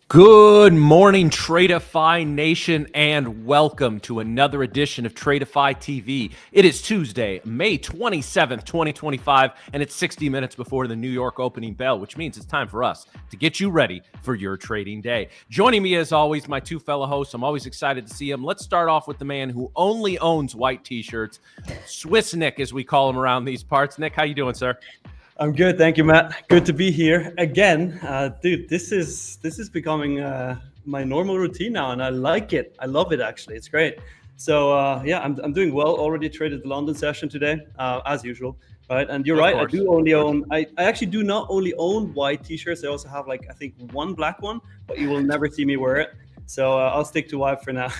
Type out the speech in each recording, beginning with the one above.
Good morning, Tradeify Nation, and welcome to another edition of Tradeify TV. It is Tuesday, May 27th, 2025, and it's 60 minutes before the New York opening bell, which means it's time for us to get you ready for your trading day. Joining me, as always, my two fellow hosts. I'm always excited to see them. Let's start off with the man who only owns white t-shirts, Swiss Nick, as we call him around these parts. Nick, how you doing, sir? I'm good, thank you, Matt. Good to be here again, dude. This is becoming my normal routine now, and I like it. I love it, actually. It's great. So yeah, I'm doing well. Already traded the London session today, as usual, right? And you're right. I do only own. I actually do not only own white t-shirts. I also have I think one black one, but you will never see me wear it. So I'll stick to white for now.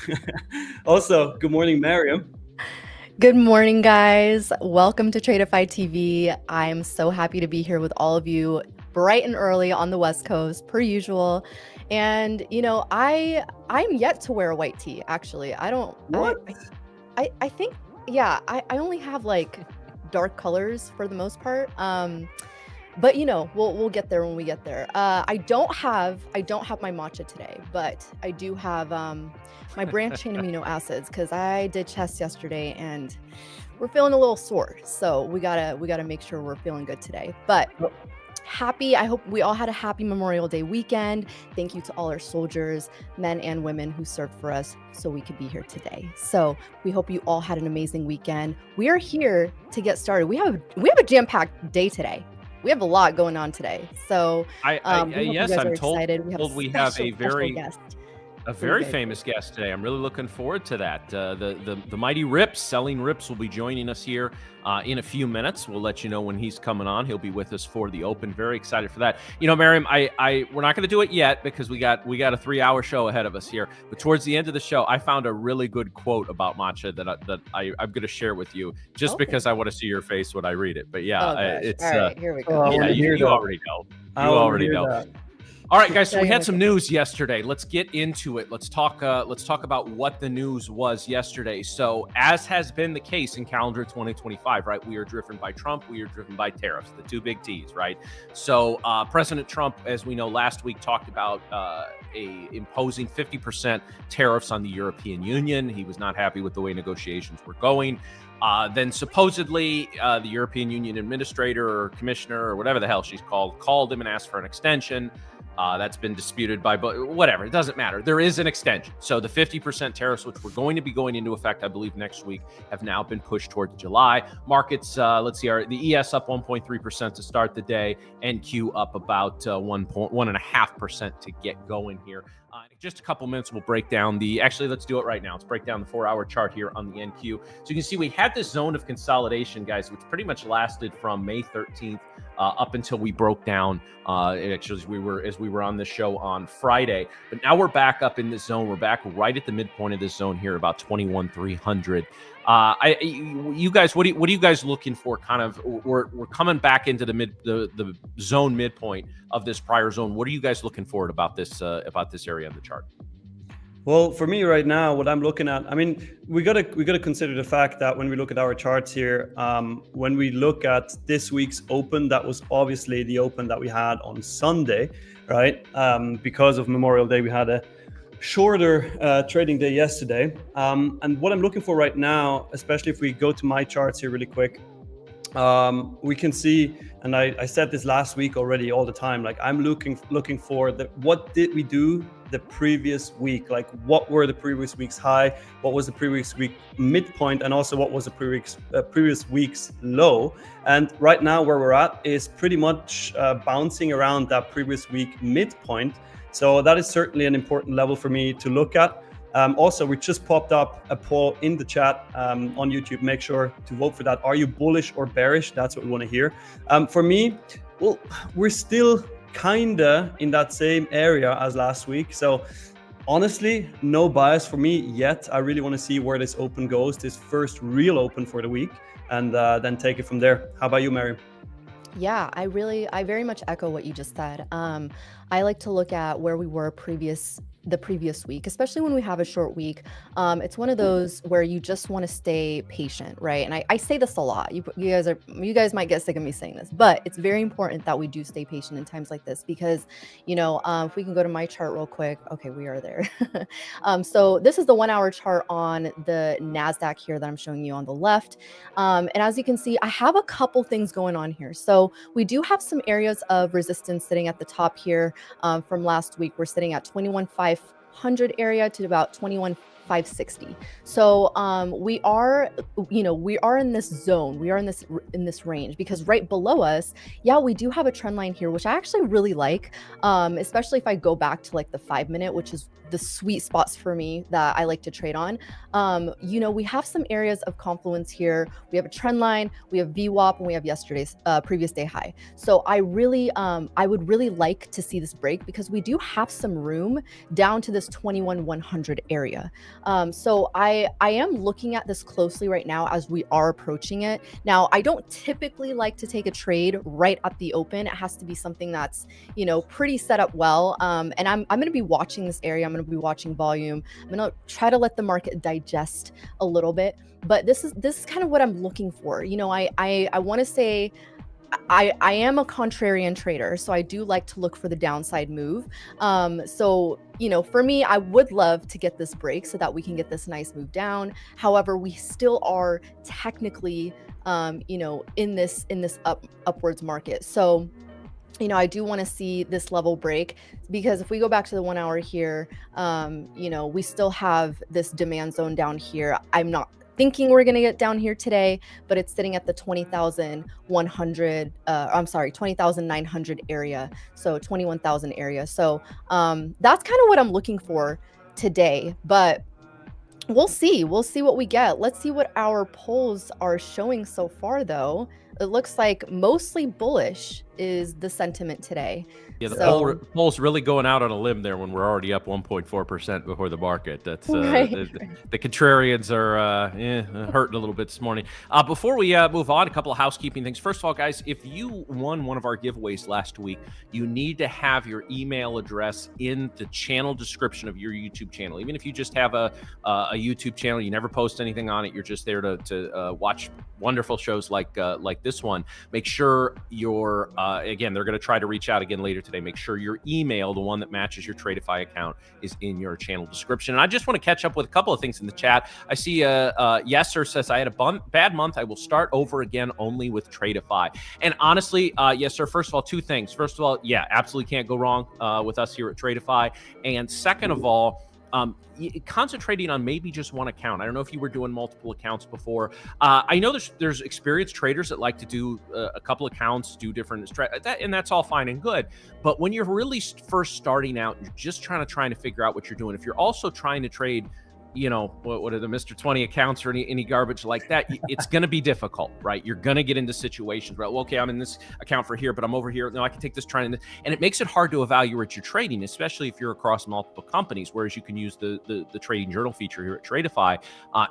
Also, good morning, Mariam. Good morning, guys. Welcome to Tradeify TV. I'm so happy to be here with all of you bright and early on the West Coast, per usual. And, you know, I'm yet to wear a white tee, actually. I don't... What? I think, yeah, I only have, like, dark colors for the most part. But, you know, we'll get there when we get there. I don't have my matcha today, but I do have... my branched chain amino acids, because I did chest yesterday and we're feeling a little sore, so we gotta make sure we're feeling good today. But happy, I hope we all had a happy Memorial Day weekend. Thank you to all our soldiers, men and women, who served for us so we could be here today. So we hope you all had an amazing weekend. We are here to get started. We have a jam-packed day today. We have a lot going on today. So yes, I'm told we have a very guest. A very famous guest today. I'm really looking forward to that. The mighty RIPS, selling RIPS, will be joining us here in a few minutes. We'll let you know when he's coming on. He'll be with us for the open. Very excited for that. You know, Mariam, we're not going to do it yet because we got a 3-hour show ahead of us here. But towards the end of the show, I found a really good quote about matcha that I'm going to share with you, just because I want to see your face when I read it. But yeah, it's all right. Here we go. Yeah, you already know. You already know. That. All right, guys, so we had some news yesterday. Let's get into it. Let's talk about what the news was yesterday. So, as has been the case in calendar 2025, right, we are driven by Trump, we are driven by tariffs, the two big T's, right? So, President Trump, as we know, last week talked about imposing 50% tariffs on the European Union. He was not happy with the way negotiations were going. Then supposedly the European Union administrator or commissioner or whatever the hell she's called him and asked for an extension. That's been disputed by, but whatever, it doesn't matter. There is an extension. So the 50% tariffs, which were going to be going into effect, I believe, next week, have now been pushed towards July. Markets, let's see, the ES up 1.3% to start the day, NQ up about 1.5% to get going here. In just a couple minutes, we'll break down let's do it right now. Let's break down the 4-hour chart here on the NQ. So you can see we had this zone of consolidation, guys, which pretty much lasted from May 13th up until we broke down. Actually, as we were on this show on Friday. But now we're back up in this zone. We're back right at the midpoint of this zone here, about 21,300. You guys, what are you guys looking for? Kind of, we're coming back into the zone midpoint of this prior zone. What are you guys looking for about this area of the chart? Well, for me right now, what I'm looking at, I mean, we gotta consider the fact that when we look at our charts here, when we look at this week's open, that was obviously the open that we had on Sunday, right? Because of Memorial Day, we had a shorter trading day yesterday. And what I'm looking for right now, especially if we go to my charts here really quick, we can see, and I said this last week already all the time, like I'm looking for what did we do the previous week? Like what were the previous week's high? What was the previous week midpoint? And also what was the previous week's low? And right now where we're at is pretty much bouncing around that previous week midpoint. So that is certainly an important level for me to look at. Also, we just popped up a poll in the chat on YouTube. Make sure to vote for that. Are you bullish or bearish? That's what we want to hear. For me, well, we're still kinda in that same area as last week. So honestly, no bias for me yet. I really want to see where this open goes, this first real open for the week, and then take it from there. How about you, Mary? Yeah, I very much echo what you just said. I like to look at where we were previous the previous week, especially when we have a short week. It's one of those where you just want to stay patient, right? And I say this a lot. You guys might get sick of me saying this, but it's very important that we do stay patient in times like this because, if we can go to my chart real quick. Okay, we are there. So this is the 1 hour chart on the NASDAQ here that I'm showing you on the left. And as you can see, I have a couple things going on here. So we do have some areas of resistance sitting at the top here. From last week, we're sitting at 21,500 area to about 21,560. So we are in this zone. We are in this range because right below us, yeah, we do have a trend line here, which I actually really like, especially if I go back to like the 5-minute, which is the sweet spots for me that I like to trade on. We have some areas of confluence here. We have a trend line, we have VWAP, and we have yesterday's previous day high. So I would really like to see this break because we do have some room down to this 21,100 area. So I am looking at this closely right now as we are approaching it. Now, I don't typically like to take a trade right at the open. It has to be something that's, pretty set up well. And I'm going to be watching this area. I'm going to be watching volume. I'm going to try to let the market digest a little bit. But this is kind of what I'm looking for. I want to say I am a contrarian trader, so I do like to look for the downside move. For me, I would love to get this break so that we can get this nice move down. However, we still are technically, in this upwards market. So, I do want to see this level break because if we go back to the 1 hour here, we still have this demand zone down here. I'm not thinking we're going to get down here today, but it's sitting at the 20,900 area. So 21,000 area. So that's kind of what I'm looking for today, but we'll see what we get. Let's see what our polls are showing so far though. It looks like mostly bullish is the sentiment today. Yeah, the poll's really going out on a limb there when we're already up 1.4% before the market. That's right. The contrarians are hurting a little bit this morning. Before we move on, a couple of housekeeping things. First of all, guys, if you won one of our giveaways last week, you need to have your email address in the channel description of your YouTube channel. Even if you just have a YouTube channel, you never post anything on it, you're just there to watch wonderful shows like this one. Make sure your again, they're going to try to reach out again later today. Make sure your email, the one that matches your Tradeify account, is in your channel description. And I just want to catch up with a couple of things in the chat. I see Yes Sir says, I had a bad month. I will start over again only with Tradeify. And honestly, Yes Sir, first of all, two things. First of all, yeah, absolutely can't go wrong with us here at Tradeify. And second of all, concentrating on maybe just one account. I don't know if you were doing multiple accounts before. I know there's experienced traders that like to do a couple accounts, do different and that's all fine and good. But when you're really first starting out, you're just trying to figure out what you're doing. If you're also trying to trade, what are the Mr. 20 accounts or any garbage like that, it's going to be difficult, right? You're going to get into situations where, well, okay, I'm in this account for here, but I'm over here. No, I can take this trend. And it makes it hard to evaluate your trading, especially if you're across multiple companies, whereas you can use the trading journal feature here at Tradeify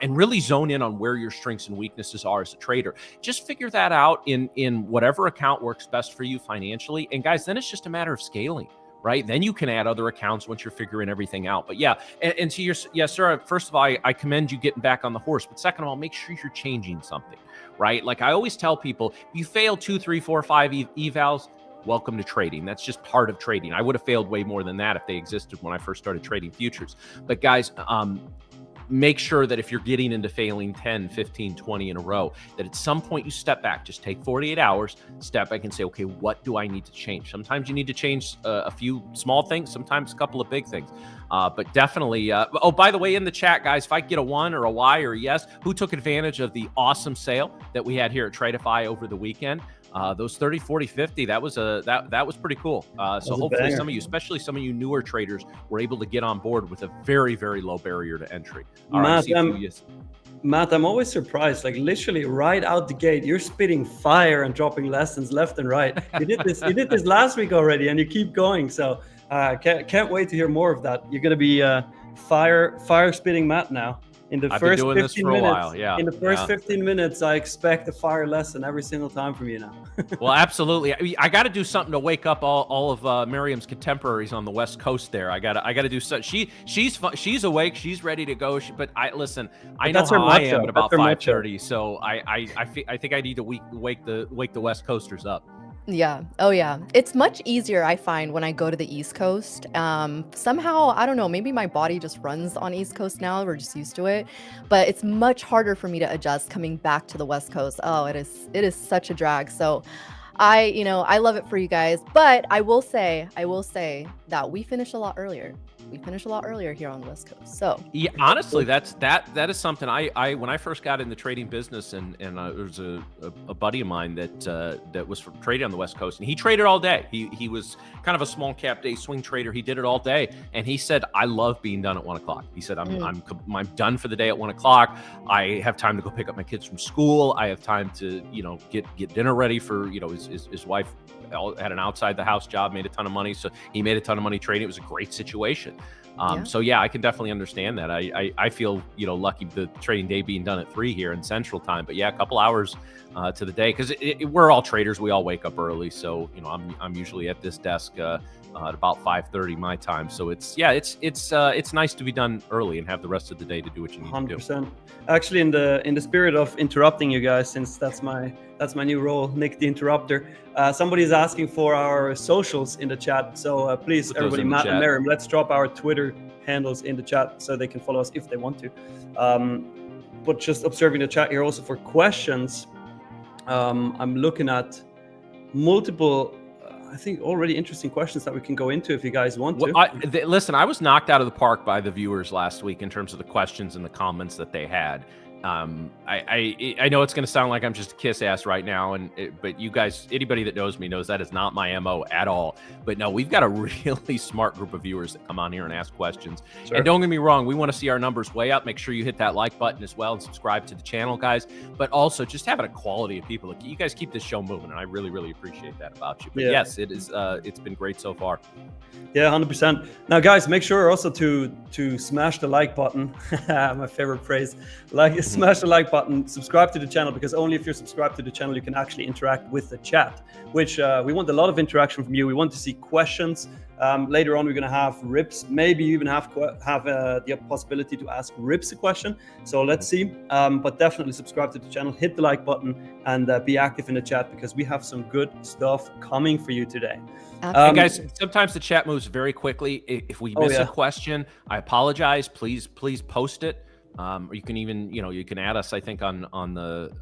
and really zone in on where your strengths and weaknesses are as a trader. Just figure that out in whatever account works best for you financially. And guys, then it's just a matter of scaling. Right? Then you can add other accounts once you're figuring everything out. But yeah, and to your, yes, sir, first of all, I commend you getting back on the horse. But second of all, make sure you're changing something, right? Like I always tell people, you fail 2, 3, 4, 5 evals, welcome to trading. That's just part of trading. I would have failed way more than that if they existed when I first started trading futures. But guys, make sure that if you're getting into failing 10, 15, 20 in a row, that at some point you step back, just take 48 hours, step back and say, okay, what do I need to change? Sometimes you need to change a few small things, sometimes a couple of big things. But definitely, oh, by the way, in the chat, guys, if I get a 1 or a Y or a yes, who took advantage of the awesome sale that we had here at Tradeify over the weekend? Those 30, 40, 50, that was pretty cool. So hopefully some of you, especially some of you newer traders, were able to get on board with a very, very low barrier to entry. All right, Matt, I'm always surprised, like literally right out the gate, you're spitting fire and dropping lessons left and right. You did this last week already and you keep going. So can't wait to hear more of that. You're going to be fire spitting Matt now. in the I've first been doing 15 this for minutes, a while. Yeah. in the first 15 minutes, I expect a fire lesson every single time from you now. Well, absolutely. I got to do something to wake up all of Miriam's contemporaries on the West Coast. There, I got to do so. She's awake. She's ready to go. But I listen. I know how I am at about 5:30. So I think I need to wake the West Coasters up. Yeah. Oh, yeah. It's much easier, I find, when I go to the East Coast. Somehow, I don't know, maybe my body just runs on East Coast now. We're just used to it. But it's much harder for me to adjust coming back to the West Coast. Oh, it is such a drag. So I love it for you guys. But I will say that we finish a lot earlier. We finish a lot earlier here on the West Coast. So yeah, honestly, that is something I when I first got in the trading business, and there was a buddy of mine that was trading on the West Coast, and he traded all day. He was kind of a small cap day swing trader. He did it all day, and he said, "I love being done at 1 o'clock." He said, "I'm done for the day at 1 o'clock. I have time to go pick up my kids from school. I have time to get dinner ready for his wife." Had an outside the house job, made a ton of money. So he made a ton of money trading. It was a great situation. So yeah, I can definitely understand that. I feel, lucky the trading day being done at 3 here in Central Time, but yeah, a couple hours to the day, because we're all traders. We all wake up early. So, I'm usually at this desk at about 5:30 my time. So it's nice to be done early and have the rest of the day to do what you need 100%. to do. Actually, in the spirit of interrupting you guys, since that's my new role, Nick the Interrupter. Somebody is asking for our socials in the chat. So please, everybody, Matt and Miriam, let's drop our Twitter handles in the chat so they can follow us if they want to. But just observing the chat here also for questions. I'm looking at multiple, I think, already interesting questions that we can go into if you guys want to. Listen, I was knocked out of the park by the viewers last week in terms of the questions and the comments that they had. I know it's going to sound like I'm just a kiss ass right now, but you guys, anybody that knows me knows that is not my MO at all. But no, we've got a really smart group of viewers that come on here and ask questions. Sure. And don't get me wrong, we want to see our numbers way up. Make sure you hit that like button as well and subscribe to the channel, guys. But also just having a quality of people. You guys keep this show moving, and I really, really appreciate that about you. But yes, it is. It's been great so far. Yeah, 100%. Now, guys, make sure also to smash the like button. My favorite phrase. Smash the like button, subscribe to the channel, because only if you're subscribed to the channel, you can actually interact with the chat, which we want a lot of interaction from you. We want to see questions. Later on, we're going to have RIPS, maybe even have the possibility to ask RIPS a question. So let's see. But definitely subscribe to the channel, hit the like button, and be active in the chat, because we have some good stuff coming for you today. And guys, sometimes the chat moves very quickly. If we miss a question, I apologize. Please post it. Or you can even, you can add us, I think, on the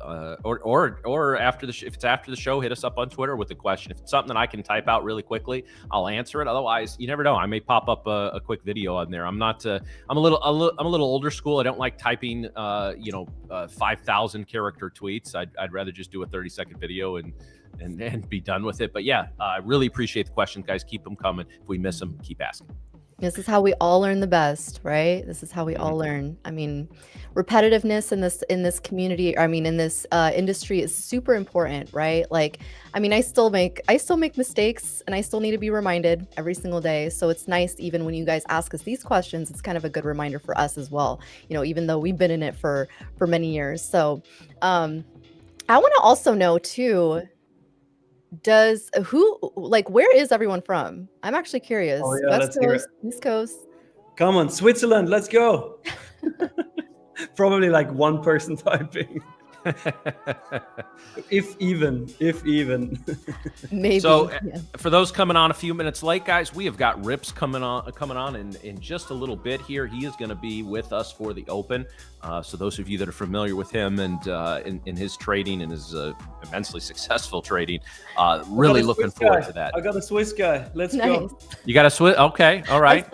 or after if it's after the show, hit us up on Twitter with a question. If it's something that I can type out really quickly, I'll answer it. Otherwise, you never know. I may pop up a quick video on there. I'm not. I'm a little older school. I don't like typing 5,000 character tweets. I'd rather just do a 30-second video and be done with it. But yeah, I really appreciate the questions, guys. Keep them coming. If we miss them, keep asking. This is how we all learn the best, right? This is how we all learn. I mean, repetitiveness in this community, in this industry is super important, right? Like, I still make mistakes, and I still need to be reminded every single day. So it's nice, even when you guys ask us these questions, it's kind of a good reminder for us as well. Even though we've been in it for many years. So I want to also know too, where is everyone from? I'm actually curious. Oh, yeah, West Coast, East Coast. Come on, Switzerland, let's go. Probably like one person typing. if even. Maybe. So for those coming on a few minutes late, guys, we have got RIPS coming on in just a little bit here. He is going to be with us for the Open. So those of you that are familiar with him and in his trading and his immensely successful trading, really looking forward to that. I got a Swiss guy. Let's go. You got a Swiss? Okay. All right.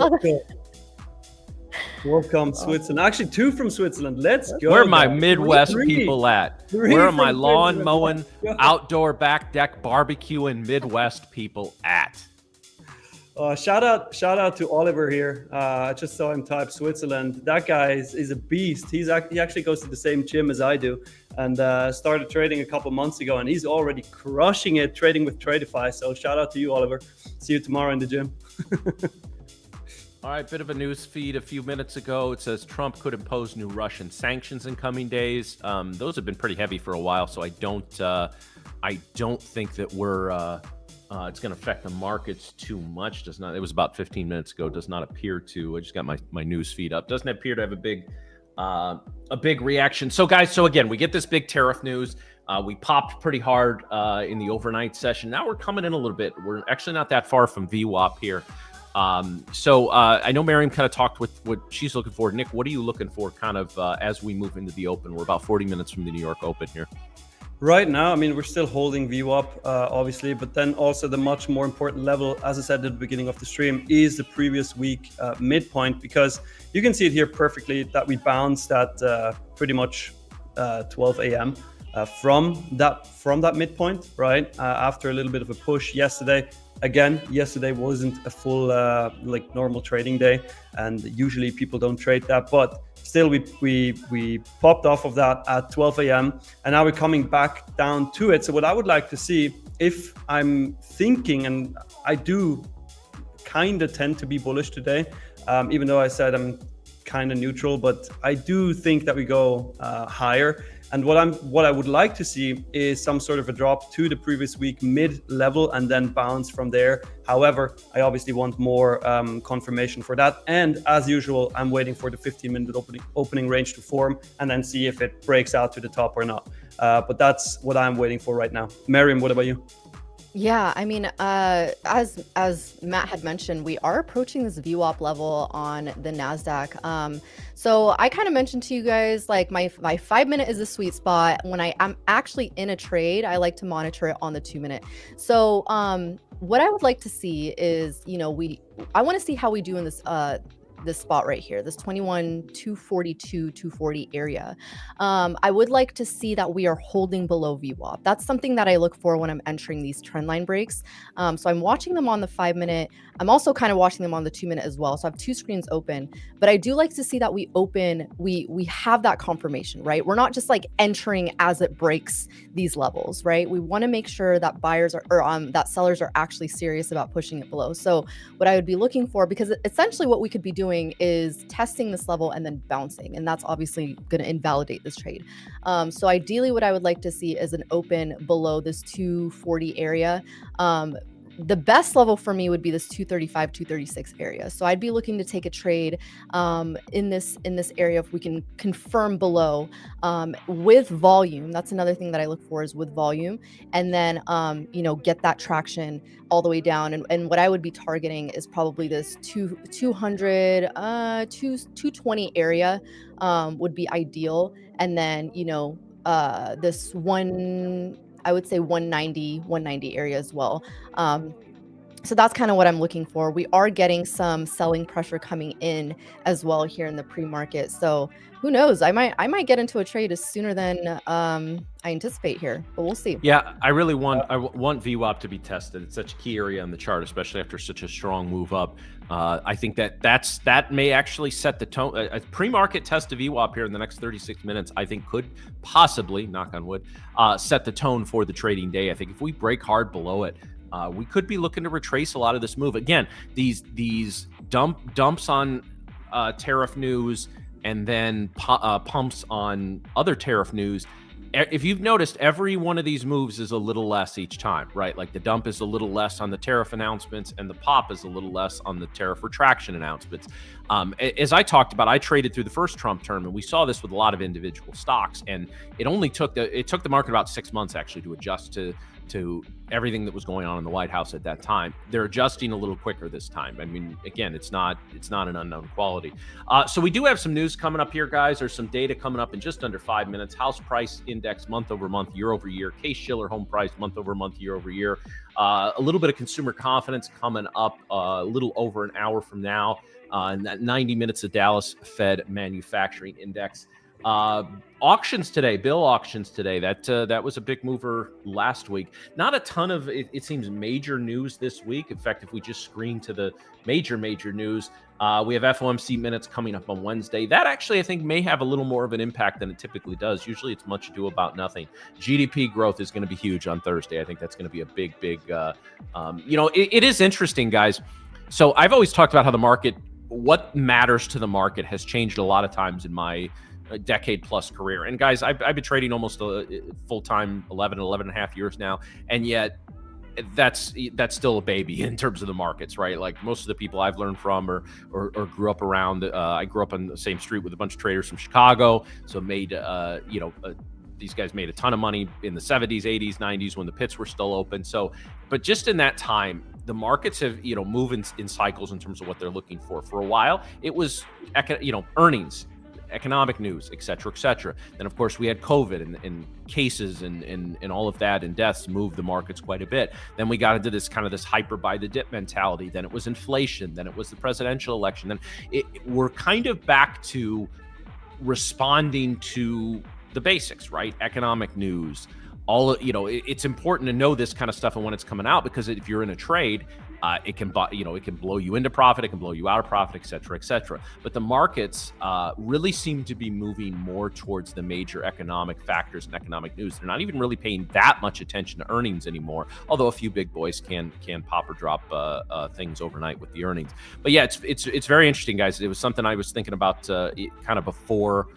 Welcome, Switzerland. Actually, 2 from Switzerland. Let's go. Where are my Midwest people at? Where are my lawn mowing, outdoor back deck barbecuing Midwest people at? Shout out to Oliver here. I just saw him type Switzerland. That guy is a beast. He actually goes to the same gym as I do, and started trading a couple months ago, and he's already crushing it trading with Tradeify. So shout out to you, Oliver. See you tomorrow in the gym. All right, bit of a news feed a few minutes ago. It says Trump could impose new Russian sanctions in coming days. Those have been pretty heavy for a while, so I don't think that it's going to affect the markets too much. Does not. It was about 15 minutes ago. Does not appear to. I just got my news feed up. Doesn't appear to have a big reaction. So guys, again, we get this big tariff news. We popped pretty hard in the overnight session. Now we're coming in a little bit. We're actually not that far from VWAP here. I know Miriam kind of talked with what she's looking for. Nick, what are you looking for kind of as we move into the open? We're about 40 minutes from the New York Open here. Right now, I mean, we're still holding VWAP, obviously, but then also the much more important level, as I said at the beginning of the stream, is the previous week midpoint, because you can see it here perfectly that we bounced at pretty much 12 a.m. From that midpoint, right? After a little bit of a push yesterday. Again, yesterday wasn't a full like normal trading day, and usually people don't trade that, but still we popped off of that at 12 a.m. and now we're coming back down to it. So what I would like to see, if I'm thinking, and I do kind of tend to be bullish today, even though I said I'm kind of neutral, but I do think that we go higher. And what I would like to see is some sort of a drop to the previous week mid level and then bounce from there. However, I obviously want more confirmation for that. And as usual, I'm waiting for the 15-minute opening range to form and then see if it breaks out to the top or not. But that's what I'm waiting for right now. Miriam, what about you? Yeah, I mean, as Matt had mentioned, we are approaching this VWAP level on the NASDAQ. So I kind of mentioned to you guys, like my 5 minute is a sweet spot. When I'm actually in a trade, I like to monitor it on the 2 minute. So what I would like to see is, I want to see how we do in this spot right here, this 21,242, 240 area. I would like to see that we are holding below VWAP. That's something that I look for when I'm entering these trend line breaks. So I'm watching them on the 5 minute. I'm also kind of watching them on the 2 minute as well. So I have two screens open, but I do like to see that we have that confirmation, right? We're not just like entering as it breaks these levels, right? We want to make sure that buyers that sellers are actually serious about pushing it below. So what I would be looking for, because essentially what we could be doing is testing this level and then bouncing, and that's obviously going to invalidate this trade. So ideally what I would like to see is an open below this 240 area. The best level for me would be this 235, 236 area. So I'd be looking to take a trade in this area if we can confirm below with volume. That's another thing that I look for, is with volume, and then get that traction all the way down. And what I would be targeting is probably this 200, 220 area would be ideal, and then this I would say 190 area as well. So that's kind of what I'm looking for. We are getting some selling pressure coming in as well here in the pre-market. So who knows? I might get into a trade as sooner than I anticipate here, but we'll see. Yeah, I want VWAP to be tested. It's such a key area on the chart, especially after such a strong move up. I think that may actually set the tone. A pre-market test of VWAP here in the next 36 minutes, I think, could possibly, knock on wood, set the tone for the trading day. I think if we break hard below it, we could be looking to retrace a lot of this move. Again, these dumps on tariff news and then pumps on other tariff news. If you've noticed, every one of these moves is a little less each time, right? Like the dump is a little less on the tariff announcements and the pop is a little less on the tariff retraction announcements. As I talked about, I traded through the first Trump term, and we saw this with a lot of individual stocks, and it took the market about 6 months actually to adjust to everything that was going on in the White House at that time. They're adjusting a little quicker this time. I mean, again, it's not an unknown quality. So we do have some news coming up here, guys. There's some data coming up in just under 5 minutes. House price index month over month, year over year. Case-Shiller home price month over month, year over year. A little bit of consumer confidence coming up a little over an hour from now. And that 90 minutes of Dallas Fed manufacturing index. Auctions today, bill auctions today. That was a big mover last week. Not a ton of it seems major news this week. In fact, if we just screen to the major news, we have FOMC minutes coming up on Wednesday. That actually, I think, may have a little more of an impact than it typically does. Usually it's much ado about nothing. GDP growth is going to be huge on Thursday. I think that's going to be a big it is interesting, guys. So I've always talked about how the market what matters to the market has changed a lot of times in my decade plus career. And guys, I've been trading almost a full-time 11 and a half years now, and yet that's still a baby in terms of the markets, right? Like most of the people I've learned from or grew up around, I grew up on the same street with a bunch of traders from Chicago, so made these guys made a ton of money in the 70s, 80s, 90s when the pits were still open. So, but just in that time, the markets have, moved in cycles in terms of what they're looking for. For a while, it was, earnings, economic news, et cetera, et cetera. Then, of course, we had COVID and cases and all of that, and deaths moved the markets quite a bit. Then we got into this kind of this hyper buy the dip mentality. Then it was inflation. Then it was the presidential election. Then we're kind of back to responding to the basics, right? Economic news, it's important to know this kind of stuff and when it's coming out, because if you're in a trade, it can blow you into profit, it can blow you out of profit, et cetera, et cetera. But the markets really seem to be moving more towards the major economic factors and economic news. They're not even really paying that much attention to earnings anymore, although a few big boys can pop or drop things overnight with the earnings. But yeah, it's very interesting, guys. It was something I was thinking about kind of before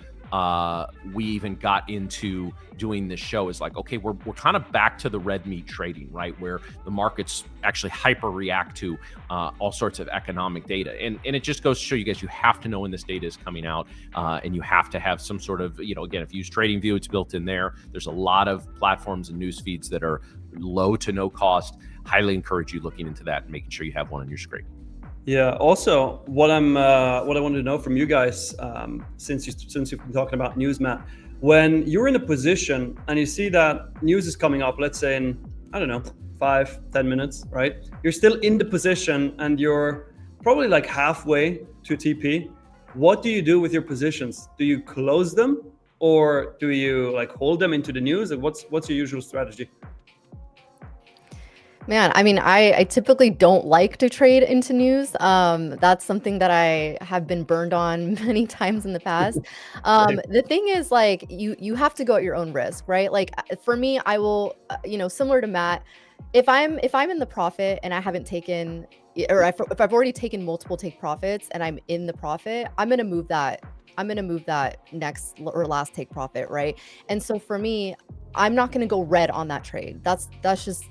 we even got into doing this show. Is like, okay, we're kind of back to the red meat trading, right? Where the markets actually hyper react to all sorts of economic data. And it just goes to show you guys, you have to know when this data is coming out, and you have to have some sort of, again, if you use TradingView, it's built in there. There's a lot of platforms and news feeds that are low to no cost. Highly encourage you looking into that and making sure you have one on your screen. Yeah. Also, what I wanted to know from you guys, since you've been talking about news, Matt, when you're in a position and you see that news is coming up, let's say in, I don't know, 5-10 minutes, right? You're still in the position and you're probably like halfway to TP. What do you do with your positions? Do you close them or do you like hold them into the news? And what's your usual strategy? Man, I mean, I typically don't like to trade into news. That's something that I have been burned on many times in the past. The thing is, like, you have to go at your own risk, right? Like for me, I will, similar to Matt, if I'm in the profit and I haven't taken, or if I've already taken multiple take profits and I'm in the profit, I'm gonna move that next or last take profit, right? And so for me, I'm not gonna go red on that trade. That's just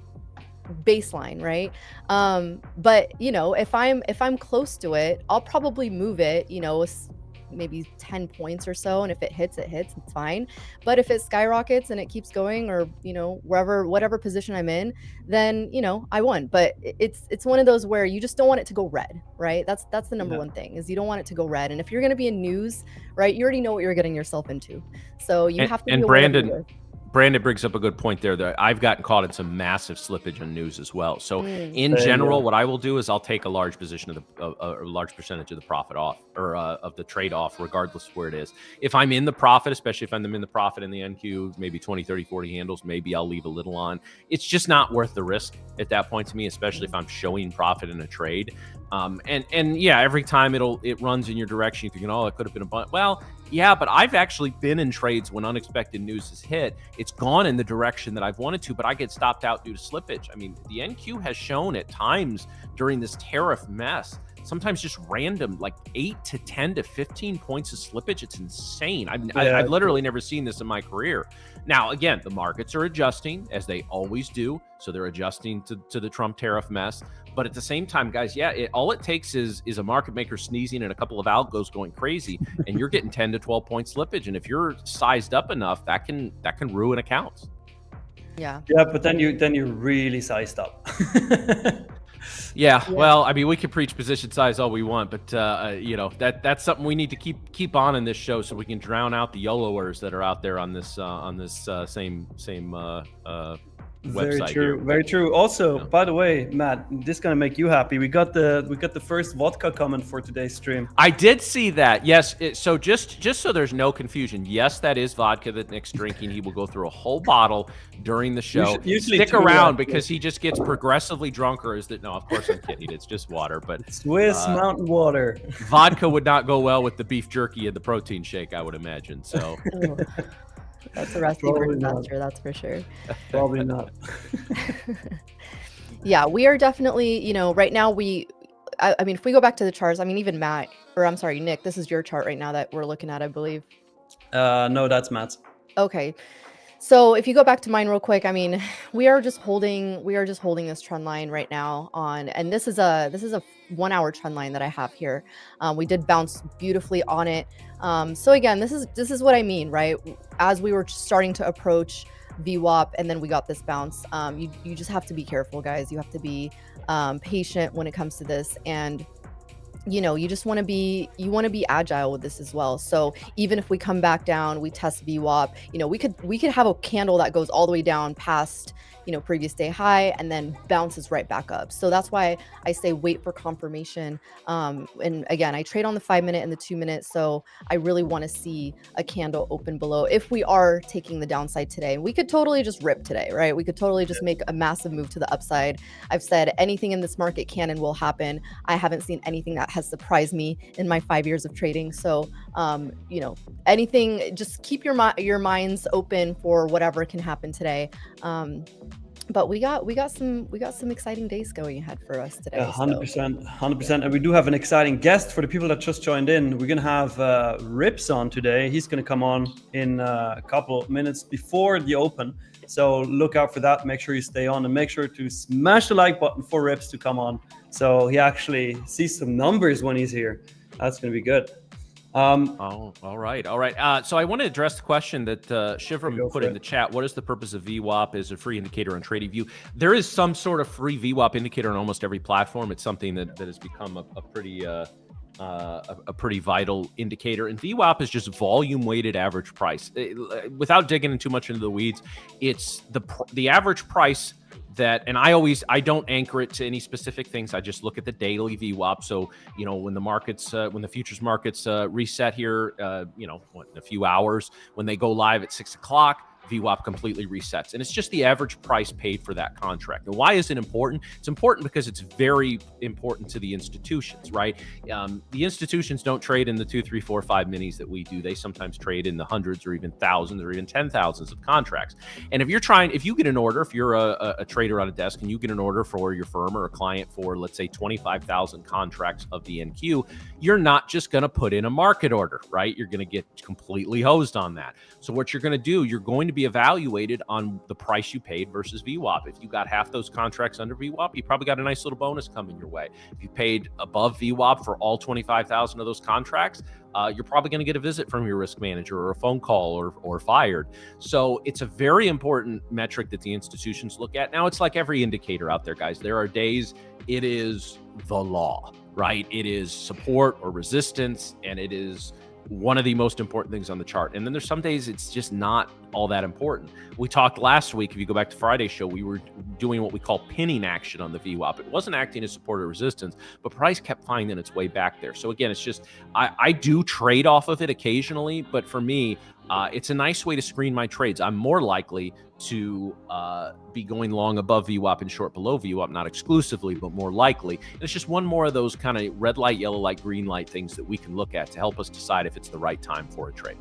baseline, right? But if I'm close to it, I'll probably move it, maybe 10 points or so, and if it hits, it's fine. But if it skyrockets and it keeps going, or whatever position I'm in, then I won. But it's one of those where you just don't want it to go red, right? That's the number one thing, is you don't want it to go red. And if you're going to be in news, right, you already know what you're getting yourself into, so you have to be Brandon brings up a good point there, that I've gotten caught in some massive slippage in news as well. So in general, what I will do is I'll take a large position of a large percentage of the profit off, or of the trade off, regardless of where it is. If I'm in the profit, especially if I'm in the profit in the NQ, maybe 20, 30, 40 handles, maybe I'll leave a little on. It's just not worth the risk at that point to me, especially if I'm showing profit in a trade. And yeah, every time it runs in your direction, you're thinking, oh, it could have been a bunch. Well, yeah, but I've actually been in trades when unexpected news has hit. It's gone in the direction that I've wanted to, but I get stopped out due to slippage. I mean, the NQ has shown at times during this tariff mess, sometimes just random, like 8 to 10 to 15 points of slippage. It's insane. I've literally never seen this in my career. Now, again, the markets are adjusting, as they always do. So they're adjusting to the Trump tariff mess. But at the same time, guys, yeah, all it takes is a market maker sneezing and a couple of algos going crazy, and you're getting 10 to 12 point slippage. And if you're sized up enough, that can ruin accounts. Yeah. Yeah, but then you're really sized up. Yeah, well, I mean, we can preach position size all we want, but that's something we need to keep on in this show, so we can drown out the YOLOers that are out there on this same Very website true. here. Very true. Also, by the way, Matt, this is gonna make you happy. We got the first vodka comment for today's stream. I did see that. Yes. So just so there's no confusion, yes, that is vodka that Nick's drinking. He will go through a whole bottle during the show. Usually stick around because he just gets progressively drunker. No, of course I'm kidding. It's just water, but Swiss mountain water. Vodka would not go well with the beef jerky and the protein shake, I would imagine. So. That's a recipe for disaster, that's for sure. Probably not. Yeah, we are definitely, right now I mean, if we go back to the charts, I mean, even Matt, or I'm sorry, Nick, this is your chart right now that we're looking at, I believe. No, that's Matt's. Okay. So if you go back to mine real quick, I mean, we are just holding this trend line right now on, and this is a 1 hour trend line that I have here. We did bounce beautifully on it. So again, this is what I mean, right? As we were starting to approach VWAP and then we got this bounce, you just have to be careful, guys. You have to be patient when it comes to this, and you just want to be agile with this as well. So even if we come back down, we test VWAP, we could have a candle that goes all the way down past previous day high and then bounces right back up. So that's why I say wait for confirmation. And again, I trade on the 5 minute and the 2 minute. So I really want to see a candle open below if we are taking the downside today. We could totally just rip today, right? We could totally just make a massive move to the upside. I've said anything in this market can and will happen. I haven't seen anything that has surprised me in my 5 years of trading. So, anything, just keep your minds open for whatever can happen today. But we got some exciting days going ahead for us today. 100%. And we do have an exciting guest for the people that just joined in. We're going to have RIPS on today. He's going to come on in a couple of minutes before the open. So look out for that. Make sure you stay on and make sure to smash the like button for RIPS to come on. So he actually sees some numbers when he's here. That's going to be good. All right. So I want to address the question that Shivram put in the chat. What is the purpose of VWAP as a free indicator on TradingView? There is some sort of free VWAP indicator on almost every platform. It's something that has become a pretty vital indicator. And VWAP is just volume weighted average price. Without digging in too much into the weeds, it's the average price that, and I don't anchor it to any specific things. I just look at the daily VWAP. So, when the markets, when the futures markets reset here, in a few hours, when they go live at 6 o'clock, VWAP completely resets. And it's just the average price paid for that contract. And why is it important? It's important because it's very important to the institutions, right? The institutions don't trade in the 2, 3, 4, 5 minis that we do. They sometimes trade in the hundreds or even thousands or even 10,000s of contracts. And if you get an order, if you're a trader on a desk and you get an order for your firm or a client for, let's say, 25,000 contracts of the NQ, you're not just going to put in a market order, right? You're going to get completely hosed on that. So what you're going to do, you're going to be evaluated on the price you paid versus VWAP. If you got half those contracts under VWAP, you probably got a nice little bonus coming your way. If you paid above VWAP for all 25,000 of those contracts, you're probably going to get a visit from your risk manager or a phone call or fired. So it's a very important metric that the institutions look at. Now, it's like every indicator out there, guys. There are days it is the law, right? It is support or resistance, and it is one of the most important things on the chart. And then there's some days it's just not all that important. We talked last week, if you go back to Friday's show, we were doing what we call pinning action on the VWAP. It wasn't acting as support or resistance, but price kept finding its way back there. So again, it's just, I do trade off of it occasionally, but for me, it's a nice way to screen my trades. I'm more likely to be going long above VWAP and short below VWAP, not exclusively, but more likely. And it's just one more of those kind of red light, yellow light, green light things that we can look at to help us decide if it's the right time for a trade.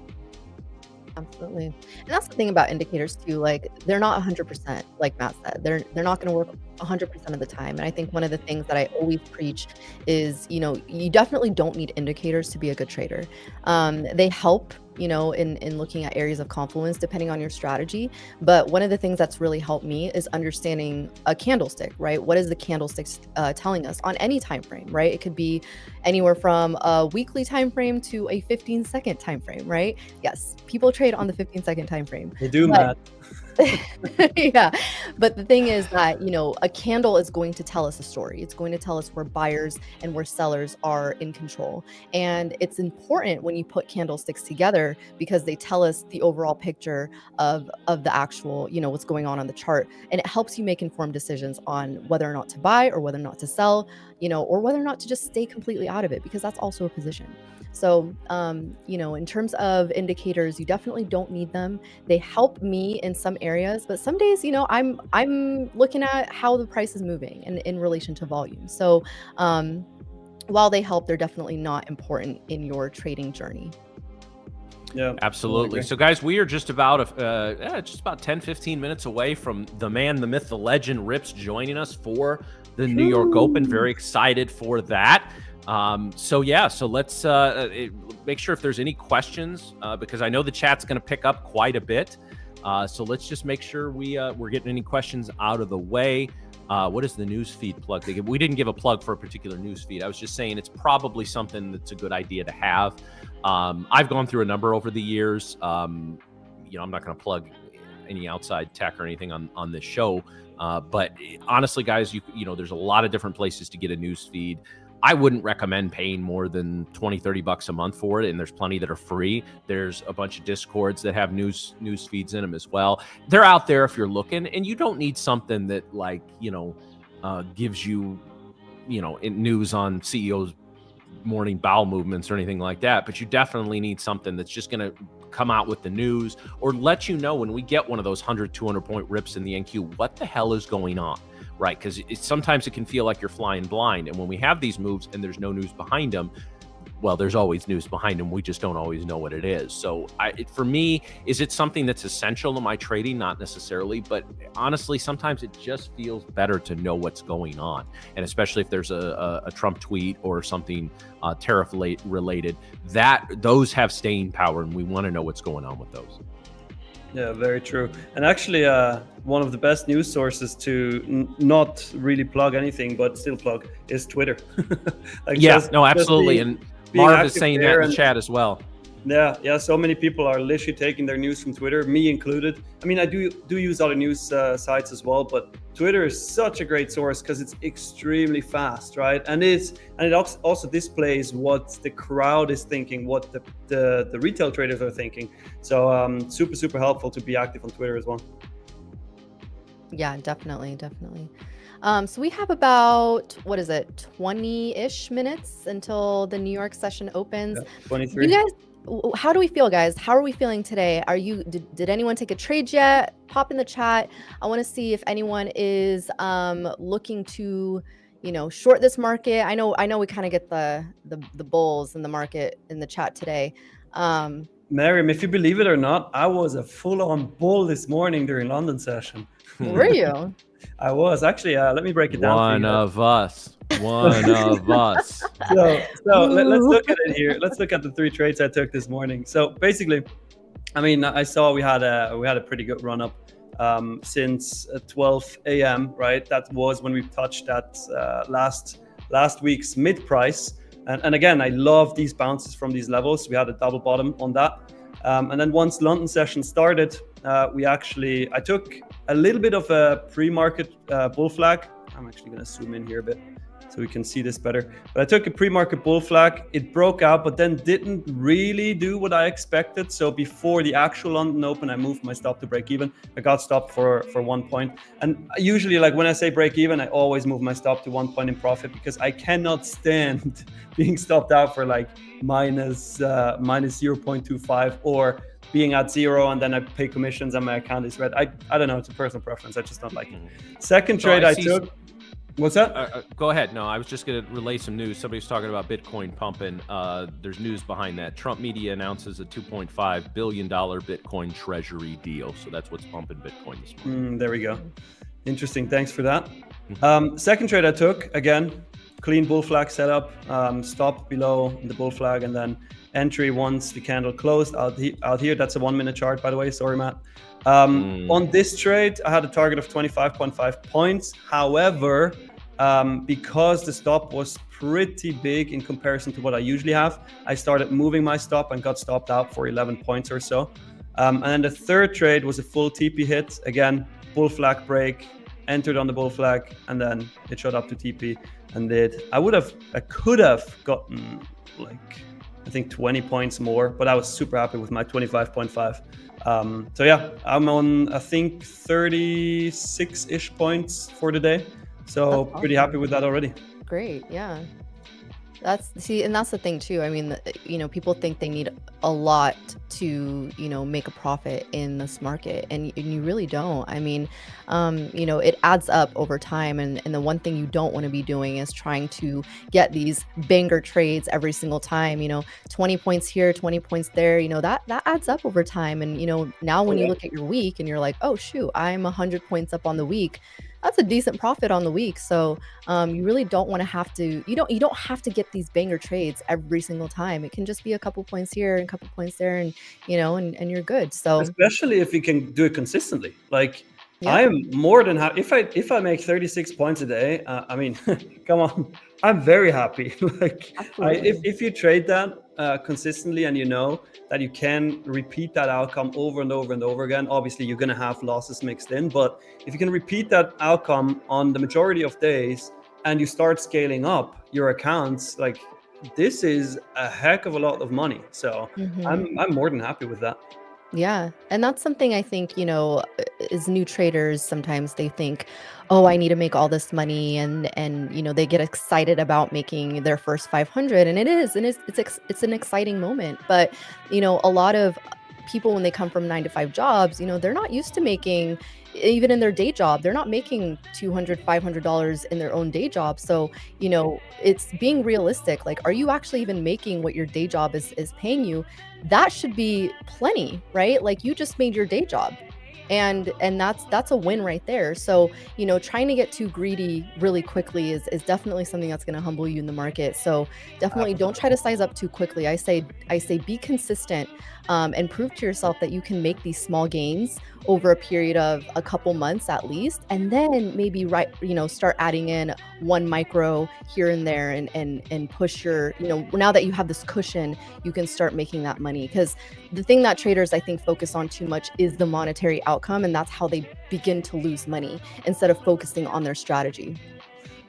Absolutely. And that's the thing about indicators too, like they're not 100%, like Matt said. They're not going to work 100% of the time. And I think one of the things that I always preach is, you definitely don't need indicators to be a good trader. They help, in looking at areas of confluence depending on your strategy. But one of the things that's really helped me is understanding a candlestick, right? What is the candlestick telling us on any time frame, right? It could be anywhere from a weekly time frame to a 15-second time frame, right? Yes, people trade on the 15-second time frame. They do, Matt. Yeah, but the thing is that a candle is going to tell us a story. It's going to tell us where buyers and where sellers are in control, and it's important when you put candlesticks together because they tell us the overall picture of the actual what's going on the chart, and it helps you make informed decisions on whether or not to buy or whether or not to sell, or whether or not to just stay completely out of it, because that's also a position. So, in terms of indicators, you definitely don't need them. They help me in some areas, but some days, I'm looking at how the price is moving and in relation to volume. So, while they help, they're definitely not important in your trading journey. Yeah, absolutely. So guys, we are just about 10, 15 minutes away from the man, the myth, the legend, RIPS joining us for the New York Open. Very excited for that. So let's make sure if there's any questions, because I know the chat's going to pick up quite a bit. So let's just make sure we're getting any questions out of the way. What is the news feed plug? We didn't give a plug for a particular news feed. I was just saying it's probably something that's a good idea to have. I've gone through a number over the years. I'm not going to plug any outside tech or anything on this show. But honestly, guys, there's a lot of different places to get a news feed. I wouldn't recommend paying more than $20-$30 a month for it, and there's plenty that are free. There's a bunch of Discords that have news feeds in them as well. They're out there if you're looking, and you don't need something that gives you, news on CEOs' morning bowel movements or anything like that. But you definitely need something that's just going to come out with the news or let you know when we get one of those 100, 200 point rips in the NQ, what the hell is going on. Right, because sometimes it can feel like you're flying blind. And when we have these moves and there's no news behind them, well, there's always news behind them. We just don't always know what it is. So for me, is it something that's essential to my trading? Not necessarily, but honestly, sometimes it just feels better to know what's going on. And especially if there's a Trump tweet or something tariff related, those have staying power, and we want to know what's going on with those. Yeah, very true. And actually, one of the best news sources to not really plug anything, but still plug, is Twitter. Absolutely. And Marv is saying that in the chat as well. Yeah. So many people are literally taking their news from Twitter, me included. I mean, I do use other news sites as well, but Twitter is such a great source because it's extremely fast, right? And it also displays what the crowd is thinking, what the retail traders are thinking. So super helpful to be active on Twitter as well. Yeah, definitely. So we have about 20-ish minutes until the New York session opens. Yeah, 23. You guys, how do we feel, guys? How are we feeling today? Did anyone take a trade yet? Pop in the chat. I want to see if anyone is looking to, short this market. I know we kind of get the bulls in the market in the chat today. Miriam, if you believe it or not, I was a full-on bull this morning during London session. Were you? I was actually. Let me break it down. One of us. So let's look at it here. Let's look at the 3 trades I took this morning. So basically, I mean, I saw we had a pretty good run up since 12 a.m. Right, that was when we touched that last week's mid price. And again, I love these bounces from these levels. We had a double bottom on that. And then once London session started, I took a little bit of a pre-market bull flag. I'm actually going to zoom in here a bit so we can see this better. But I took a pre-market bull flag. It broke out, but then didn't really do what I expected. So before the actual London Open, I moved my stop to break even. I got stopped for 1 point. And usually, like when I say break even, I always move my stop to 1 point in profit because I cannot stand being stopped out for like minus 0.25 or being at 0 and then I pay commissions and my account is red. I don't know. It's a personal preference. I just don't like it. Second trade I took. What's that? Go ahead. No, I was just going to relay some news. Somebody's talking about Bitcoin pumping. There's news behind that. Trump media announces a $2.5 billion Bitcoin treasury deal. So that's what's pumping Bitcoin this morning. There we go. Interesting. Thanks for that. Second trade I took, again, clean bull flag setup, stop below the bull flag, and then entry once the candle closed out here. That's a 1 minute chart, by the way. Sorry, Matt. On this trade, I had a target of 25.5 points. However, because the stop was pretty big in comparison to what I usually have, I started moving my stop and got stopped out for 11 points or so. And then the third trade was a full TP hit. Again, bull flag break, entered on the bull flag, and then it shot up to TP and I could have gotten like, I think 20 points more, but I was super happy with my 25.5. So yeah, I'm on, I think 36-ish points for the day. So pretty happy with that already. Great. Yeah. And that's the thing too. I mean, people think they need a lot to, make a profit in this market, and you really don't. I mean, it adds up over time, and the one thing you don't want to be doing is trying to get these banger trades every single time. 20 points here, 20 points there. That adds up over time, and now when you look at your week and you're like, oh shoot, I'm 100 points up on the week. That's a decent profit on the week. So you really don't want to have to, you don't have to get these banger trades every single time. It can just be a couple points here and a couple points there, and and you're good. So especially if you can do it consistently. Like I'm more than happy if I make 36 points a day. I mean, come on, I'm very happy. Like if you trade that consistently, and that you can repeat that outcome over and over and over again. Obviously, you're gonna have losses mixed in, but if you can repeat that outcome on the majority of days, and you start scaling up your accounts, like this is a heck of a lot of money. So I'm more than happy with that. Yeah. And that's something I think, as new traders, sometimes they think, oh, I need to make all this money. And they get excited about making their first 500. And it's an exciting moment. But, a lot of people, when they come from 9-to-5 jobs, they're not used to making, even in their day job, they're not making $200, $500 in their own day job. So, it's being realistic. Like, are you actually even making what your day job is paying you? That should be plenty, right? Like, you just made your day job, and that's a win right there. So, trying to get too greedy really quickly is definitely something that's going to humble you in the market. So definitely don't try to size up too quickly. I say be consistent, and prove to yourself that you can make these small gains over a period of a couple months at least, and then maybe start adding in one micro here and there, and push your, now that you have this cushion, you can start making that money. Because the thing that traders, I think, focus on too much is the monetary outcome, and that's how they begin to lose money instead of focusing on their strategy.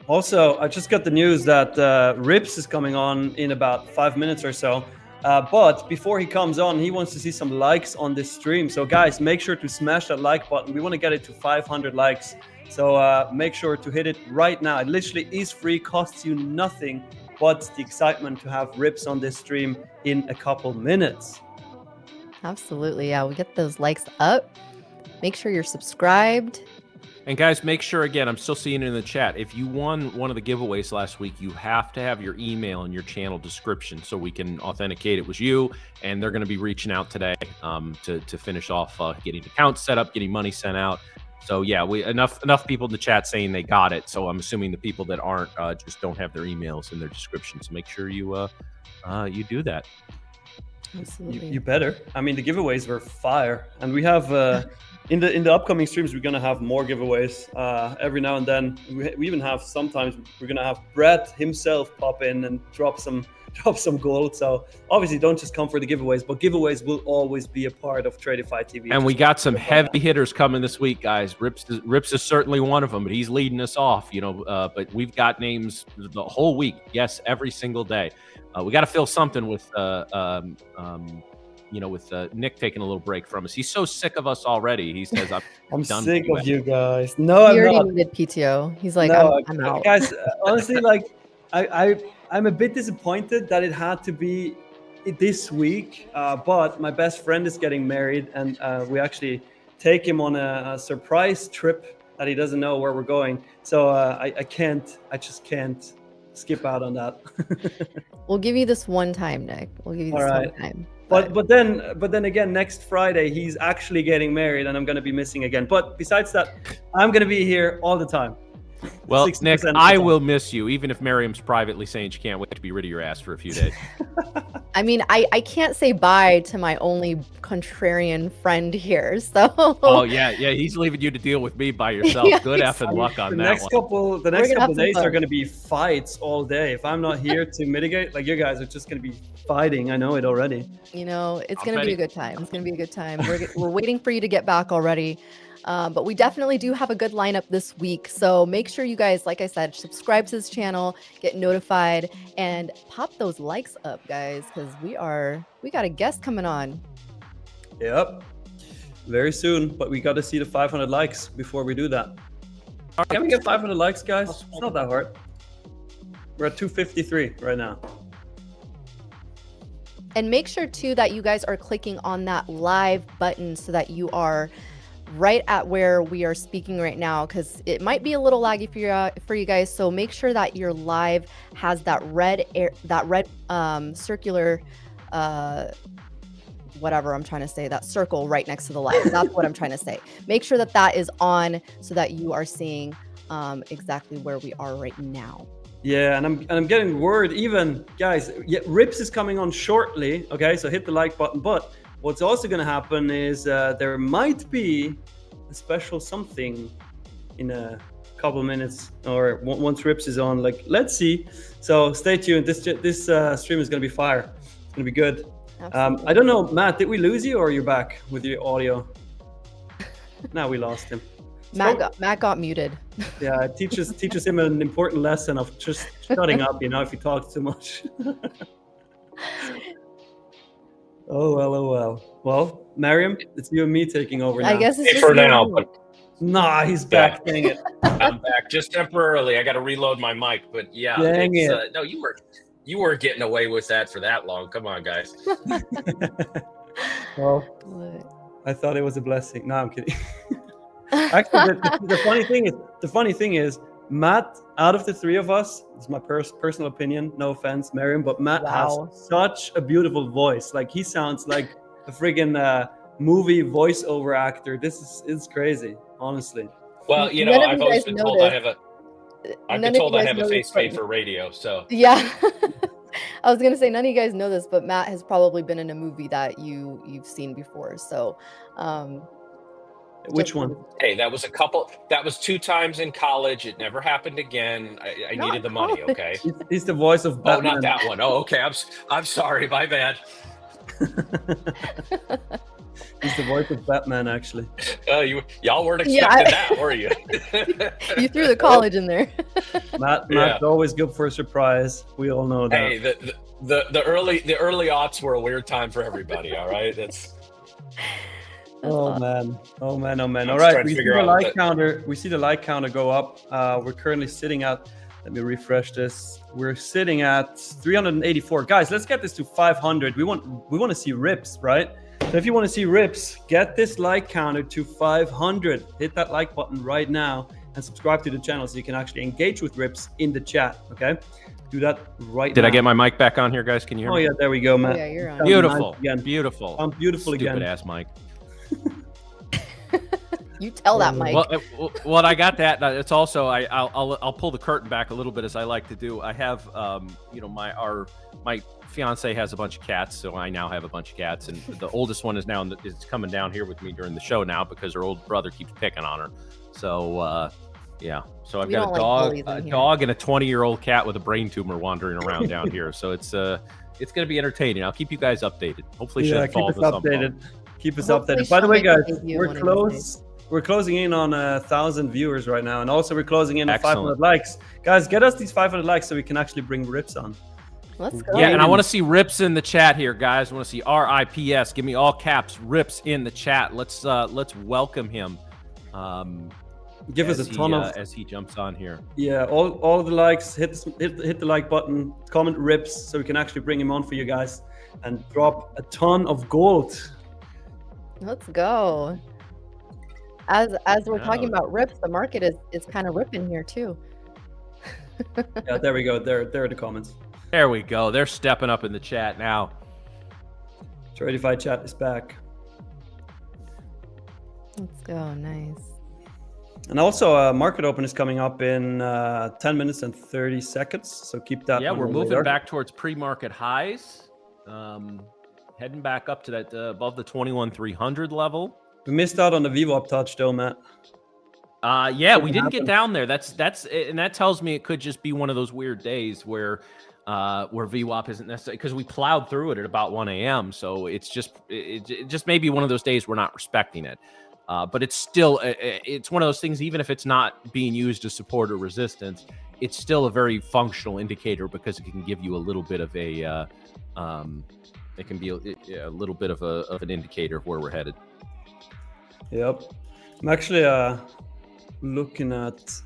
Also, I just got the news that RIPS is coming on in about 5 minutes or so. But before he comes on, he wants to see some likes on this stream. So guys, make sure to smash that like button. We want to get it to 500 likes. So make sure to hit it right now. It literally is free, costs you nothing but the excitement to have RIPS on this stream in a couple minutes. Absolutely. Yeah, we get those likes up. Make sure you're subscribed. And guys, make sure, again, I'm still seeing it in the chat. If you won one of the giveaways last week, you have to have your email in your channel description so we can authenticate it was you. And they're going to be reaching out today to finish off getting accounts set up, getting money sent out. So yeah, enough people in the chat saying they got it. So I'm assuming the people that aren't just don't have their emails in their description. So make sure you do that. Absolutely. You better. I mean, the giveaways were fire, and we have in the upcoming streams, we're gonna have more giveaways every now and then. We even have, sometimes we're gonna have Brett himself pop in and drop some gold. So obviously, don't just come for the giveaways, but giveaways will always be a part of Tradeify TV. And we got some heavy hitters coming this week, guys. Rips is certainly one of them, but he's leading us off. But we've got names the whole week. Yes, every single day. We got to fill something with Nick taking a little break from us. He's so sick of us already. He says, I'm done sick of you guys. No, he I'm already not. needed PTO. He's like, No, I'm out. Guys, honestly, like I'm a bit disappointed that it had to be this week. But my best friend is getting married, and we actually take him on a surprise trip that he doesn't know where we're going. So I just can't skip out on that. We'll give you this one time, Nick. We'll give you this one time. But then again, next Friday he's actually getting married, and I'm going to be missing again. But besides that, I'm going to be here all the time. Well, Nick, I will miss you, even if Miriam's privately saying she can't wait to be rid of your ass for a few days. I mean, I can't say bye to my only contrarian friend here, so. Oh yeah, he's leaving you to deal with me by yourself. Yeah, Good effing luck on that one. The next couple days are going to be fights all day. If I'm not here to mitigate, like, you guys are just going to be fighting. I know it already. It's going to be a good time. It's going to be a good time. We're waiting for you to get back already. But we definitely do have a good lineup this week. So make sure you guys, like I said, subscribe to this channel, get notified, and pop those likes up, guys, because we got a guest coming on. Yep. Very soon, but we got to see the 500 likes before we do that. Can we get 500 likes, guys? It's not that hard. We're at 253 right now. And make sure too that you guys are clicking on that live button so that you are right at where we are speaking right now, because it might be a little laggy for you guys. So make sure that your live has that red circular whatever I'm trying to say, that circle right next to the live. That's what I'm trying to say. Make sure that that is on so that you are seeing exactly where we are right now. Yeah, and I'm getting word even, guys, RIPS is coming on shortly. Okay, so hit the like button. But what's also going to happen is there might be a special something in a couple of minutes, or once RIPS is on. Like, let's see. So stay tuned. This stream is going to be fire. It's going to be good. I don't know, Matt, did we lose you or are you back with your audio? No, we lost him. Matt got muted. Yeah, it teaches him an important lesson of just shutting up, if he talks too much. Oh well. Well, Mariam, it's you and me taking over now. I guess it's for now, but nah, he's back. Dang it. I'm back just temporarily. I got to reload my mic, but yeah, Dang it. No, you weren't getting away with that for that long. Come on, guys. Well, I thought it was a blessing. No, I'm kidding. Actually, the funny thing is, Matt, out of the three of us, it's my personal opinion, no offense, Mariam, but Matt has such a beautiful voice. Like, he sounds like a friggin' movie voiceover actor. It's crazy, honestly. Well, I've always been told I have a face made for radio. So yeah. I was gonna say, none of you guys know this, but Matt has probably been in a movie that you've seen before. So which one? Hey, that was 2 times in college. It never happened again. I needed the money. Okay. He's the voice of Batman. Oh, not that one. Oh, okay. I'm sorry. My bad. He's the voice of Batman, actually. Y'all weren't expecting that, were you? You threw the college in there. Matt's always good for a surprise. We all know that. Hey, the early aughts were a weird time for everybody. All right, Oh man. All right, we see the like counter go up. We're currently sitting at, let me refresh this. We're sitting at 384. Guys, let's get this to 500. We want to see RIPS, right? So if you want to see RIPS, get this like counter to 500. Hit that like button right now and subscribe to the channel so you can actually engage with RIPS in the chat, okay? Do that right now. Did I get my mic back on here, guys? Can you hear me? Oh, yeah, there we go, Matt. Yeah, you're on. Beautiful. Nice Beautiful. I'm beautiful again. Stupid ass mic. You tell that, Mike. Well, I got that. It's also I'll pull the curtain back a little bit, as I like to do. I have my fiance has a bunch of cats, so I now have a bunch of cats, and the oldest one is coming down here with me during the show now because her old brother keeps picking on her. So yeah, so I've got a dog and a 20-year-old cat with a brain tumor wandering around down here. So it's going to be entertaining. I'll keep you guys updated. Hopefully, keep us updated. Keep us updated. By the way, guys, we're close. We're closing in on 1,000 viewers right now, and also we're closing in on 500 likes. Guys, get us these 500 likes so we can actually bring RIPS on. Let's go. Yeah, and I want to see RIPS in the chat here, guys. I want to see RIPS. Give me all caps. RIPS in the chat. Let's welcome him. Give us a ton as he jumps on here. Yeah, all the likes. Hit the like button. Comment RIPS so we can actually bring him on for you guys and drop a ton of gold. Let's go. As we're talking about RIPS, the market is kind of ripping here too. Yeah, there we go. There are the comments. There we go. They're stepping up in the chat now. Tradeify chat is back. Let's go. Nice. And also, market open is coming up in 10 minutes and 30 seconds. So keep that. Yeah, we're moving back towards pre-market highs. Heading back up to that above the 21,300 level. We missed out on the VWAP touch, though, Matt. Yeah, we didn't get down there. That's and that tells me it could just be one of those weird days where VWAP isn't necessary, because we plowed through it at about 1 a.m. So it just may be one of those days we're not respecting it. But it's still it's one of those things. Even if it's not being used as support or resistance, it's still a very functional indicator because it can give you a little bit of a it can be a little bit of an indicator of where we're headed. Yep. I'm actually looking at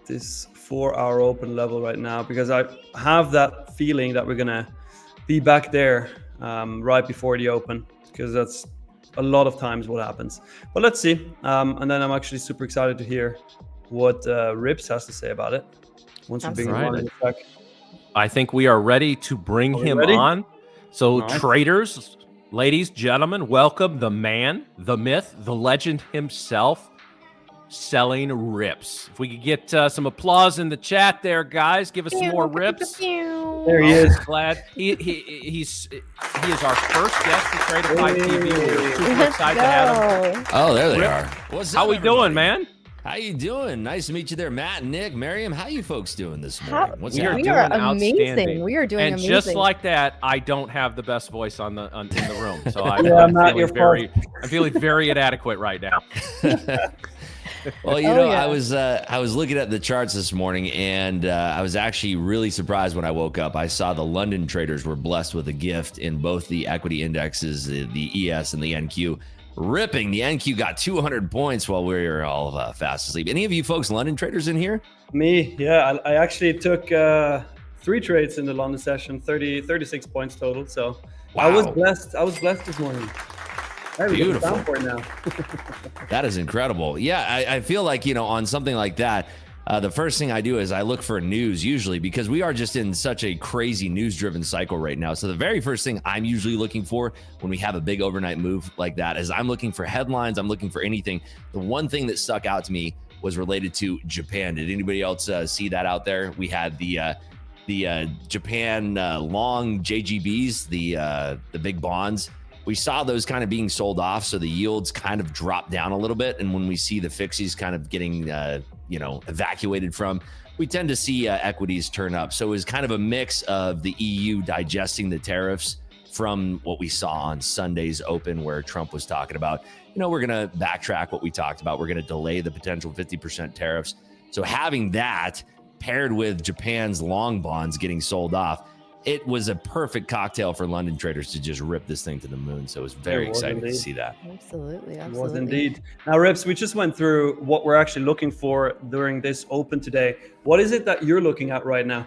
this 4-hour open level right now, because I have that feeling that we're gonna be back there right before the open, because that's a lot of times what happens. But let's see. And then I'm actually super excited to hear what RIPS has to say about it once we bring him on in a sec. I think we are ready to bring him on. So traders, ladies, gentlemen, welcome the man, the myth, the legend himself, selling RIPS. If we could get some applause in the chat there, guys, give us some more RIPS. There he is. Glad he is our first guest for Tradeify TV. We're super excited to have him. Oh, there they are. What's up, How we doing, man? How you doing? Nice to meet you there, Matt, Nick, Miriam. How you folks doing this morning? We are amazing. We are doing amazing. And just like that, I don't have the best voice in the room, so I'm feeling very inadequate right now. Well, you know, I was looking at the charts this morning, and I was actually really surprised when I woke up. I saw the London traders were blessed with a gift in both the equity indexes, the ES and the NQ. Ripping. The NQ got 200 points while we were all fast asleep. Any of you folks London traders in here? Me, yeah. I actually took 3 trades in the London session, 36 points total. So wow. I was blessed this morning. Beautiful. Down for it now. That is incredible. Yeah, I feel like, you know, on something like that, the first thing I do is I look for news usually, because we are just in such a crazy news-driven cycle right now. So the very first thing I'm usually looking for when we have a big overnight move like that is I'm looking for headlines. I'm looking for anything. The one thing that stuck out to me was related to Japan. Did anybody else see that out there? We had the Japan long JGBs, the big bonds. We saw those kind of being sold off, so the yields kind of dropped down a little bit. And when we see the fixies kind of getting evacuated from, we tend to see equities turn up. So it was kind of a mix of the EU digesting the tariffs from what we saw on Sunday's open, where Trump was talking about, you know, we're going to backtrack what we talked about. We're going to delay the potential 50% tariffs. So having that paired with Japan's long bonds getting sold off, it was a perfect cocktail for London traders to just rip this thing to the moon. So it was very exciting to see that. Absolutely. It was indeed. Now, Rips, we just went through what we're actually looking for during this open today. What is it that you're looking at right now?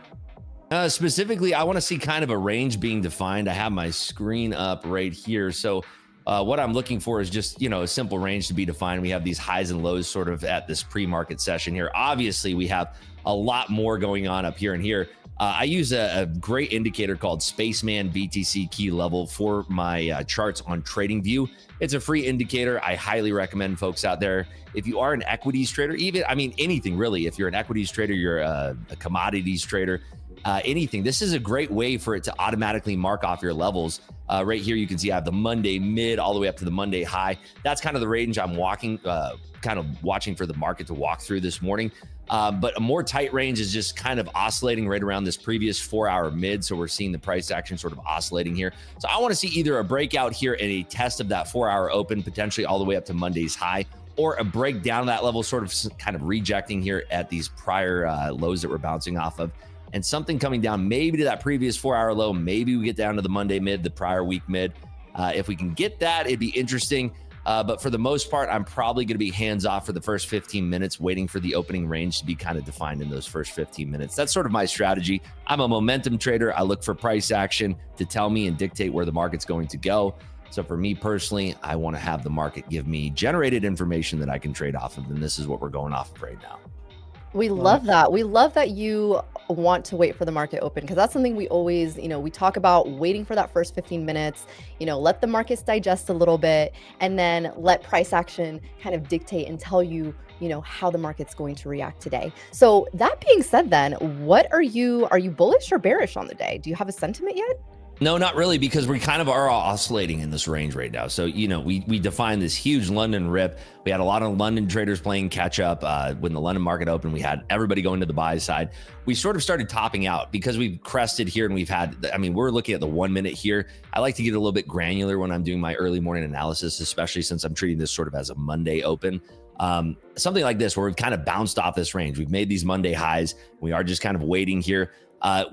Specifically, I want to see kind of a range being defined. I have my screen up right here. So what I'm looking for is just, you know, a simple range to be defined. We have these highs and lows sort of at this pre-market session here. Obviously, we have a lot more going on up here and here. I use a great indicator called Spaceman BTC Key Level for my charts on TradingView. It's a free indicator. I highly recommend folks out there. If you are an equities trader, anything really, if you're an equities trader, you're a commodities trader, anything, this is a great way for it to automatically mark off your levels. Right here, you can see I have the Monday mid all the way up to the Monday high. That's kind of the range I'm watching for the market to walk through this morning. But a more tight range is just kind of oscillating right around this previous 4-hour mid. So we're seeing the price action sort of oscillating here. So I want to see either a breakout here and a test of that 4-hour open, potentially all the way up to Monday's high, or a break down that level, sort of kind of rejecting here at these prior lows that we're bouncing off of. And something coming down maybe to that previous 4-hour low. Maybe we get down to the Monday mid, the prior week mid. If we can get that, it'd be interesting. But for the most part, I'm probably going to be hands off for the first 15 minutes, waiting for the opening range to be kind of defined in those first 15 minutes. That's sort of my strategy. I'm a momentum trader. I look for price action to tell me and dictate where the market's going to go. So for me personally, I want to have the market give me generated information that I can trade off of. And this is what we're going off of right now. We love that. We love that you want to wait for the market open, because that's something we always, we talk about, waiting for that first 15 minutes, let the markets digest a little bit, and then let price action kind of dictate and tell you, how the market's going to react today. So that being said, then are you bullish or bearish on the day? Do you have a sentiment yet? No, not really, because we kind of are oscillating in this range right now. So, we defined this huge London rip. We had a lot of London traders playing catch up. When the London market opened, we had everybody going to the buy side. We sort of started topping out because we've crested here, and we've had, we're looking at the 1 minute here. I like to get a little bit granular when I'm doing my early morning analysis, especially since I'm treating this sort of as a Monday open. Something like this, where we've kind of bounced off this range. We've made these Monday highs. We are just kind of waiting here.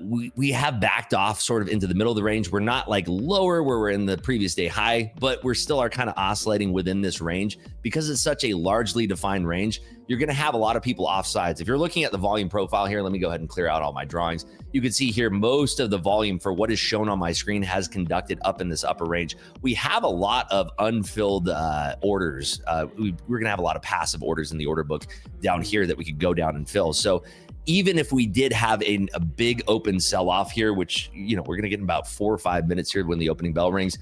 We have backed off sort of into the middle of the range. We're not like lower where we're in the previous day high, but we're still are kind of oscillating within this range because it's such a largely defined range. You're going to have a lot of people off sides. If you're looking at the volume profile here, let me go ahead and clear out all my drawings. You can see here most of the volume for what is shown on my screen has conducted up in this upper range. We have a lot of unfilled orders. We're going to have a lot of passive orders in the order book down here that we could go down and fill. So even if we did have a big open sell-off here, which, you know, we're going to get in about 4 or 5 minutes here when the opening bell rings.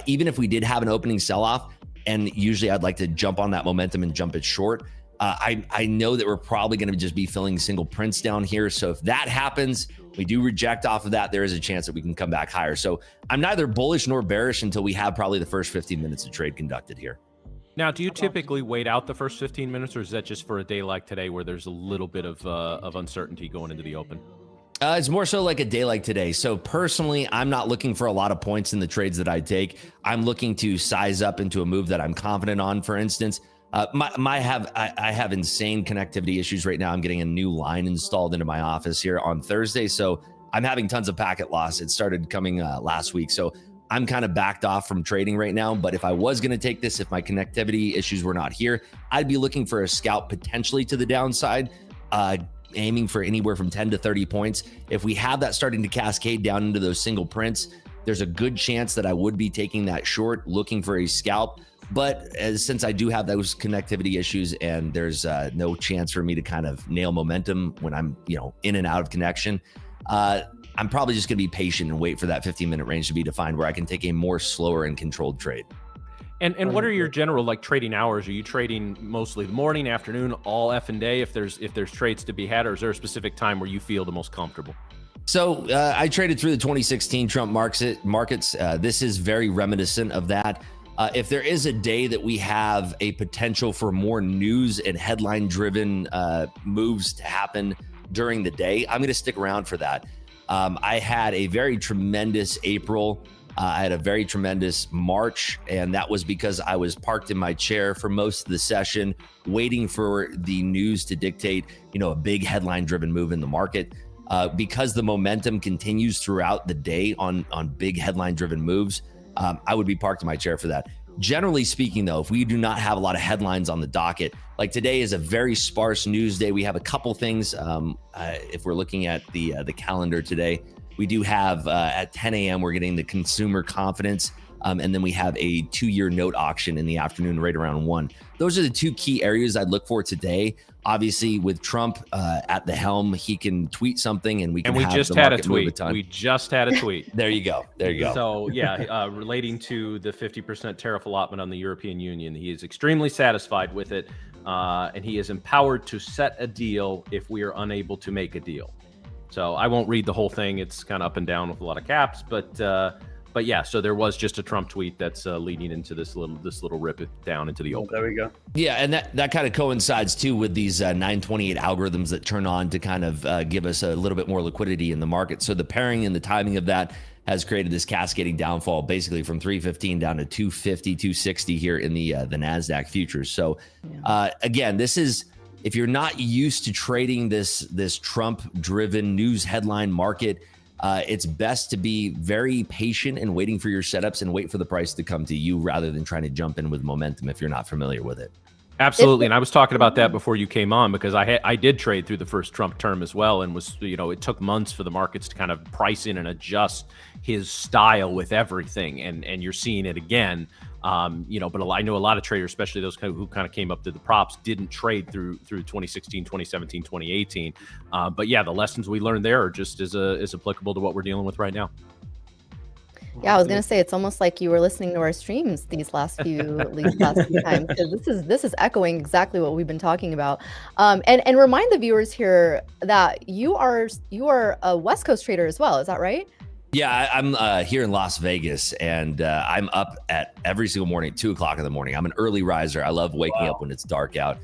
Even if we did have an opening sell-off, and usually I'd like to jump on that momentum and jump it short, I know that we're probably going to just be filling single prints down here. So if that happens, we do reject off of that, there is a chance that we can come back higher. So I'm neither bullish nor bearish until we have probably the first 15 minutes of trade conducted here. Now, do you typically wait out the first 15 minutes, or is that just for a day like today where there's a little bit of uncertainty going into the open? It's more so like a day like today. So personally, I'm not looking for a lot of points in the trades that I take. I'm looking to size up into a move that I'm confident on. For instance, I have insane connectivity issues right now. I'm getting a new line installed into my office here on Thursday. So I'm having tons of packet loss. It started coming last week. So I'm kind of backed off from trading right now, but if I was going to take this, if my connectivity issues were not here, I'd be looking for a scalp potentially to the downside, aiming for anywhere from 10 to 30 points. If we have that starting to cascade down into those single prints, there's a good chance that I would be taking that short, looking for a scalp. But since I do have those connectivity issues and there's no chance for me to kind of nail momentum when I'm, you know, in and out of connection, I'm probably just going to be patient and wait for that 15-minute range to be defined where I can take a more slower and controlled trade. And what are your general like trading hours? Are you trading mostly the morning, afternoon, all effing day if there's trades to be had, or is there a specific time where you feel the most comfortable? So I traded through the 2016 Trump markets. This is very reminiscent of that. If there is a day that we have a potential for more news and headline driven moves to happen during the day, I'm going to stick around for that. I had a very tremendous April. I had a very tremendous March, and that was because I was parked in my chair for most of the session, waiting for the news to dictate, you know, a big headline driven move in the market. Because the momentum continues throughout the day on big headline driven moves, I would be parked in my chair for that. Generally speaking, though, if we do not have a lot of headlines on the docket, like today is a very sparse news day. We have a couple things. If we're looking at the calendar today, we do have at 10 a.m. we're getting the consumer confidence, and then we have a 2-year note auction in the afternoon right around 1. Those are the two key areas I'd look for today. Obviously, with Trump at the helm, he can tweet something, and we can. And we have just the had a market move tweet. ton. We just had a tweet. There you go. There you go. So yeah, relating to the 50% tariff allotment on the European Union, he is extremely satisfied with it, and he is empowered to set a deal if we are unable to make a deal. So I won't read the whole thing. It's kind of up and down with a lot of caps, but yeah. So there was just a Trump tweet that's leading into this little rip it down into the open. There we go. Yeah, and that kind of coincides too with these 928 algorithms that turn on to kind of give us a little bit more liquidity in the market. So the pairing and the timing of that has created this cascading downfall, basically from 315 down to 250, 260 here in the NASDAQ futures. So again, this is, if you're not used to trading this Trump-driven news headline market, it's best to be very patient and waiting for your setups and wait for the price to come to you rather than trying to jump in with momentum if you're not familiar with it. Absolutely. And I was talking about that before you came on because I did trade through the first Trump term as well, and was, you know, it took months for the markets to kind of price in and adjust his style with everything. And you're seeing it again. You know, but I know a lot of traders, especially those who kind of came up to the props, didn't trade through 2016, 2017, 2018. But yeah, the lessons we learned there are just as applicable to what we're dealing with right now. Yeah, I was gonna say it's almost like you were listening to our streams these last few times, because this is echoing exactly what we've been talking about. And remind the viewers here that you are a West Coast trader as well. Is that right? Yeah, I'm here in Las Vegas, and I'm up at every single morning, 2 o'clock in the morning. I'm an early riser. I love waking up when it's dark out.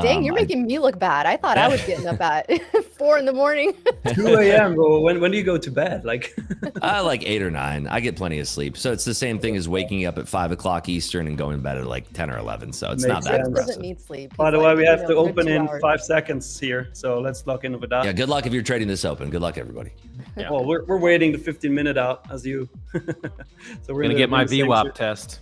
Dang, you're making me look bad. I thought I was getting up at 4 in the morning. 2 a.m. bro. When do you go to bed? Like like 8 or 9. I get plenty of sleep. So it's the same thing as waking up at 5 o'clock Eastern and going to bed at like 10 or 11. So it's not that impressive. Doesn't need sleep. By the way, we have to open in 5 seconds here. So let's lock in with that. Yeah, good luck if you're trading this open. Good luck, everybody. Yeah. Well, we're waiting the 15-minute out as you. So we're gonna get my VWAP test.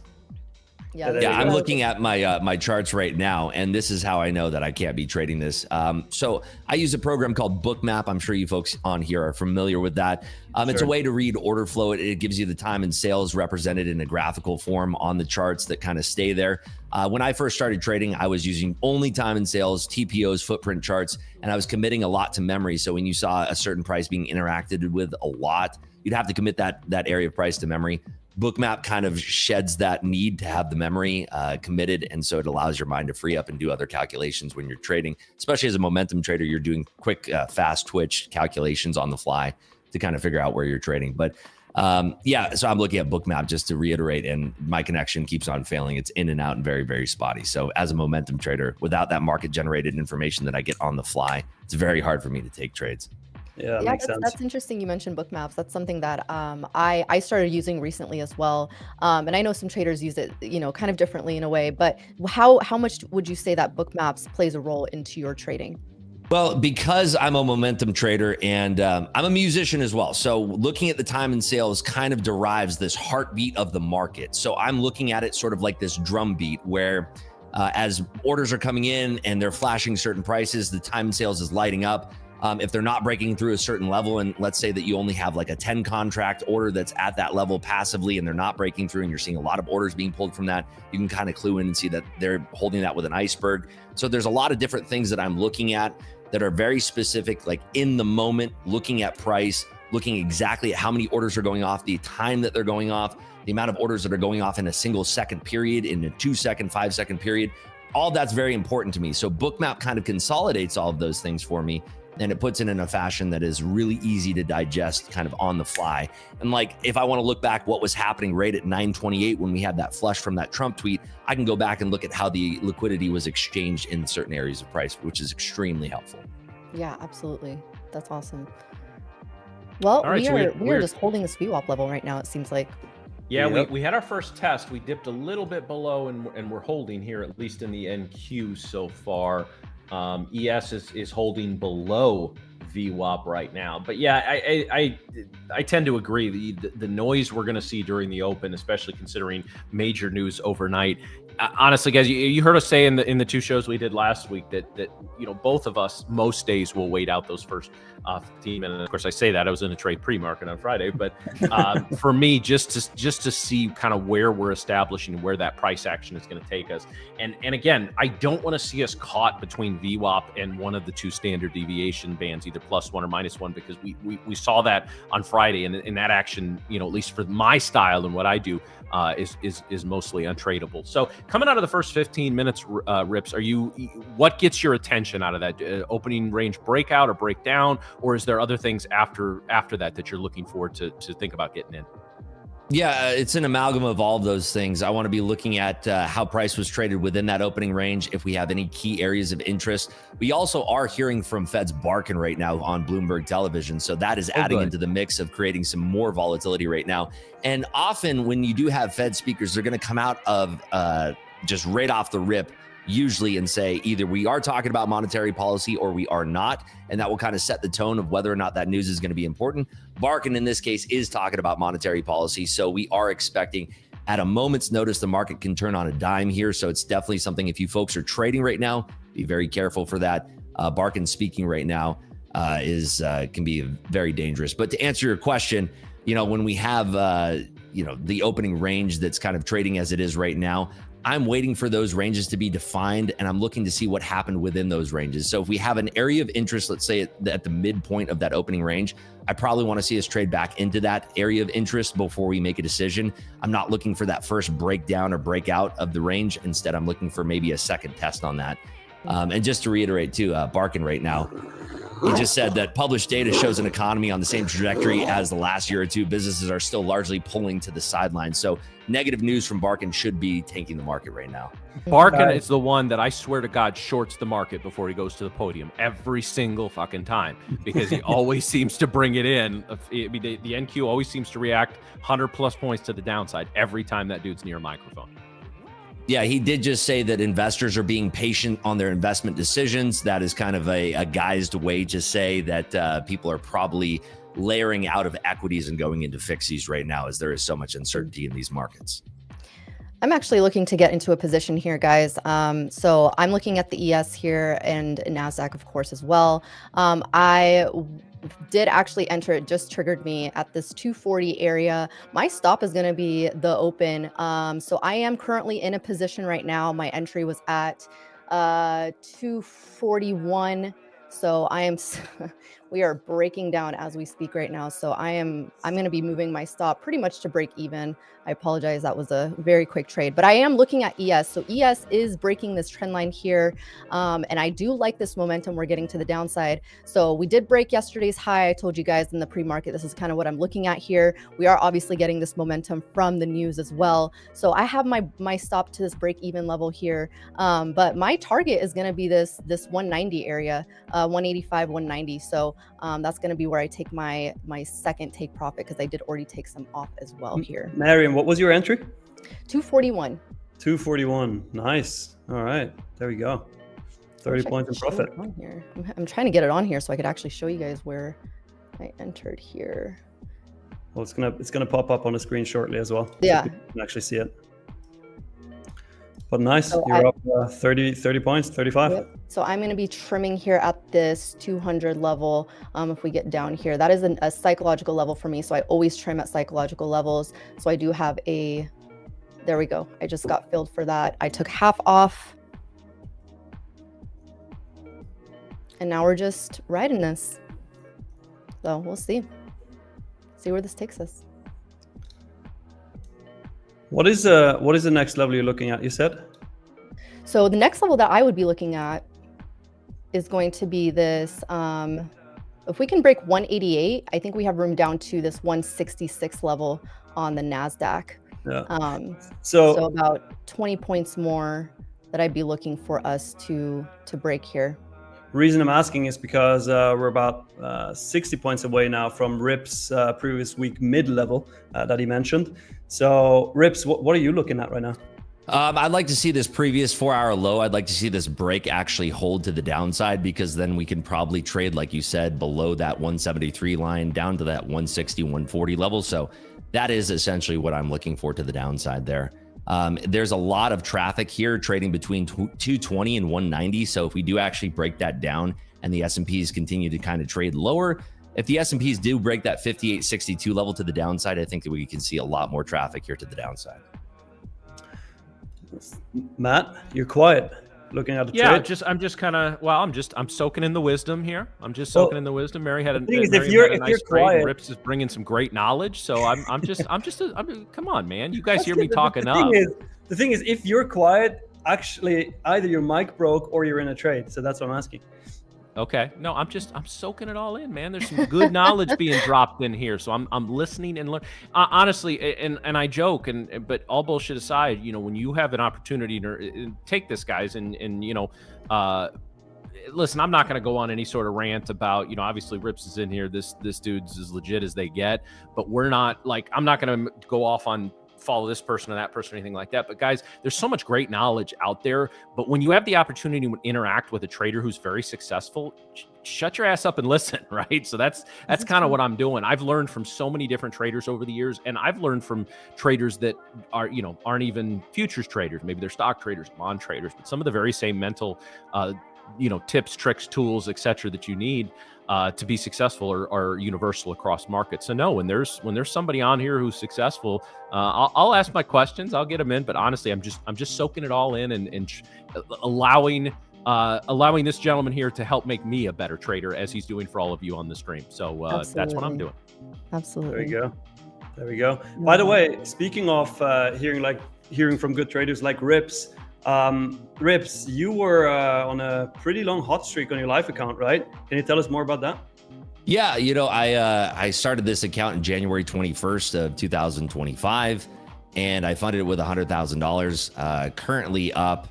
Yeah, I'm looking at my my charts right now, and this is how I know that I can't be trading this. So I use a program called Bookmap. I'm sure you folks on here are familiar with that. It's a way to read order flow. It gives you the time and sales represented in a graphical form on the charts that kind of stay there. When I first started trading, I was using only time and sales, TPOs, footprint charts, and I was committing a lot to memory. So when you saw a certain price being interacted with a lot, you'd have to commit that area of price to memory. Bookmap kind of sheds that need to have the memory committed, and so it allows your mind to free up and do other calculations when you're trading. Especially as a momentum trader, you're doing quick, fast twitch calculations on the fly to kind of figure out where you're trading. But so I'm looking at Bookmap just to reiterate, and my connection keeps on failing. It's in and out and very, very spotty. So as a momentum trader, without that market-generated information that I get on the fly, it's very hard for me to take trades. Yeah, makes sense. That's interesting. You mentioned Bookmaps. That's something that I started using recently as well. And I know some traders use it, kind of differently in a way. But how much would you say that Bookmaps plays a role into your trading? Well, because I'm a momentum trader and I'm a musician as well. So looking at the time and sales kind of derives this heartbeat of the market. So I'm looking at it sort of like this drum beat where as orders are coming in and they're flashing certain prices, the time and sales is lighting up. If they're not breaking through a certain level, and let's say that you only have like a 10 contract order that's at that level passively and they're not breaking through and you're seeing a lot of orders being pulled from that, you can kind of clue in and see that they're holding that with an iceberg. So there's a lot of different things that I'm looking at that are very specific, like in the moment, looking at price, looking exactly at how many orders are going off, the time that they're going off, the amount of orders that are going off in a single second period, in a 2-second, 5-second period. All that's very important to me. So Bookmap kind of consolidates all of those things for me, and it puts it in a fashion that is really easy to digest kind of on the fly. And like, if I want to look back what was happening right at 9:28 when we had that flush from that Trump tweet, I can go back and look at how the liquidity was exchanged in certain areas of price, which is extremely helpful. Yeah, absolutely. That's awesome. Well, All right, we are just holding the VWAP level right now, it seems like. Yeah, we had our first test. We dipped a little bit below, and we're holding here, at least in the NQ so far. ES is holding below VWAP right now. But yeah, I tend to agree. The noise we're going to see during the open, especially considering major news overnight. Honestly, guys, you heard us say in the 2 shows we did last week that both of us most days will wait out those first 15 minutes. Of course, I say that I was in a trade pre-market on Friday, but for me, just to see kind of where we're establishing, where that price action is going to take us, and again, I don't want to see us caught between VWAP and one of the 2 standard deviation bands, either +1 or -1, because we saw that on Friday, and that action, at least for my style and what I do, is mostly untradeable. So coming out of the first 15 minutes, Rips, what gets your attention out of that opening range breakout or breakdown, or is there other things after that you're looking forward to think about getting in? Yeah, it's an amalgam of all of those things. I want to be looking at how price was traded within that opening range, if we have any key areas of interest. We also are hearing from Fed's barking right now on Bloomberg television. So that is adding into the mix of creating some more volatility right now. And often when you do have Fed speakers, they're going to come out of just right off the rip, usually, and say either we are talking about monetary policy or we are not. And that will kind of set the tone of whether or not that news is going to be important. Barkin, in this case, is talking about monetary policy. So we are expecting at a moment's notice, the market can turn on a dime here. So it's definitely something, if you folks are trading right now, be very careful for that. Barkin speaking right now can be very dangerous. But to answer your question, when we have, the opening range that's kind of trading as it is right now, I'm waiting for those ranges to be defined, and I'm looking to see what happened within those ranges. So if we have an area of interest, let's say at the midpoint of that opening range, I probably want to see us trade back into that area of interest before we make a decision. I'm not looking for that first breakdown or breakout of the range. Instead, I'm looking for maybe a second test on that. And just to reiterate too, Barkin right now, He just said that published data shows an economy on the same trajectory as the last year or two. Businesses are still largely pulling to the sidelines. So negative news from Barkin should be tanking the market right now. Barkin is the one that I swear to God shorts the market before he goes to the podium every single fucking time, because he always seems to bring it in. The NQ always seems to react 100+ points to the downside every time that dude's near a microphone. Yeah, he did just say that investors are being patient on their investment decisions. That is kind of a guised way to say that people are probably layering out of equities and going into fixies right now, as there is so much uncertainty in these markets. I'm actually looking to get into a position here, guys. So I'm looking at the ES here and NASDAQ, of course, as well. I did actually enter. It just triggered me at this 240 area. My stop is going to be the open. So I am currently in a position right now. My entry was at 241. So I am, we are breaking down as we speak right now. So I'm going to be moving my stop pretty much to break even. I apologize. That was a very quick trade, but I am looking at ES. So ES is breaking this trend line here. And I do like this momentum we're getting to the downside. So we did break yesterday's high. I told you guys in the pre-market, this is kind of what I'm looking at here. We are obviously getting this momentum from the news as well. So I have my stop to this break even level here. But my target is going to be this 190 area, 185, 190. So that's going to be where I take my second take profit, because I did already take some off as well here. Mariam, what was your entry? 241. 241. Nice. All right. There we go. 30 points in profit. Here. I'm trying to get it on here so I could actually show you guys where I entered here. Well, it's gonna pop up on the screen shortly as well. Yeah. So you can actually see it. But nice. So you're up 30 points, 35. Yep. So I'm going to be trimming here at this 200 level. If we get down here, that is a psychological level for me. So I always trim at psychological levels. So I do have there we go. I just got filled for that. I took half off. And now we're just riding this. So we'll see where this takes us. What is the next level you're looking at, you said? So the next level that I would be looking at is going to be this, if we can break 188, I think we have room down to this 166 level on the NASDAQ. Yeah. So about 20 points more that I'd be looking for us to break here. Reason I'm asking is because we're about 60 points away now from RIPS previous week mid level that he mentioned. So RIPS, what are you looking at right now? I'd like to see this previous 4-hour low. I'd like to see this break actually hold to the downside, because then we can probably trade, like you said, below that 173 line down to that 160, 140 level. So that is essentially what I'm looking for to the downside there. There's a lot of traffic here trading between 220 and 190. So if we do actually break that down and the S&Ps continue to kind of trade lower, if the S&Ps do break that 58.62 level to the downside, I think that we can see a lot more traffic here to the downside. Matt, you're quiet. Looking at the trade. I'm just kind of, I'm soaking in the wisdom here. I'm just soaking in the wisdom. Mary had a nice trade. Rips is bringing some great knowledge. So I'm just, come on, man. You guys hear me talking up. The thing is, if you're quiet, actually, either your mic broke or you're in a trade. So that's what I'm asking. Okay. No, I'm soaking it all in, man. There's some good knowledge being dropped in here. So I'm listening and learning. Honestly, and I joke, but all bullshit aside, when you have an opportunity to take this, guys, and listen, I'm not going to go on any sort of rant about, obviously Rips is in here. This dude's as legit as they get, but we're not I'm not going to go off on follow this person or that person or anything like that. But guys, there's so much great knowledge out there. But when you have the opportunity to interact with a trader who's very successful, shut your ass up and listen, right? So that's kind of what I'm doing. I've learned from so many different traders over the years, and I've learned from traders that are, aren't even futures traders. Maybe they're stock traders, bond traders, but some of the very same mental, tips, tricks, tools, etc. that you need to be successful are universal across markets. So no, when there's somebody on here who's successful, I'll ask my questions, I'll get them in, but honestly, I'm just soaking it all in and allowing this gentleman here to help make me a better trader, as he's doing for all of you on the stream. So that's what I'm doing. Absolutely. There we go. By the way, speaking of hearing from good traders like Rips, Rips, you were on a pretty long hot streak on your live account, right? Can you tell us more about that? Yeah, I started this account in January 21st of 2025, and I funded it with $100,000. Currently up,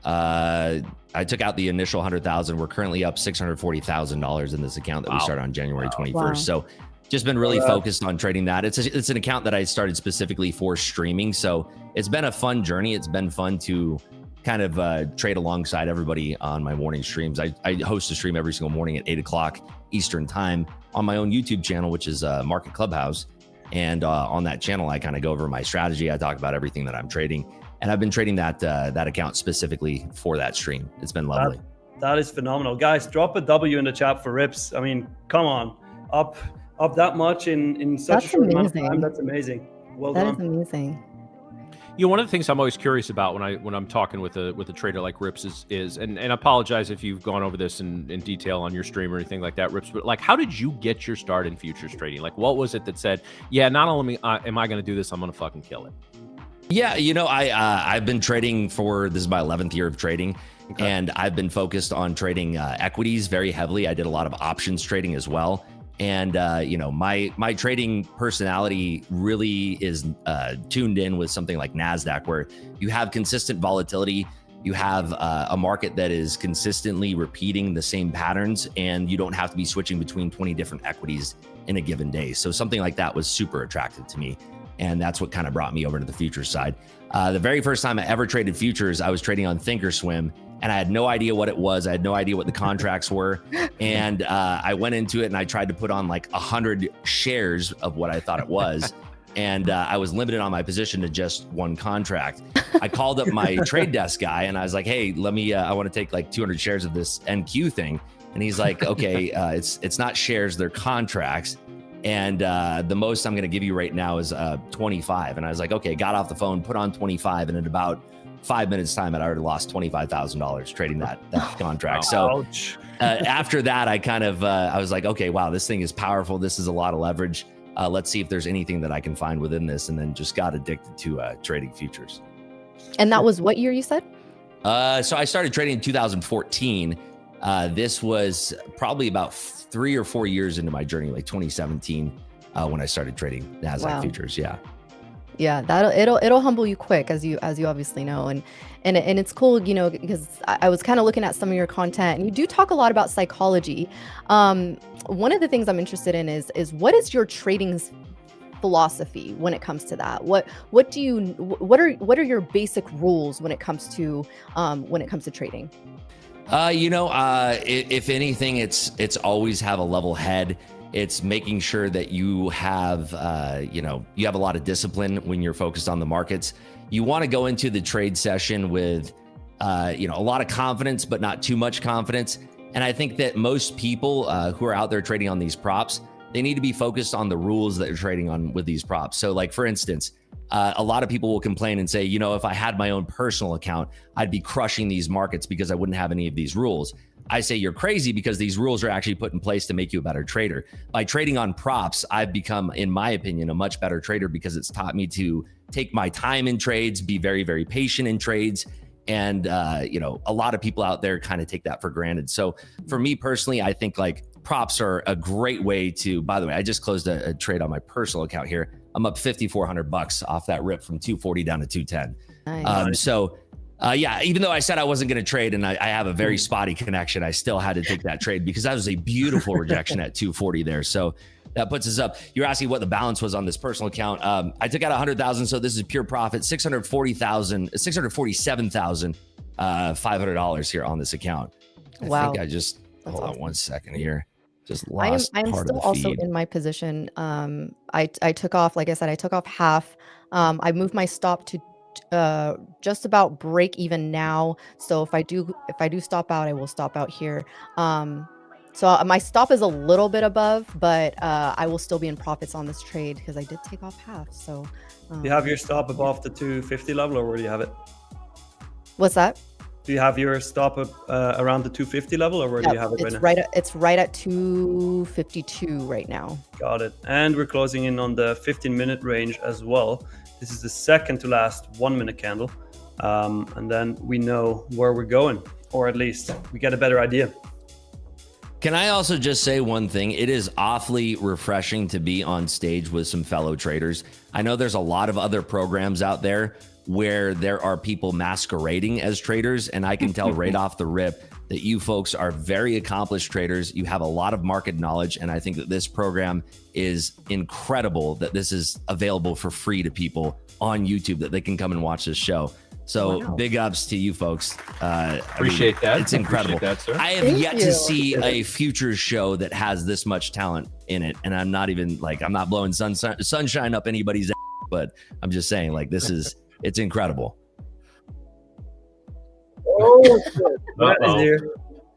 I took out the initial $100,000. We're currently up $640,000 in this account that we started on January 21st. Wow. So just been really focused on trading that. It's an account that I started specifically for streaming. So it's been a fun journey. It's been fun to kind of trade alongside everybody on my morning streams. I host a stream every single morning at 8 o'clock Eastern time on my own YouTube channel, which is Market Clubhouse. And on that channel, I kind of go over my strategy. I talk about everything that I'm trading. And I've been trading that account specifically for that stream. It's been lovely. That is phenomenal. Guys, drop a W in the chat for Rips. I mean, come on. Up that much in such a short amount of time. That's amazing. Well done. That is amazing. One of the things I'm always curious about when I'm talking with a trader like Rips is and I apologize if you've gone over this in detail on your stream or anything like that, Rips, but like, how did you get your start in futures trading? Like, what was it that said, yeah, not only am I going to do this, I'm going to fucking kill it? Yeah, I've been trading this is my 11th year of trading, and I've been focused on trading equities very heavily. I did a lot of options trading as well. And, my trading personality really is tuned in with something like NASDAQ, where you have consistent volatility. You have a market that is consistently repeating the same patterns, and you don't have to be switching between 20 different equities in a given day. So something like that was super attractive to me. And that's what kind of brought me over to the futures side. The very first time I ever traded futures, I was trading on Thinkorswim, and I had no idea what it was. I had no idea what the contracts were. And I went into it and I tried to put on like 100 shares of what I thought it was. And I was limited on my position to just one contract. I called up my trade desk guy and I was like, hey, I want to take like 200 shares of this NQ thing. And he's like, okay, it's not shares, they're contracts. And the most I'm going to give you right now is 25. And I was like, okay, got off the phone, put on 25. And in about 5 minutes time, I'd already lost $25,000 trading that contract. So after that, I kind of, I was like, okay, wow, this thing is powerful. This is a lot of leverage. Let's see if there's anything that I can find within this. And then just got addicted to trading futures. And that was what year you said? So I started trading in 2014. This was probably about 3 or 4 years into my journey, like 2017, when I started trading NASDAQ futures. Yeah, it'll humble you quick, as you obviously know, and it's cool, because I was kind of looking at some of your content, and you do talk a lot about psychology. One of the things I'm interested in is what is your trading philosophy when it comes to that? What are your basic rules when it comes to trading? If anything, it's always have a level head. It's making sure that you have, you have a lot of discipline when you're focused on the markets. You want to go into the trade session with, a lot of confidence, but not too much confidence. And I think that most people who are out there trading on these props, they need to be focused on the rules that you're trading on with these props. So like, for instance, a lot of people will complain and say, if I had my own personal account, I'd be crushing these markets because I wouldn't have any of these rules. I say you're crazy because these rules are actually put in place to make you a better trader. By trading on props, I've become, in my opinion, a much better trader because it's taught me to take my time in trades, be very, very patient in trades. And, a lot of people out there kind of take that for granted. So for me personally, I think like props are a great way to, by the way, I just closed a trade on my personal account here. I'm up $5,400 off that rip from 240 down to 210. Nice. Even though I said I wasn't going to trade and I have a very spotty connection, I still had to take that trade because that was a beautiful rejection at 240 there. So that puts us up. You're asking what the balance was on this personal account. I took out 100,000. So this is pure profit, $640,500 here on this account. Wow. I think I just, hold on 1 second here. Just lost I'm part still of the also feed. in my position. I took off, like I said, I took off half. I moved my stop to just about break even now. So if I do stop out, I will stop out here. So my stop is a little bit above, but I will still be in profits on this trade because I did take off half. So do you have your stop above the 250 level, or where do you have it? What's that? Do you have your stop around the 250 level, or where do you have it right now? It's right at 252 right now. Got it. And we're closing in on the 15-minute range as well. This is the second to last 1 minute candle. and then we know where we're going, or at least we get a better idea. Can I also just say one thing? It is awfully refreshing to be on stage with some fellow traders. I know there's a lot of other programs out there where there are people masquerading as traders, and I can tell right off the rip that you folks are very accomplished traders. You have a lot of market knowledge, and I think that this program is incredible, that this is available for free to people on YouTube, that they can come and watch this show. So big ups to you folks. Appreciate that. It's incredible. That, sir. I have yet to see a future show that has this much talent in it. And I'm not even like, I'm not blowing sunshine up anybody's ass, but I'm just saying, like, this is, it's incredible. Oh, Brett is here.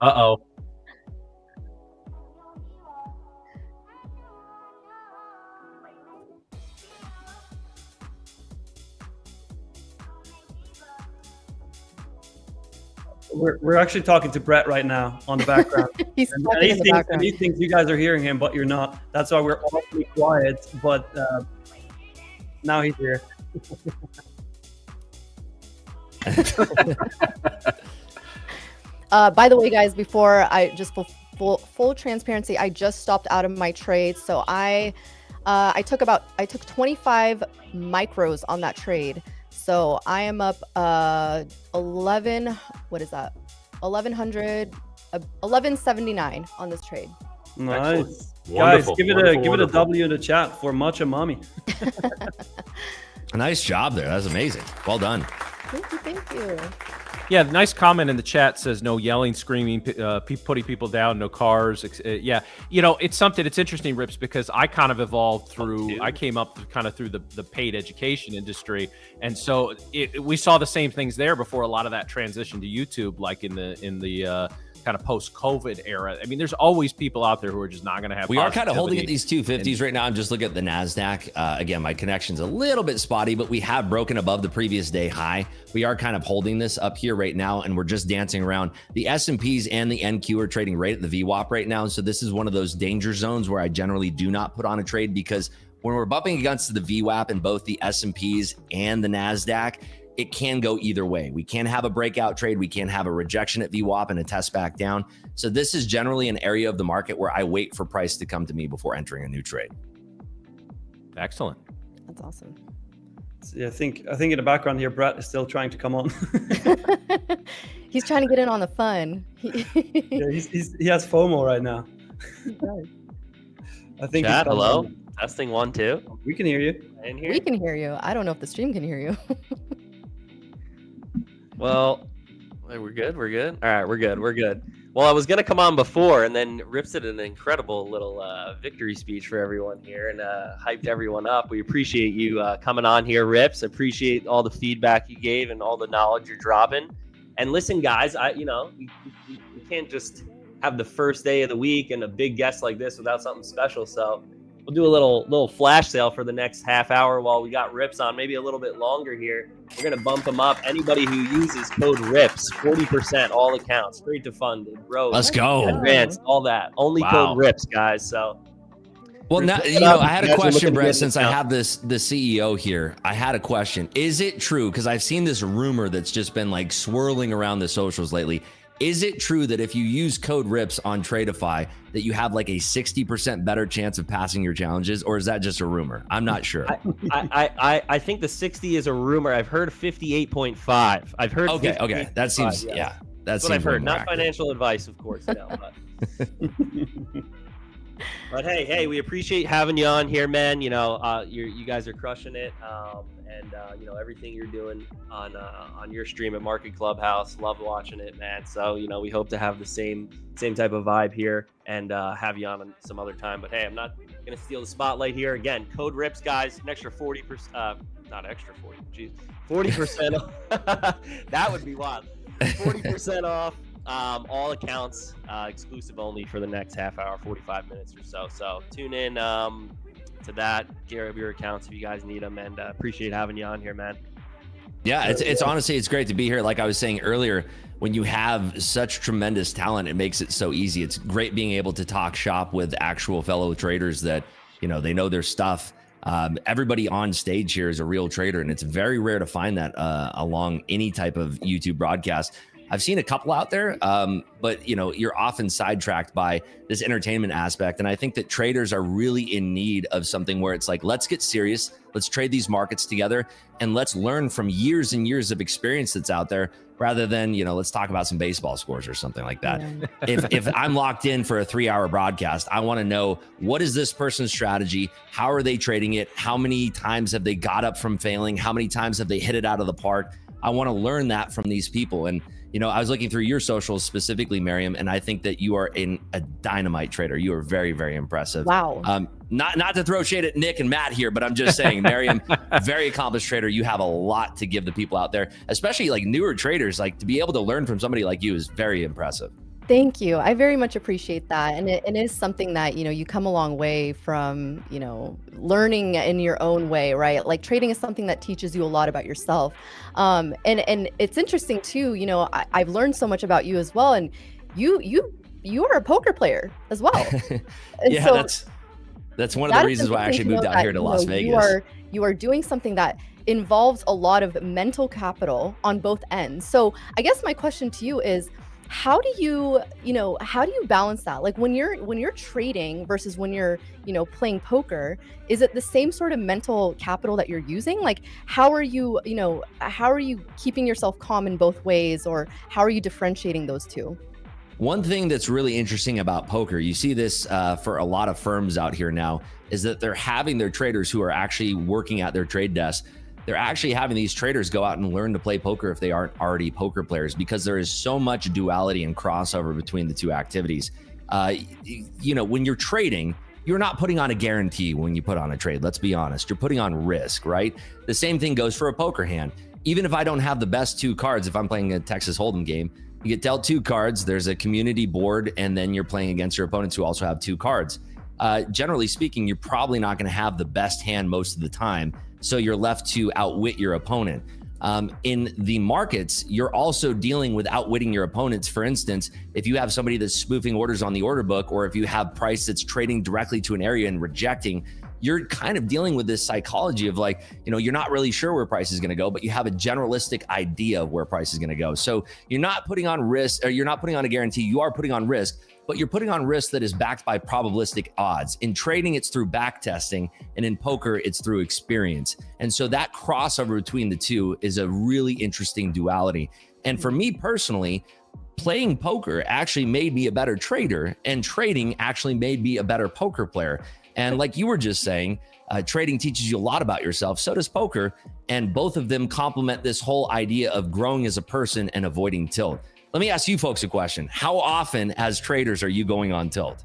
Uh-oh. We're actually talking to Brett right now on the background. He's talking in the background. He thinks you guys are hearing him, but you're not. That's why we're awfully quiet. But now he's here. By the way, guys, before I just full transparency, I just stopped out of my trade, so I took 25 micros on that trade. So I am up 11. What is that? 1179 on this trade. Nice, Wonderful. guys. Give it a W in the chat for Matcha Mommy. Nice job there. That's amazing. Well done. Thank you. Yeah, nice comment in the chat says no yelling, screaming, putting people down, no cars. Yeah, you know, it's something. It's interesting, Rips, because I kind of evolved through. I came up kind of through the paid education industry, and so we saw the same things there before a lot of that transition to YouTube, like in the kind of post-COVID era. I mean, there's always people out there who are just not going to have. We are kind of holding at these 250s right now. I'm just looking at the NASDAQ. Again, my connection's a little bit spotty, but we have broken above the previous day high. We are kind of holding this up here right now, and we're just dancing around. The S&Ps and the NQ are trading right at the VWAP right now. So this is one of those danger zones where I generally do not put on a trade, because when we're bumping against the VWAP in both the S&Ps and the NASDAQ, it can go either way. We can have a breakout trade. We can have a rejection at VWAP and a test back down. So this is generally an area of the market where I wait for price to come to me before entering a new trade. Excellent. That's awesome. Yeah, I think in the background here, Brett is still trying to come on. He's trying to get in on the fun. Yeah, he has FOMO right now. I think. Chat, hello. Testing 1 2. We can hear you. We can hear you. I don't know if the stream can hear you. Well, we're good. We're good. All right, we're good. We're good. Well, I was gonna come on before, and then Rips did an incredible little victory speech for everyone here, and hyped everyone up. We appreciate you coming on here, Rips. Appreciate all the feedback you gave and all the knowledge you're dropping. And listen, guys, we can't just have the first day of the week and a big guest like this without something special. So we'll do a little flash sale for the next half hour while we got Rips on, maybe a little bit longer here. We're going to bump them up. Anybody who uses code RIPS, 40%, all accounts, straight to funded, growth, Let's go. advanced, all that. Only code RIPS, guys. So, well, now, I had a question, Brett, since I have the CEO here. I had a question. Is it true? Because I've seen this rumor that's just been like swirling around the socials lately. Is it true that if you use code RIPS on Tradeify, that you have like a 60% better chance of passing your challenges, or is that just a rumor? I'm not sure. I think the 60 is a rumor. I've heard 58.5. I've heard. Okay. That seems, yeah. That's what I've heard. Not financial advice, of course. No, but hey, we appreciate having you on here, man. You guys are crushing it. And everything you're doing on your stream at Market Clubhouse, love watching it, man. So we hope to have the same type of vibe here and have you on some other time. But hey, I'm not gonna steal the spotlight here. Again, code RIPS, guys, an extra 40%, not extra 40, geez, 40% off. That would be wild. 40% off. All accounts, exclusive only for the next half hour, 45 minutes or so. So tune in to that, gear up your accounts if you guys need them, and appreciate having you on here, man. Yeah, it's honestly, it's great to be here. Like I was saying earlier, when you have such tremendous talent, it makes it so easy. It's great being able to talk shop with actual fellow traders that, they know their stuff. Everybody on stage here is a real trader, and it's very rare to find that along any type of YouTube broadcast. I've seen a couple out there, but you're often sidetracked by this entertainment aspect. And I think that traders are really in need of something where it's like, let's get serious, let's trade these markets together, and let's learn from years and years of experience that's out there, rather than, let's talk about some baseball scores or something like that. Yeah. If I'm locked in for a 3-hour broadcast, I want to know, what is this person's strategy? How are they trading it? How many times have they got up from failing? How many times have they hit it out of the park? I want to learn that from these people. And I was looking through your socials specifically, Miriam, and I think that you are a dynamite trader. You are very, very impressive. Wow. Not to throw shade at Nick and Matt here, but I'm just saying, Miriam, very accomplished trader. You have a lot to give the people out there, especially like newer traders. Like, to be able to learn from somebody like you is very impressive. Thank you. I very much appreciate that. And it is something that, you come a long way from, learning in your own way, right? Like, trading is something that teaches you a lot about yourself. And it's interesting too, I've learned so much about you as well. And you are a poker player as well. And yeah, so that's one of the reasons why I actually moved out here to Las Vegas. You are doing something that involves a lot of mental capital on both ends. So I guess my question to you is, how do you balance that? Like, when you're trading versus when you're, playing poker, is it the same sort of mental capital that you're using? Like, how are you keeping yourself calm in both ways, or how are you differentiating those two? One thing that's really interesting about poker, you see this for a lot of firms out here now, is that they're having their traders who are actually working at their trade desk. They're actually having these traders go out and learn to play poker if they aren't already poker players, because there is so much duality and crossover between the two activities. When you're trading, you're not putting on a guarantee when you put on a trade. Let's be honest. You're putting on risk, right? The same thing goes for a poker hand. Even if I don't have the best 2 cards, if I'm playing a Texas Hold'em game, you get dealt 2 cards, there's a community board, and then you're playing against your opponents who also have 2 cards. Generally speaking, you're probably not going to have the best hand most of the time, so you're left to outwit your opponent. In the markets, you're also dealing with outwitting your opponents. For instance, if you have somebody that's spoofing orders on the order book, or if you have price that's trading directly to an area and rejecting, you're kind of dealing with this psychology of like, you're not really sure where price is going to go, but you have a generalistic idea of where price is going to go. So you're not putting on risk, or you're not putting on a guarantee. You are putting on risk, but you're putting on risk that is backed by probabilistic odds. In trading, it's through back testing, and in poker, it's through experience. And so that crossover between the two is a really interesting duality. And for me personally, playing poker actually made me a better trader, and trading actually made me a better poker player. And like you were just saying, trading teaches you a lot about yourself. So does poker. And both of them complement this whole idea of growing as a person and avoiding tilt. Let me ask you folks a question. How often as traders are you going on tilt?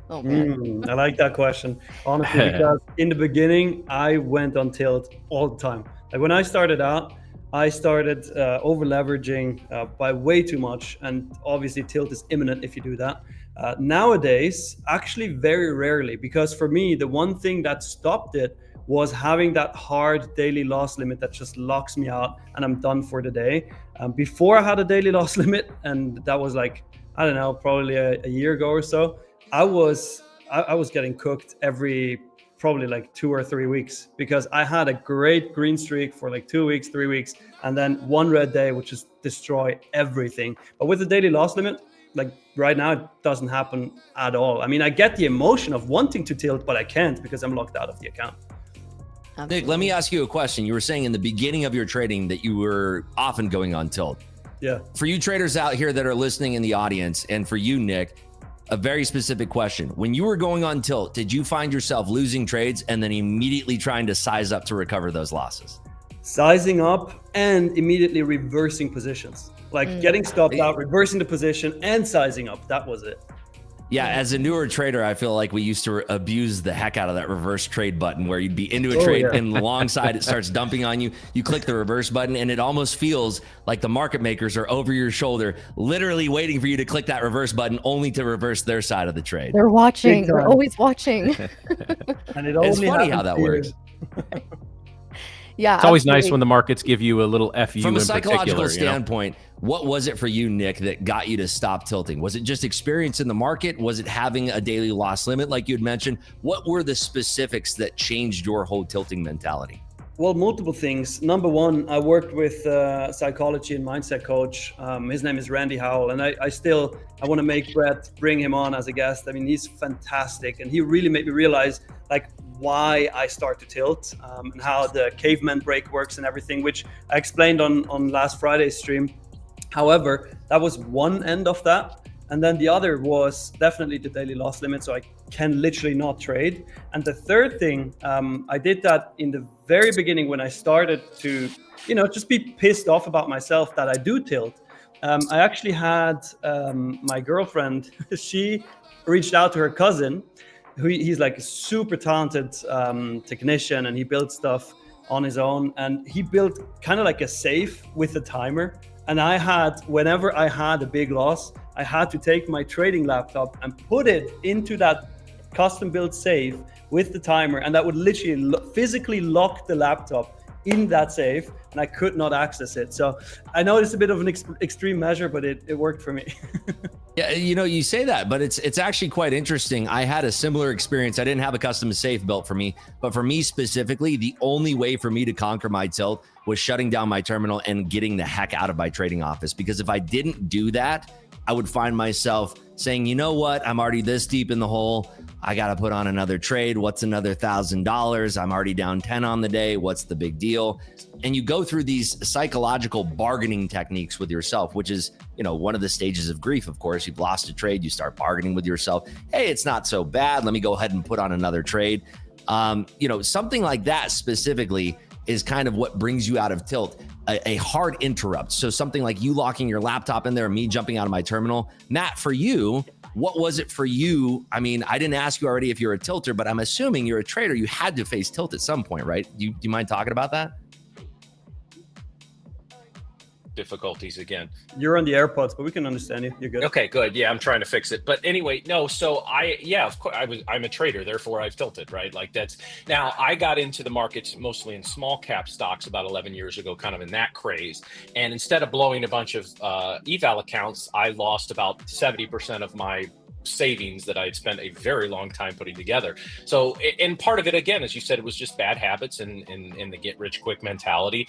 Oh, man. I like that question, honestly, because in the beginning, I went on tilt all the time. Like, when I started out, I started over leveraging by way too much. And obviously tilt is imminent if you do that. Nowadays, actually very rarely, because for me, the one thing that stopped it was having that hard daily loss limit that just locks me out and I'm done for the day. Before I had a daily loss limit, and that was like, I don't know, probably a year ago or so, I was getting cooked every probably like 2 or 3 weeks, because I had a great green streak for like 2 weeks, 3 weeks, and then one red day would just destroy everything. But with the daily loss limit, like right now, it doesn't happen at all. I mean, I get the emotion of wanting to tilt, but I can't because I'm locked out of the account. Absolutely. Nick, let me ask you a question. You were saying in the beginning of your trading that you were often going on tilt. Yeah. For you traders out here that are listening in the audience, and for you, Nick, a very specific question. When you were going on tilt, did you find yourself losing trades and then immediately trying to size up to recover those losses? Sizing up and immediately reversing positions. Like getting stopped out, reversing the position, and sizing up. That was it. Yeah, as a newer trader, I feel like we used to abuse the heck out of that reverse trade button, where you'd be into a trade and alongside it starts dumping on you. You click the reverse button and it almost feels like the market makers are over your shoulder, literally waiting for you to click that reverse button only to reverse their side of the trade. They're watching. They're always watching. And it's funny how that works. Yeah, It's always absolutely. nice when the markets give you a little FU From a in psychological particular, standpoint, what was it for you, Nick, that got you to stop tilting? Was it just experience in the market? Was it having a daily loss limit like you had mentioned? What were the specifics that changed your whole tilting mentality? Well, multiple things. Number one, I worked with a psychology and mindset coach. His name is Randy Howell, and I want to make Brett bring him on as a guest. I mean, he's fantastic, and he really made me realize like why I start to tilt and how the caveman break works and everything, which I explained on last Friday's stream. However, that was one end of that. And then the other was definitely the daily loss limit. So I can literally not trade. And the third thing, I did that in the very beginning when I started to, just be pissed off about myself that I do tilt. I actually had my girlfriend, she reached out to her cousin, he's like a super talented technician, and he built stuff on his own. And he built kind of like a safe with a timer. And whenever I had a big loss, I had to take my trading laptop and put it into that custom built safe with the timer. And that would literally physically lock the laptop in that safe, and I could not access it. So I know it's a bit of an extreme measure, but it worked for me. Yeah, you say that, but it's actually quite interesting. I had a similar experience. I didn't have a custom safe built for me, but for me specifically, the only way for me to conquer my tilt was shutting down my terminal and getting the heck out of my trading office. Because if I didn't do that, I would find myself saying, you know what, I'm already this deep in the hole. I got to put on another trade. What's another $1,000? I'm already down 10 on the day. What's the big deal? And you go through these psychological bargaining techniques with yourself, which is, one of the stages of grief. Of course, you've lost a trade. You start bargaining with yourself. Hey, it's not so bad. Let me go ahead and put on another trade. Something like that specifically is kind of what brings you out of tilt. A hard interrupt. So something like you locking your laptop in there, me jumping out of my terminal. Matt, for you, what was it for you? I mean, I didn't ask you already if you're a tilter, but I'm assuming you're a trader. You had to face tilt at some point, right? Do you mind talking about that? Difficulties again. You're on the AirPods, but we can understand you. You're good. Okay, good. Yeah, I'm trying to fix it. But anyway, no. So of course, I'm a trader, therefore I've tilted, right? Like that's now I got into the markets mostly in small cap stocks about 11 years ago, kind of in that craze. And instead of blowing a bunch of eval accounts, I lost about 70% of my savings that I had spent a very long time putting together. So, and part of it, again, as you said, it was just bad habits and the get rich quick mentality.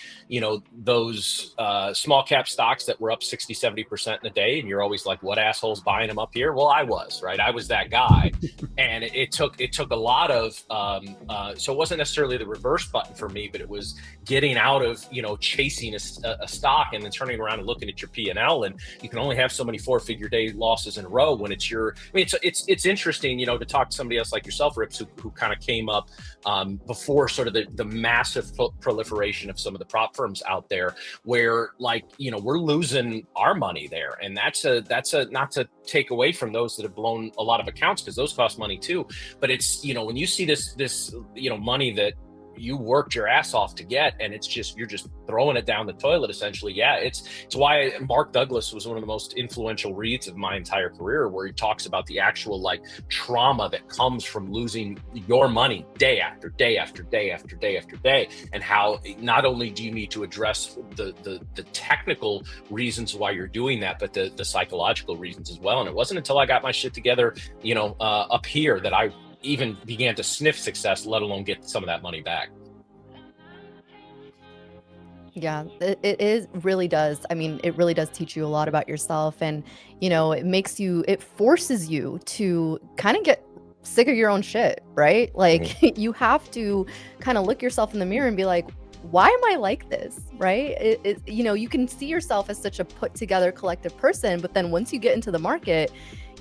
Those small cap stocks that were up 60, 70% in a day. And you're always like, what asshole's buying them up here? Well, I was, right? I was that guy. And it took a lot of, so it wasn't necessarily the reverse button for me, but it was getting out of, chasing a stock and then turning around and looking at your P&L. And you can only have so many 4-figure day losses in a row when it's your, I mean, it's interesting, to talk to somebody else like yourself, Rips, who kind of came up before sort of the massive proliferation of some of the prop firms out there, where we're losing our money there, and that's a not to take away from those that have blown a lot of accounts, because those cost money too. But it's when you see this money that you worked your ass off to get, and you're just throwing it down the toilet essentially. Yeah, it's why Mark Douglas was one of the most influential reads of my entire career, where he talks about the actual trauma that comes from losing your money day after day after day after day after day, and how not only do you need to address the technical reasons why you're doing that, but the psychological reasons as well. And it wasn't until I got my shit together, up here, that I even began to sniff success, let alone get some of that money back. Yeah, it really does. I mean, it really does teach you a lot about yourself, and it forces you to kind of get sick of your own shit, right? Like you have to kind of look yourself in the mirror and be like, why am I like this, right? You can see yourself as such a put together collective person, but then once you get into the market,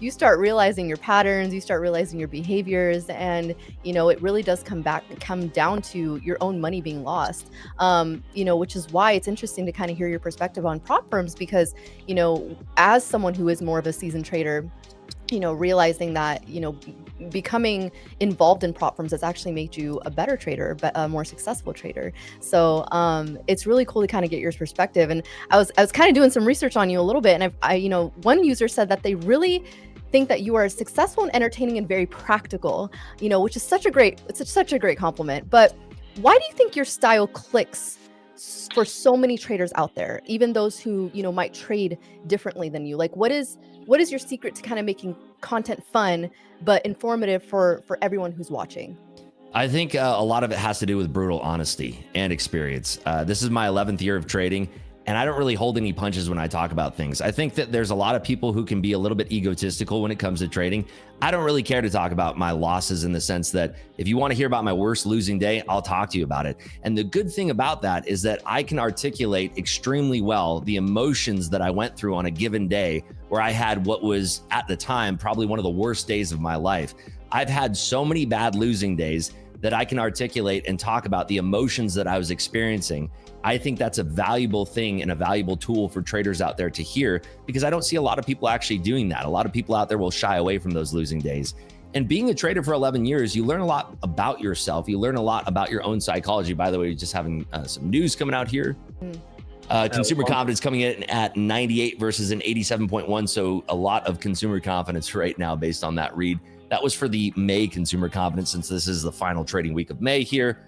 you start realizing your patterns, you start realizing your behaviors, and it really does come down to your own money being lost. Which is why it's interesting to kind of hear your perspective on prop firms, because as someone who is more of a seasoned trader, realizing that becoming involved in prop firms has actually made you a better trader, but a more successful trader. So it's really cool to kind of get your perspective. And I was kind of doing some research on you a little bit, and I one user said that they really think that you are successful and entertaining and very practical, which is such a great compliment. But why do you think your style clicks for so many traders out there, even those who, might trade differently than you? Like, what is your secret to kind of making content fun but informative for everyone who's watching? I think a lot of it has to do with brutal honesty and experience. This is my 11th year of trading, and I don't really hold any punches when I talk about things. I think that there's a lot of people who can be a little bit egotistical when it comes to trading. I don't really care to talk about my losses, in the sense that if you want to hear about my worst losing day, I'll talk to you about it. And the good thing about that is that I can articulate extremely well the emotions that I went through on a given day, where I had what was at the time probably one of the worst days of my life. I've had so many bad losing days that I can articulate and talk about the emotions that I was experiencing. I think that's a valuable thing and a valuable tool for traders out there to hear, because I don't see a lot of people actually doing that. A lot of people out there will shy away from those losing days. And being a trader for 11 years, you learn a lot about yourself. You learn a lot about your own psychology. By the way, just having some news coming out here. Consumer confidence coming in at 98 versus an 87.1. So a lot of consumer confidence right now based on that read. That was for the May consumer confidence, since this is the final trading week of May here.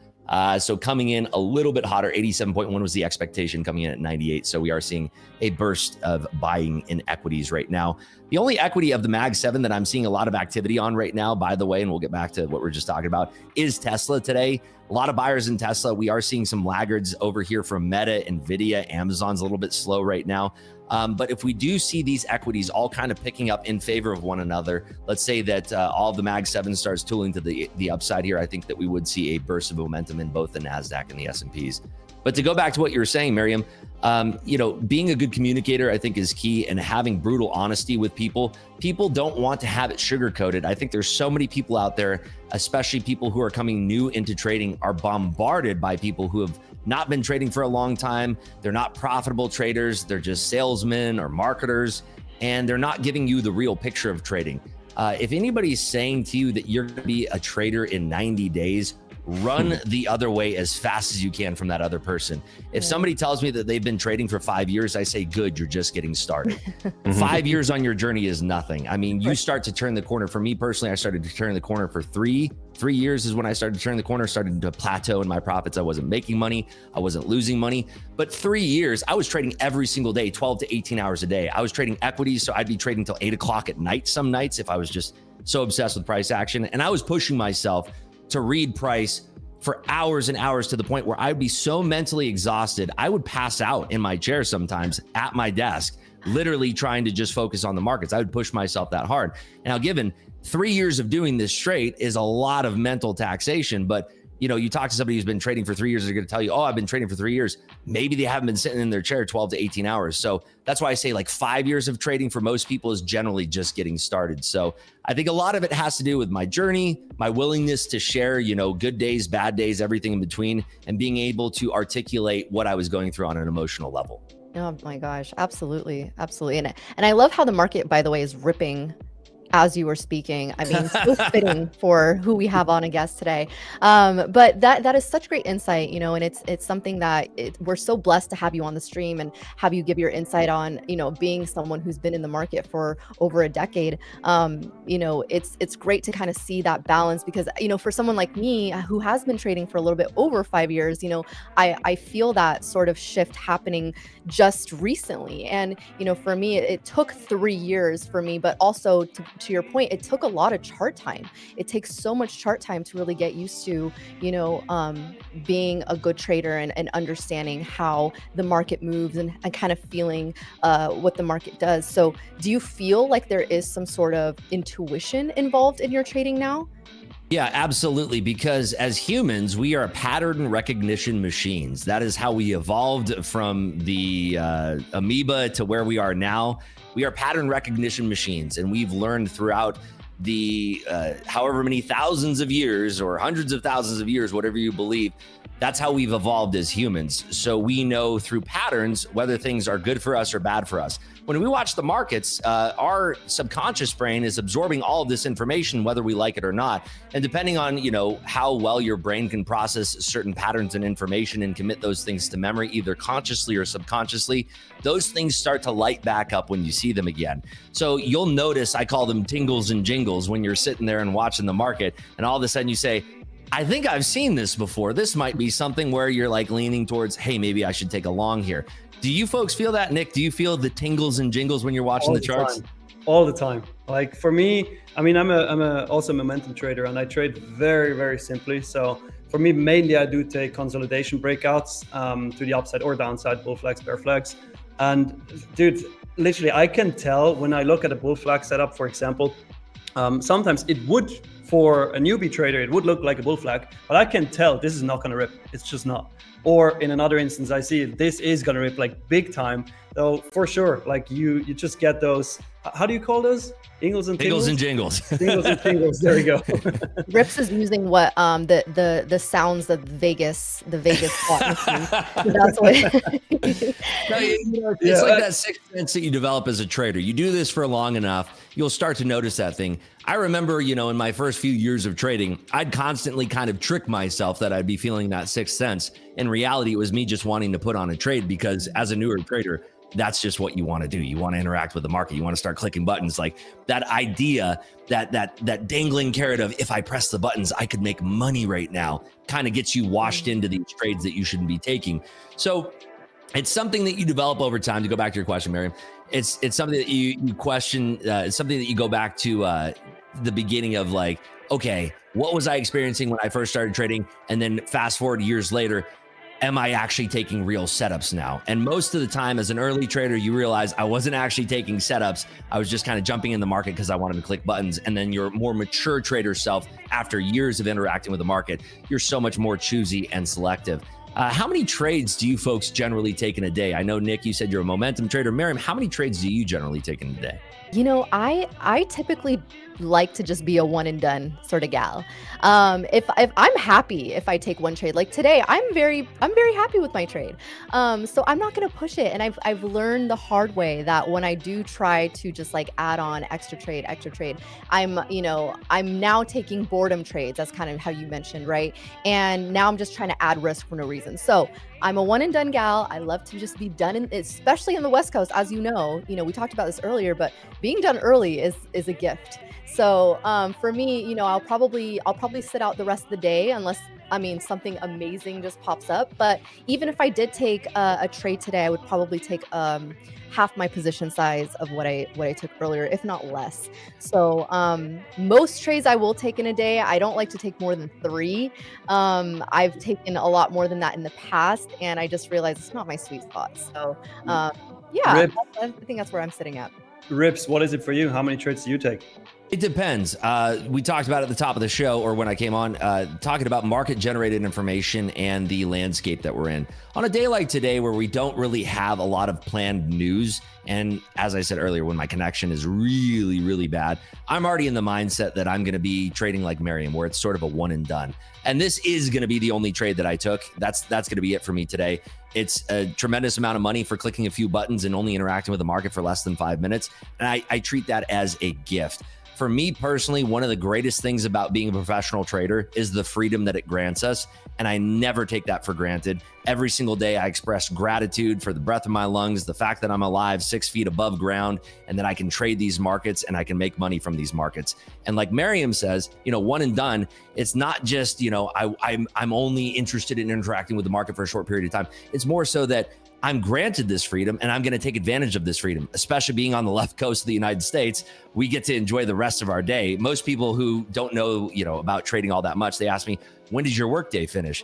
So coming in a little bit hotter, 87.1 was the expectation, coming in at 98. So we are seeing a burst of buying in equities right now. The only equity of the Mag 7 that I'm seeing a lot of activity on right now, by the way, and we'll get back to what we're just talking about, is Tesla today. A lot of buyers in Tesla. We are seeing some laggards over here from Meta, Nvidia, Amazon's a little bit slow right now. But if we do see these equities all kind of picking up in favor of one another, let's say that all of the Mag 7 starts tooling to the upside here, I think that we would see a burst of momentum in both the NASDAQ and the S&Ps. But to go back to what you were saying, Miriam, being a good communicator, I think, is key, and having brutal honesty with people. People don't want to have it sugar-coated. I think there's so many people out there, especially people who are coming new into trading, are bombarded by people who have not been trading for a long time. They're not profitable traders. They're just salesmen or marketers, and they're not giving you the real picture of trading. If anybody's saying to you that you're going to be a trader in 90 days, run the other way as fast as you can from that other person. If somebody tells me that they've been trading for 5 years, I say, good, you're just getting started. 5 years on your journey is nothing. I mean, you start to turn the corner. For me personally, I started to turn the corner for 3 years is when I started to turn the corner, started to plateau in my profits. I wasn't making money. I wasn't losing money. But 3 years, I was trading every single day, 12 to 18 hours a day. I was trading equities, so I'd be trading till 8 o'clock at night some nights if I was just so obsessed with price action. And I was pushing myself to read price for hours and hours, to the point where I'd be so mentally exhausted, I would pass out in my chair sometimes at my desk, literally trying to just focus on the markets. I would push myself that hard. Now, given 3 years of doing this straight is a lot of mental taxation, but you talk to somebody who's been trading for 3 years, they're going to tell you, oh, I've been trading for 3 years. Maybe they haven't been sitting in their chair 12 to 18 hours. So that's why I say like 5 years of trading for most people is generally just getting started. So I think a lot of it has to do with my journey, my willingness to share, good days, bad days, everything in between, and being able to articulate what I was going through on an emotional level. Oh my gosh, absolutely. Absolutely. And I love how the market, by the way, is ripping as you were speaking. I mean, so fitting for who we have on a guest today. But that is such great insight, and it's something that we're so blessed to have you on the stream and have you give your insight on, being someone who's been in the market for over a decade. It's great to kind of see that balance, because, for someone like me who has been trading for a little bit over 5 years, I feel that sort of shift happening just recently. And, for me, it took 3 years for me, but also to your point, it took a lot of chart time. It takes so much chart time to really get used to, being a good trader and understanding how the market moves and kind of feeling what the market does. So do you feel like there is some sort of intuition involved in your trading now? Yeah, absolutely. Because as humans, we are pattern recognition machines. That is how we evolved from the amoeba to where we are now. We are pattern recognition machines, and we've learned throughout the however many thousands of years or hundreds of thousands of years, whatever you believe, that's how we've evolved as humans. So we know through patterns whether things are good for us or bad for us. When we watch the markets, our subconscious brain is absorbing all of this information, whether we like it or not. And depending on, how well your brain can process certain patterns and information and commit those things to memory, either consciously or subconsciously, those things start to light back up when you see them again. So you'll notice, I call them tingles and jingles, when you're sitting there and watching the market, and all of a sudden you say, I think I've seen this before. This might be something where you're like leaning towards, hey, maybe I should take a long here. Do you folks feel that, Nick? Do you feel the tingles and jingles when you're watching the charts? All the time. Like for me, I mean, I'm also a momentum trader, and I trade very, very simply. So for me, mainly I do take consolidation breakouts to the upside or downside, bull flags, bear flags. And dude, literally, I can tell when I look at a bull flag setup, for example, sometimes it would, for a newbie trader, it would look like a bull flag, but I can tell this is not going to rip. It's just not. Or in another instance, I see this is going to rip like big time. So for sure, like you just get those, how do you call those? Ingles and tingles? Tingles and jingles. Tingles and tingles. There we go. Rips is using what the sounds that Vegas thought. So that's what. No, it's like that sixth sense that you develop as a trader. You do this for long enough, you'll start to notice that thing. I remember, in my first few years of trading, I'd constantly kind of trick myself that I'd be feeling that sixth sense. In reality, it was me just wanting to put on a trade, because as a newer trader, that's just what you want to do. You want to interact with the market. You want to start clicking buttons. Like that idea, that dangling carrot of, if I press the buttons, I could make money right now, kind of gets you washed into these trades that you shouldn't be taking. So it's something that you develop over time. To go back to your question, Miriam, it's something that you question. It's something that you go back to the beginning of, like, okay, what was I experiencing when I first started trading? And then fast forward years later, am I actually taking real setups now? And most of the time as an early trader, you realize I wasn't actually taking setups. I was just kind of jumping in the market because I wanted to click buttons. And then your more mature trader self, after years of interacting with the market, you're so much more choosy and selective. How many trades do you folks generally take in a day? I know, Nick, you said you're a momentum trader. Miriam, how many trades do you generally take in a day? I typically like to just be a one and done sort of gal. If I'm happy if I take one trade, like today, I'm very happy with my trade. So I'm not gonna push it. And I've learned the hard way that when I do try to just like add on extra trade, I'm now taking boredom trades. That's kind of how you mentioned, right? And now I'm just trying to add risk for no reason. So I'm a one and done gal. I love to just be done, especially in the West Coast, as you know, we talked about this earlier, but being done early is a gift. So for me, I'll probably sit out the rest of the day unless, something amazing just pops up. But even if I did take a trade today, I would probably take half my position size of what I took earlier, if not less. So most trades I will take in a day. I don't like to take more than 3. I've taken a lot more than that in the past, and I just realized it's not my sweet spot. So I think that's where I'm sitting at. Rips, what is it for you? How many trades do you take? It depends. We talked about at the top of the show, or when I came on, talking about market generated information and the landscape that we're in. On a day like today, where we don't really have a lot of planned news, and as I said earlier, when my connection is really, really bad, I'm already in the mindset that I'm going to be trading like Miriam, where it's sort of a one and done. And this is going to be the only trade that I took. That's going to be it for me today. It's a tremendous amount of money for clicking a few buttons and only interacting with the market for less than 5 minutes. And I treat that as a gift. For me personally, one of the greatest things about being a professional trader is the freedom that it grants us. And I never take that for granted. Every single day, I express gratitude for the breath in my lungs, the fact that I'm alive 6 feet above ground, and that I can trade these markets and I can make money from these markets. And like Miriam says, one and done, it's not just, I'm only interested in interacting with the market for a short period of time. It's more so that I'm granted this freedom and I'm going to take advantage of this freedom, especially being on the left coast of the United States. We get to enjoy the rest of our day. Most people who don't know, about trading all that much, they ask me, when does your workday finish?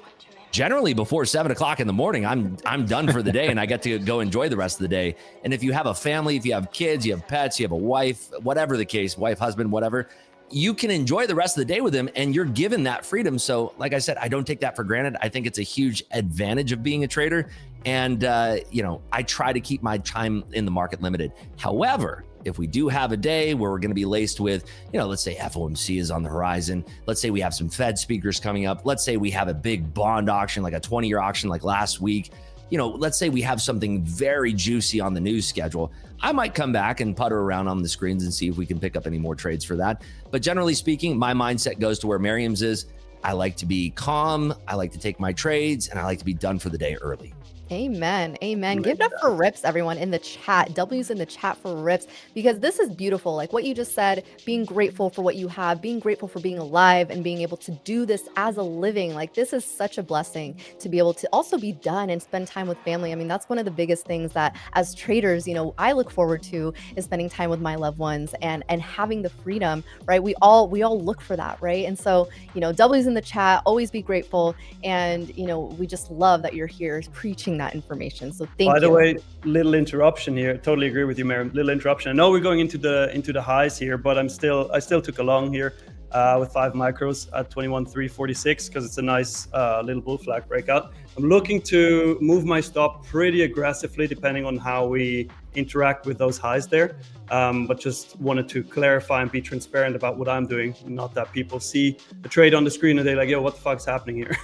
Generally before 7 o'clock in the morning, I'm done for the day and I get to go enjoy the rest of the day. And if you have a family, if you have kids, you have pets, you have a wife, whatever the case, wife, husband, whatever, you can enjoy the rest of the day with them and you're given that freedom. So like I said, I don't take that for granted. I think it's a huge advantage of being a trader. And, I try to keep my time in the market limited. However, if we do have a day where we're going to be laced with, let's say FOMC is on the horizon. Let's say we have some Fed speakers coming up. Let's say we have a big bond auction, like a 20-year auction like last week. Let's say we have something very juicy on the news schedule. I might come back and putter around on the screens and see if we can pick up any more trades for that. But generally speaking, my mindset goes to where Miriam's is. I like to be calm. I like to take my trades and I like to be done for the day early. Amen. Amen. Give it up for RIPS, everyone in the chat. W's in the chat for RIPS, because this is beautiful. Like what you just said, being grateful for what you have, being grateful for being alive and being able to do this as a living. Like this is such a blessing to be able to also be done and spend time with family. I mean, that's one of the biggest things that as traders, you know, I look forward to is spending time with my loved ones and having the freedom, right? We all look for that, right? And so, you know, W's in the chat, always be grateful. And, you know, we just love that you're here preaching that information. So thank you. By the way, little interruption here. Totally agree with you, Miriam. Little interruption. I know we're going into the highs here, but I still took a long here with 5 micros at 21.346 because it's a nice little bull flag breakout. I'm looking to move my stop pretty aggressively depending on how we interact with those highs there. But just wanted to clarify and be transparent about what I'm doing. Not that people see the trade on the screen and they're like, yo, what the fuck's happening here?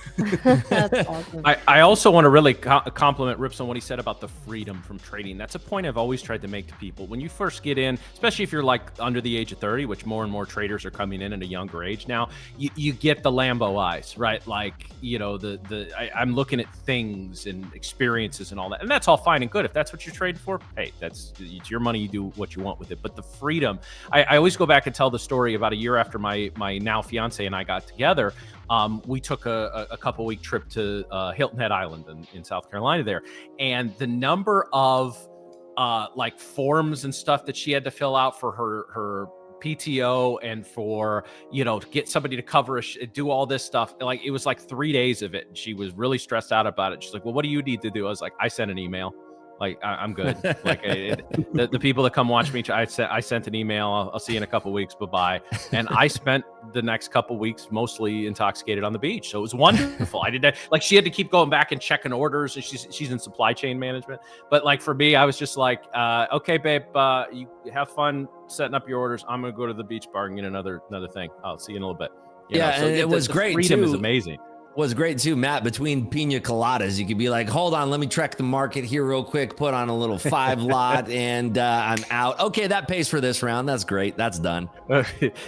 That's awesome. I also want to really compliment Rips on what he said about the freedom from trading. That's a point I've always tried to make to people. When you first get in, especially if you're like under the age of 30, which more and more traders are coming in at a younger age now, you get the Lambo eyes, right? Like, you know, I'm looking at things and experiences and all that. And that's all fine and good. If that's what you're trading for, hey, it's your money. You do what you want with it. But the freedom, I always go back and tell the story about a year after my now fiance and I got together. We took a couple week trip to Hilton Head Island in South Carolina there. And the number of like forms and stuff that she had to fill out for her PTO and for, you know, to get somebody to cover do all this stuff. Like it was like 3 days of it. She was really stressed out about it. She's like, well, what do you need to do? I was like, I sent an email. Like I'm good. Like the people that come watch me, I sent an email. I'll see you in a couple weeks. Bye-bye. And I spent the next couple weeks mostly intoxicated on the beach. So it was wonderful. I did that. Like she had to keep going back and checking orders. And she's in supply chain management. But like for me, I was just like, okay, babe, you have fun setting up your orders. I'm gonna go to the beach bar and get another thing. I'll see you in a little bit. You know, so and it was great. Freedom too. is amazing. Was great too, Matt. Between pina coladas, you could be like, hold on, let me check the market here real quick, put on a little 5 lot and I'm out. Okay, that pays for this round. That's great. That's done.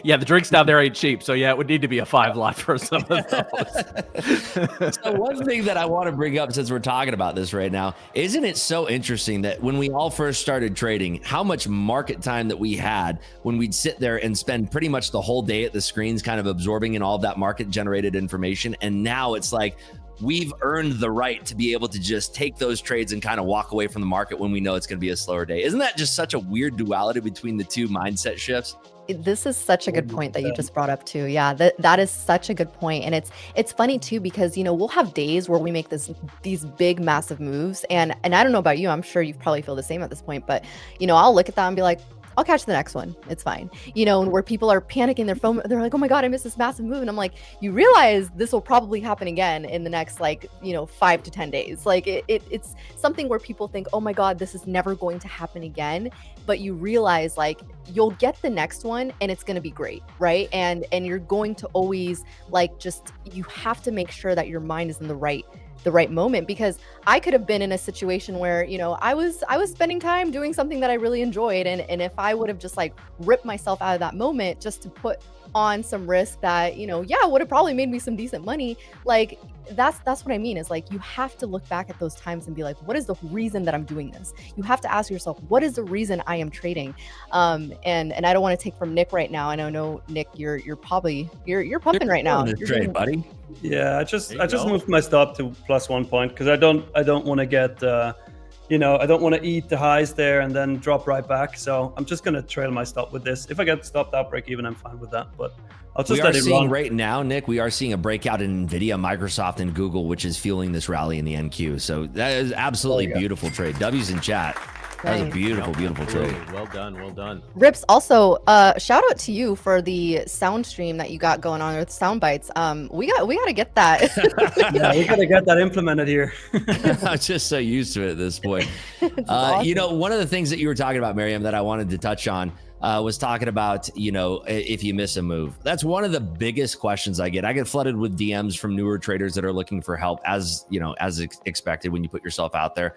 Yeah, the drinks down there ain't cheap. So yeah, it would need to be a 5 lot for some of those. So one thing that I want to bring up since we're talking about this right now, isn't it so interesting that when we all first started trading, how much market time that we had when we'd sit there and spend pretty much the whole day at the screens kind of absorbing in all of that market generated information. And now it's like we've earned the right to be able to just take those trades and kind of walk away from the market when we know it's going to be a slower day. Isn't that just such a weird duality between the two mindset shifts? This is such a good point that you just brought up too. Yeah, that is such a good point. And it's funny too, because, you know, we'll have days where we make these big, massive moves. And I don't know about you, I'm sure you probably feel the same at this point, but, you know, I'll look at that and be like, I'll catch the next one. It's fine. You know, and where people are panicking, they're like, oh my God, I missed this massive move. And I'm like, you realize this will probably happen again in the next, like, you know, 5 to 10 days. Like it's something where people think, oh my God, this is never going to happen again. But you realize like you'll get the next one and it's going to be great. Right. And you're going to always like, you have to make sure that your mind is in the right moment, because I could have been in a situation where, you know, I was spending time doing something that I really enjoyed. And if I would have just like ripped myself out of that moment just to put on some risk that, you know, yeah, would have probably made me some decent money. Like that's what I mean is like, you have to look back at those times and be like, what is the reason that I'm doing this? You have to ask yourself, what is the reason I am trading? And I don't want to take from Nick right now. And I know Nick, you're pumping right now. You're trade, buddy. Yeah, I just moved my stop to +1 point because I don't want to get you know, I don't want to eat the highs there and then drop right back. So I'm just going to trail my stop with this. If I get stopped out break even, I'm fine with that. But I'll just let it run. Right now, Nick, we are seeing a breakout in NVIDIA, Microsoft, and Google, which is fueling this rally in the NQ. So that is absolutely beautiful trade. W's in chat. That was a beautiful, beautiful trade. Well done, well done. Rips, also, shout out to you for the sound stream that you got going on with sound bites. We got to get that. Yeah, we got to get that implemented here. I'm just so used to it at this point. Awesome. You know, one of the things that you were talking about, Miriam, that I wanted to touch on, was talking about, if you miss a move. That's one of the biggest questions I get. I get flooded with DMs from newer traders that are looking for help, as expected when you put yourself out there.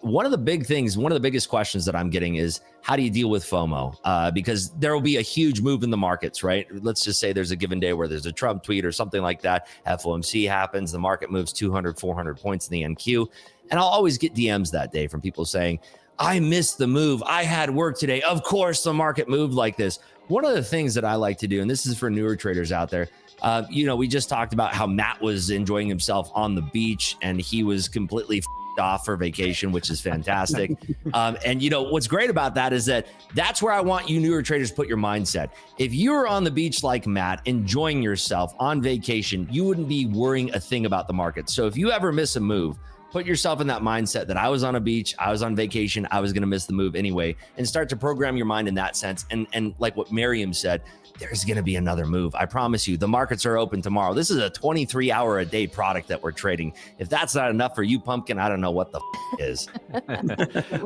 One of the biggest questions that I'm getting is, how do you deal with FOMO? Because there will be a huge move in the markets, right? Let's just say there's a given day where there's a Trump tweet or something like that. FOMC happens, the market moves 200, 400 points in the NQ. And I'll always get DMs that day from people saying, I missed the move. I had work today. Of course, the market moved like this. One of the things that I like to do, and this is for newer traders out there, we just talked about how Matt was enjoying himself on the beach and he was completely off for vacation, which is fantastic. And what's great about that is that's where I want you newer traders to put your mindset. If you were on the beach like Matt, enjoying yourself on vacation, you wouldn't be worrying a thing about the market. So if you ever miss a move, put yourself in that mindset that I was on a beach, I was on vacation, I was going to miss the move anyway, and start to program your mind in that sense. And like what Miriam said, there's going to be another move. I promise you, the markets are open tomorrow. This is a 23-hour-a-day product that we're trading. If that's not enough for you, Pumpkin, I don't know what the is.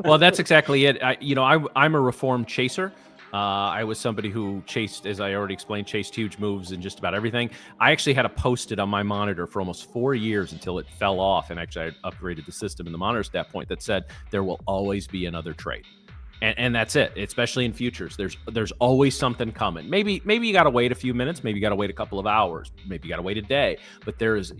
Well, that's exactly it. I'm a reformed chaser. I was somebody who chased, as I already explained, chased huge moves in just about everything. I actually had a post-it on my monitor for almost 4 years until it fell off. And actually, I upgraded the system in the monitors at that point that said, there will always be another trade. And that's it, especially in futures. There's always something coming. Maybe you got to wait a few minutes. Maybe you got to wait a couple of hours. Maybe you got to wait a day. But there is,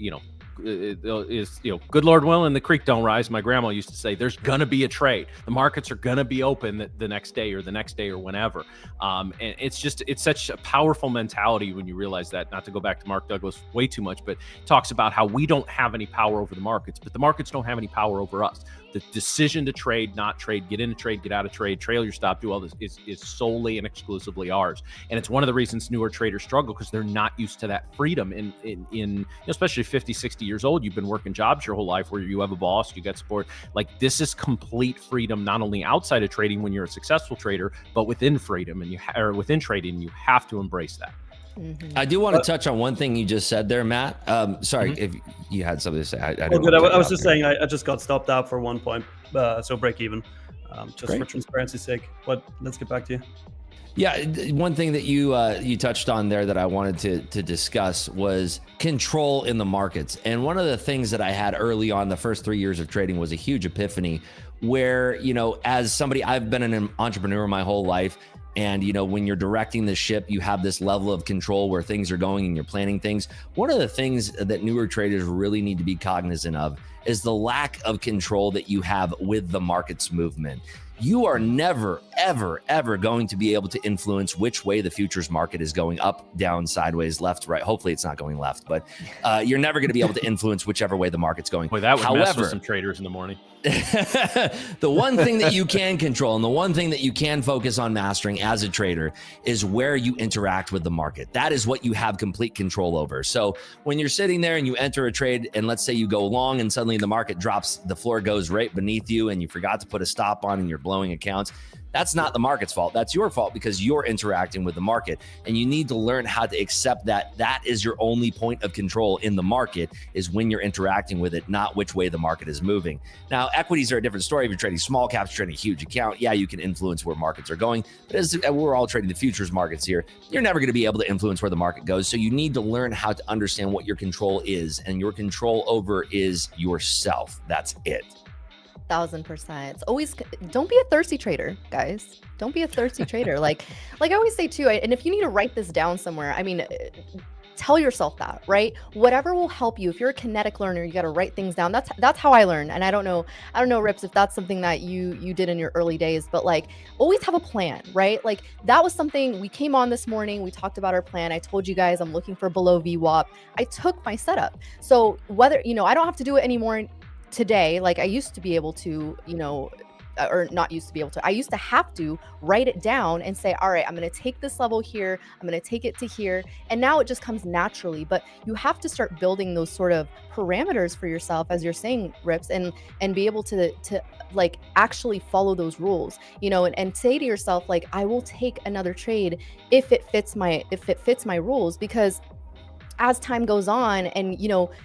good Lord willing, the creek don't rise. My grandma used to say, there's going to be a trade. The markets are going to be open the next day or the next day or whenever. And it's such a powerful mentality when you realize that. Not to go back to Mark Douglas way too much, but talks about how we don't have any power over the markets, but the markets don't have any power over us. The decision to trade, not trade, get in a trade, get out of trade, trail your stop, do all this is solely and exclusively ours. And it's one of the reasons newer traders struggle, because they're not used to that freedom in especially 50, 60 years old. You've been working jobs your whole life where you have a boss, you got support. Like, this is complete freedom, not only outside of trading when you're a successful trader, but within freedom within trading, you have to embrace that. Mm-hmm. I do want to touch on one thing you just said there, Matt. Sorry, if you had something to say. I was just saying I just got stopped out for 1 point, so break even, just Great. For transparency's sake. But let's get back to you. Yeah, one thing that you touched on there that I wanted to discuss was control in the markets. And one of the things that I had early on, the first 3 years of trading, was a huge epiphany where, as somebody, I've been an entrepreneur my whole life. And, when you're directing the ship, you have this level of control where things are going and you're planning things. One of the things that newer traders really need to be cognizant of is the lack of control that you have with the market's movement. You are never, ever, ever going to be able to influence which way the futures market is going, up, down, sideways, left, right. Hopefully it's not going left, but you're never going to be able to influence whichever way the market's going. Boy, that would mess with some traders in the morning. The one thing that you can control and the one thing that you can focus on mastering as a trader is where you interact with the market. That is what you have complete control over. So when you're sitting there and you enter a trade, and let's say you go long and suddenly the market drops, the floor goes right beneath you and you forgot to put a stop on and you're blowing accounts. That's not the market's fault. That's your fault, because you're interacting with the market. And you need to learn how to accept that that is your only point of control in the market, is when you're interacting with it, not which way the market is moving. Now, equities are a different story. If you're trading small caps, trading a huge account, yeah, you can influence where markets are going. But as we're all trading the futures markets here, you're never going to be able to influence where the market goes. So you need to learn how to understand what your control is. And your control over is yourself. That's it. 1000%. It's always, don't be a thirsty trader, guys. Don't be a thirsty trader. Like I always say too, and if you need to write this down somewhere, I mean, tell yourself that, right? Whatever will help you. If you're a kinetic learner, you got to write things down. That's how I learn. And I don't know, Rips, if that's something that you did in your early days, but like, always have a plan, right? Like, that was something we came on this morning. We talked about our plan. I told you guys I'm looking for below VWAP. I took my setup. So whether, I don't have to do it anymore today, like I used to be able to, or not used to be able to, I used to have to write it down and say, all right, I'm going to take this level here, I'm going to take it to here. And now it just comes naturally. But you have to start building those sort of parameters for yourself, as you're saying, Rips, and be able to like actually follow those rules, and say to yourself, like, I will take another trade if it fits my rules, because as time goes on, and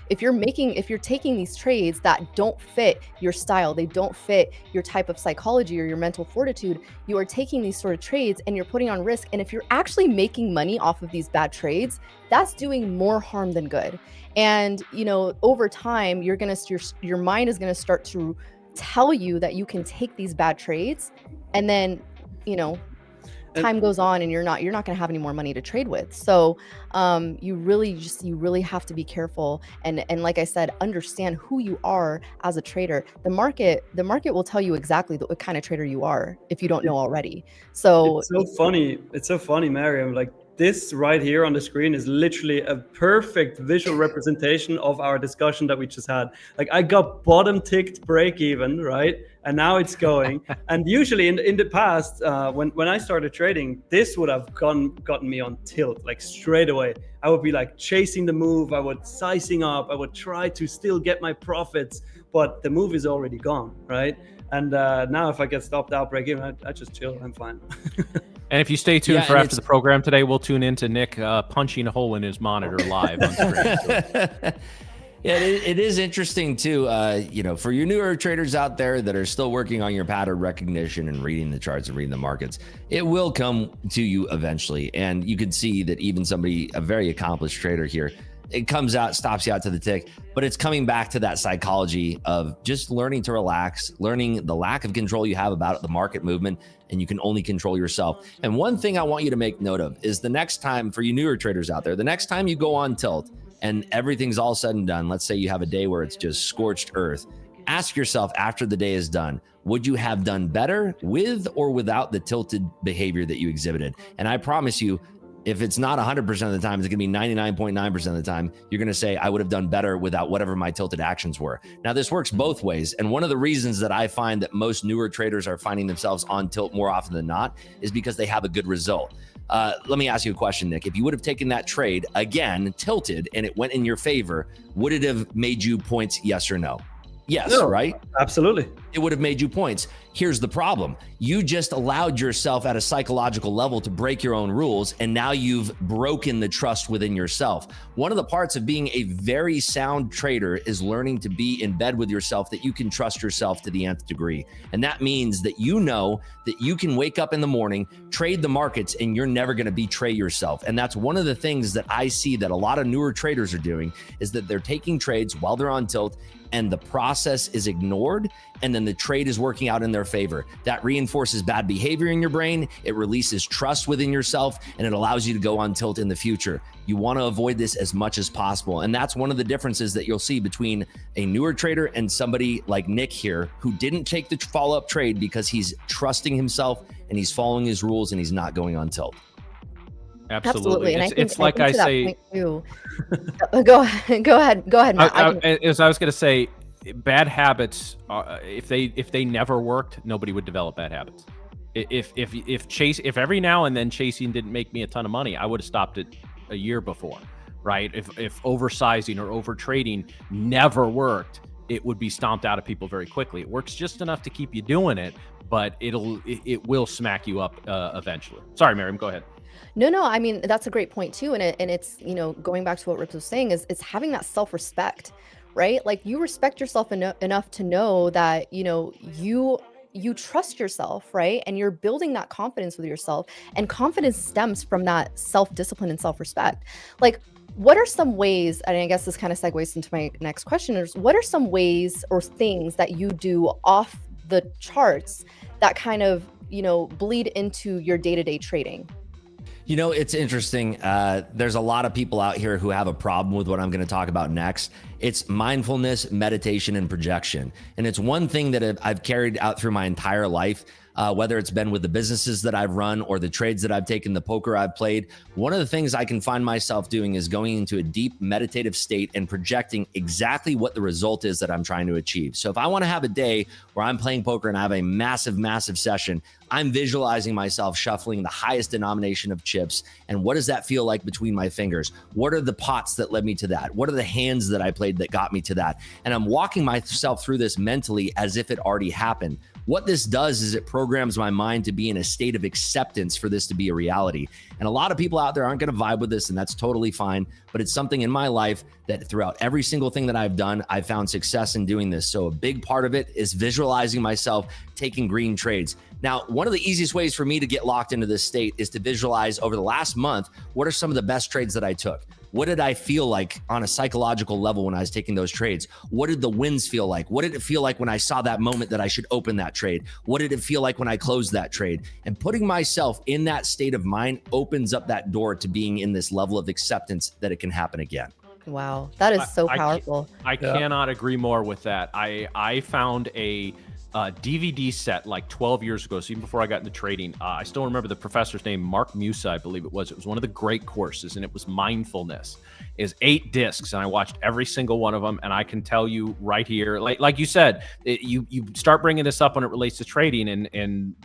if you're taking these trades that don't fit your style, they don't fit your type of psychology or your mental fortitude, you are taking these sort of trades and you're putting on risk. And if you're actually making money off of these bad trades, that's doing more harm than good. And over time, your mind is gonna start to tell you that you can take these bad trades, and then time goes on and you're not going to have any more money to trade with. So you really have to be careful, and like I said, understand who you are as a trader. The market will tell you exactly what kind of trader you are if you don't know already. So it's so funny, Mariam. Like, this right here on the screen is literally a perfect visual representation of our discussion that we just had. Like, I got bottom ticked break even, right? And now it's going. And usually in the past, when I started trading, this would have gotten me on tilt, like straight away. I would be like chasing the move. I would sizing up. I would try to still get my profits, but the move is already gone, right? And now if I get stopped out break even, I just chill. I'm fine. And if you stay tuned for after the program today, we'll tune into Nick punching a hole in his monitor live on screen. Yeah, it is interesting too. For you newer traders out there that are still working on your pattern recognition and reading the charts and reading the markets, it will come to you eventually. And you can see that even a very accomplished trader here, it comes out, stops you out to the tick, but it's coming back to that psychology of just learning to relax, learning the lack of control you have about the market movement, and you can only control yourself. And one thing I want you to make note of is the next time, for you newer traders out there, the next time you go on tilt and everything's all said and done, let's say you have a day where it's just scorched earth, ask yourself after the day is done, would you have done better with or without the tilted behavior that you exhibited? And I promise you, if it's not 100% of the time, it's going to be 99.9% of the time, you're going to say, I would have done better without whatever my tilted actions were. Now, this works both ways. And one of the reasons that I find that most newer traders are finding themselves on tilt more often than not is because they have a good result. Let me ask you a question, Nick. If you would have taken that trade again, tilted, and it went in your favor, would it have made you points, yes or no? Yes, no, right? Absolutely. It would have made you points. Here's the problem. You just allowed yourself at a psychological level to break your own rules, and now you've broken the trust within yourself. One of the parts of being a very sound trader is learning to be in bed with yourself, that you can trust yourself to the nth degree. And that means that you know that you can wake up in the morning, trade the markets, and you're never going to betray yourself. And that's one of the things that I see that a lot of newer traders are doing, is that they're taking trades while they're on tilt, and the process is ignored, and then the trade is working out in their favor. That reinforces bad behavior in your brain, it releases trust within yourself, and it allows you to go on tilt in the future. You want to avoid this as much as possible. And that's one of the differences that you'll see between a newer trader and somebody like Nick here, who didn't take the follow-up trade because he's trusting himself and he's following his rules and he's not going on tilt. Absolutely. And it's like I say. Go ahead, Matt. I was going to say, bad habits. If they never worked, nobody would develop bad habits. If every now and then chasing didn't make me a ton of money, I would have stopped it a year before, right? If oversizing or over trading never worked, it would be stomped out of people very quickly. It works just enough to keep you doing it, but it will smack you up eventually. Sorry, Miriam, go ahead. No, I mean, that's a great point too. And it's, going back to what Rips was saying, is it's having that self-respect, right? Like, you respect yourself enough to know that, you trust yourself, right? And you're building that confidence with yourself, and confidence stems from that self-discipline and self-respect. Like, what are some ways, and I guess this kind of segues into my next question, is what are some ways or things that you do off the charts that kind of, bleed into your day-to-day trading? It's interesting. There's a lot of people out here who have a problem with what I'm going to talk about next. It's mindfulness, meditation, and projection. And it's one thing that I've carried out through my entire life, whether it's been with the businesses that I've run or the trades that I've taken, the poker I've played. One of the things I can find myself doing is going into a deep meditative state and projecting exactly what the result is that I'm trying to achieve. So if I want to have a day where I'm playing poker and I have a massive, massive session, I'm visualizing myself shuffling the highest denomination of chips. And what does that feel like between my fingers? What are the pots that led me to that? What are the hands that I played that got me to that? And I'm walking myself through this mentally as if it already happened. What this does is it programs my mind to be in a state of acceptance for this to be a reality. And a lot of people out there aren't going to vibe with this, and that's totally fine. But it's something in my life that throughout every single thing that I've done, I've found success in doing this. So a big part of it is visualizing myself taking green trades. Now, one of the easiest ways for me to get locked into this state is to visualize over the last month, what are some of the best trades that I took? What did I feel like on a psychological level when I was taking those trades? What did the wins feel like? What did it feel like when I saw that moment that I should open that trade? What did it feel like when I closed that trade? And putting myself in that state of mind opens up that door to being in this level of acceptance that it can happen again. Wow, that is so powerful. I cannot agree more with that. I found a DVD set like 12 years ago, so even before I got into trading. I still remember the professor's name, Mark Musa, I believe it was. It was one of the great courses, and it was mindfulness. Is 8 discs, and I watched every single one of them. And I can tell you right here, like you said, you start bringing this up when it relates to trading, and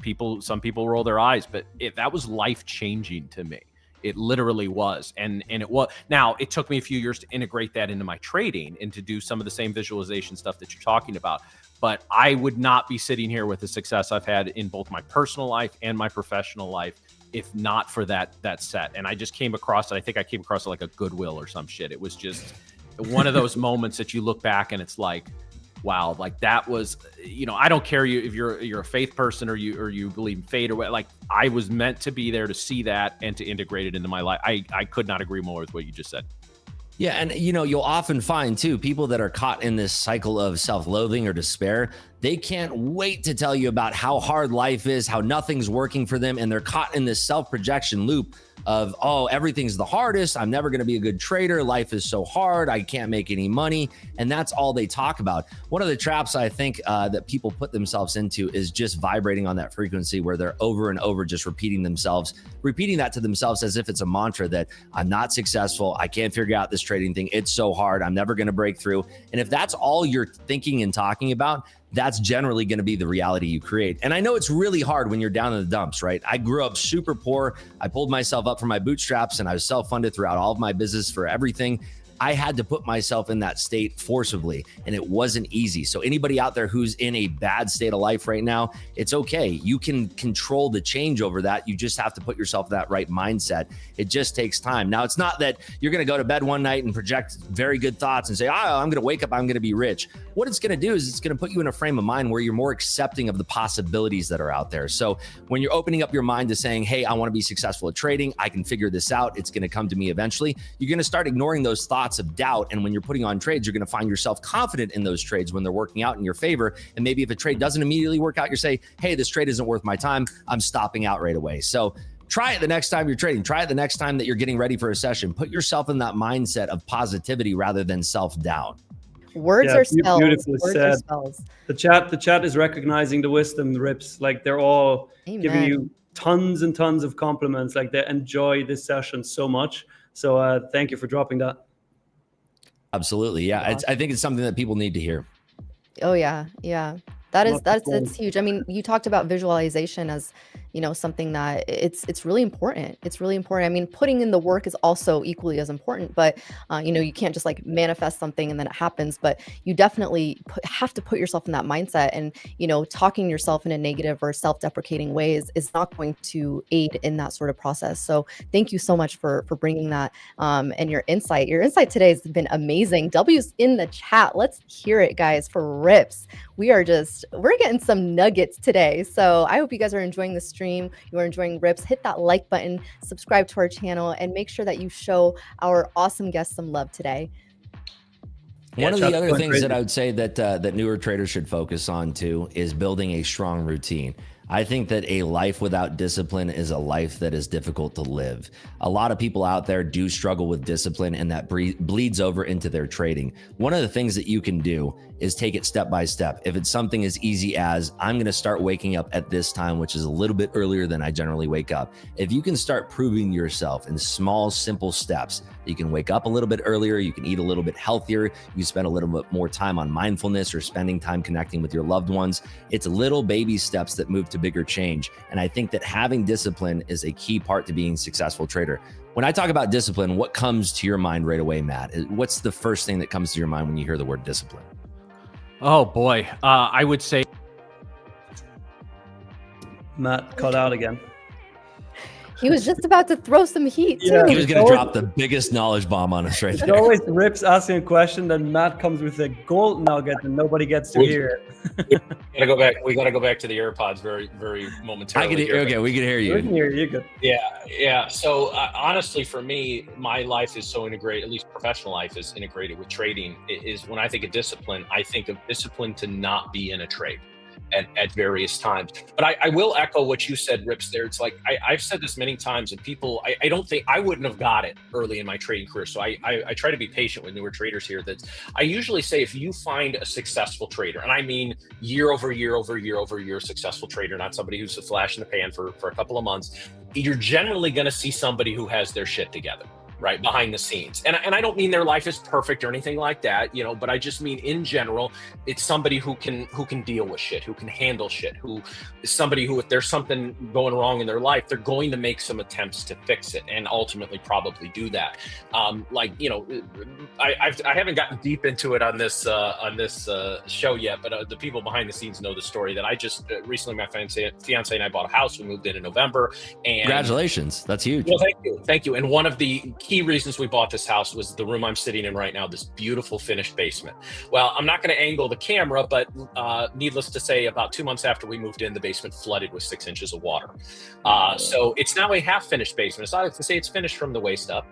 some people roll their eyes, but that was life changing to me. It literally was. And it was. Now, it took me a few years to integrate that into my trading and to do some of the same visualization stuff that you're talking about. But I would not be sitting here with the success I've had in both my personal life and my professional life if not for that set. And I just came across it. I think I came across it like a Goodwill or some shit. It was just one of those moments that you look back and it's like, wow, like that was, I don't care if you're a faith person or you believe in fate or what, like I was meant to be there to see that and to integrate it into my life. I could not agree more with what you just said. Yeah. And, you'll often find, too, people that are caught in this cycle of self-loathing or despair, they can't wait to tell you about how hard life is, how nothing's working for them. And they're caught in this self-projection loop of, oh, everything's the hardest. I'm never going to be a good trader. Life is so hard. I can't make any money. And that's all they talk about. One of the traps I think that people put themselves into is just vibrating on that frequency where they're over and over just repeating that to themselves as if it's a mantra that I'm not successful. I can't figure out this trading thing. It's so hard. I'm never going to break through. And if that's all you're thinking and talking about, that's generally going to be the reality you create. And I know it's really hard when you're down in the dumps, right? I grew up super poor. I pulled myself up from my bootstraps and I was self-funded throughout all of my business for everything. I had to put myself in that state forcibly, and it wasn't easy. So anybody out there who's in a bad state of life right now, it's okay. You can control the change over that. You just have to put yourself in that right mindset. It just takes time. Now, it's not that you're going to go to bed one night and project very good thoughts and say, I'm going to wake up, I'm going to be rich. What it's going to do is it's going to put you in a frame of mind where you're more accepting of the possibilities that are out there. So when you're opening up your mind to saying, hey, I want to be successful at trading, I can figure this out, it's going to come to me eventually, you're going to start ignoring those thoughts of doubt. And when you're putting on trades, you're going to find yourself confident in those trades when they're working out in your favor. And maybe if a trade doesn't immediately work out, you say, hey, this trade isn't worth my time. I'm stopping out right away. So try it the next time you're trading. Try it the next time that you're getting ready for a session. Put yourself in that mindset of positivity rather than self-doubt. Words are spells. Beautifully Words said. are spells. The chat is recognizing the wisdom, the rips. Like they're all giving you tons and tons of compliments. Like they enjoy this session so much. So thank you for dropping that. Absolutely. Yeah. I think it's something that people need to hear. Oh yeah. Yeah. That's huge. I mean, you talked about visualization as, something that it's really important. It's really important. I mean, putting in the work is also equally as important, but you can't just like manifest something and then it happens, but you definitely have to put yourself in that mindset, and, talking yourself in a negative or self-deprecating way is not going to aid in that sort of process. So thank you so much for bringing that and your insight. Your insight today has been amazing. W's in the chat. Let's hear it, guys, for Rips. We're getting some nuggets today. So I hope you guys are enjoying the stream. You are enjoying Rips. Hit that like button, subscribe to our channel, and make sure that you show our awesome guests some love today. One of the other things that I would say that newer traders should focus on too is building a strong routine. I think that a life without discipline is a life that is difficult to live. A lot of people out there do struggle with discipline, and that bleeds over into their trading. One of the things that you can do is take it step by step. If it's something as easy as I'm going to start waking up at this time, which is a little bit earlier than I generally wake up. If you can start proving yourself in small, simple steps, you can wake up a little bit earlier, you can eat a little bit healthier, you spend a little bit more time on mindfulness or spending time connecting with your loved ones. It's little baby steps that move to bigger change. And I think that having discipline is a key part to being a successful trader. When I talk about discipline, what comes to your mind right away, Matt? What's the first thing that comes to your mind when you hear the word discipline? Oh boy, I would say Matt cut out again. He was just about to throw some heat too. Yeah. He was going to drop the biggest knowledge bomb on us right It's there. always Rips asking a question, then Matt comes with a gold nugget and nobody gets to hear it. We gotta go back to the AirPods very, very momentarily. I can hear, okay, we can hear you. We can hear you good. Yeah. So honestly, for me, my life is so integrated. At least professional life is integrated with trading. Is when I think of discipline, I think of discipline to not be in a trade at various times. But I will echo what you said, Rips. There, it's like I've said this many times, and people, I don't think I wouldn't have got it early in my trading career. So I try to be patient with newer traders here. That I usually say, if you find a successful trader, and I mean year over year successful trader, not somebody who's a flash in the pan for a couple of months, you're generally going to see somebody who has their shit together, right, behind the scenes. And I don't mean their life is perfect or anything like that, but I just mean in general, it's somebody who can deal with shit, who can handle shit, who is somebody who, if there's something going wrong in their life, they're going to make some attempts to fix it and ultimately probably do that. I haven't gotten deep into it on this show yet, but the people behind the scenes know the story that I just recently, my fiance and I bought a house. We moved in November. And Congratulations. That's huge. Well, thank you. And one of the key reasons we bought this house was the room I'm sitting in right now, this beautiful finished basement. Well, I'm not going to angle the camera, but needless to say, about 2 months after we moved in, the basement flooded with 6 inches of water. So it's now a half finished basement. It's not to say it's finished from the waist up.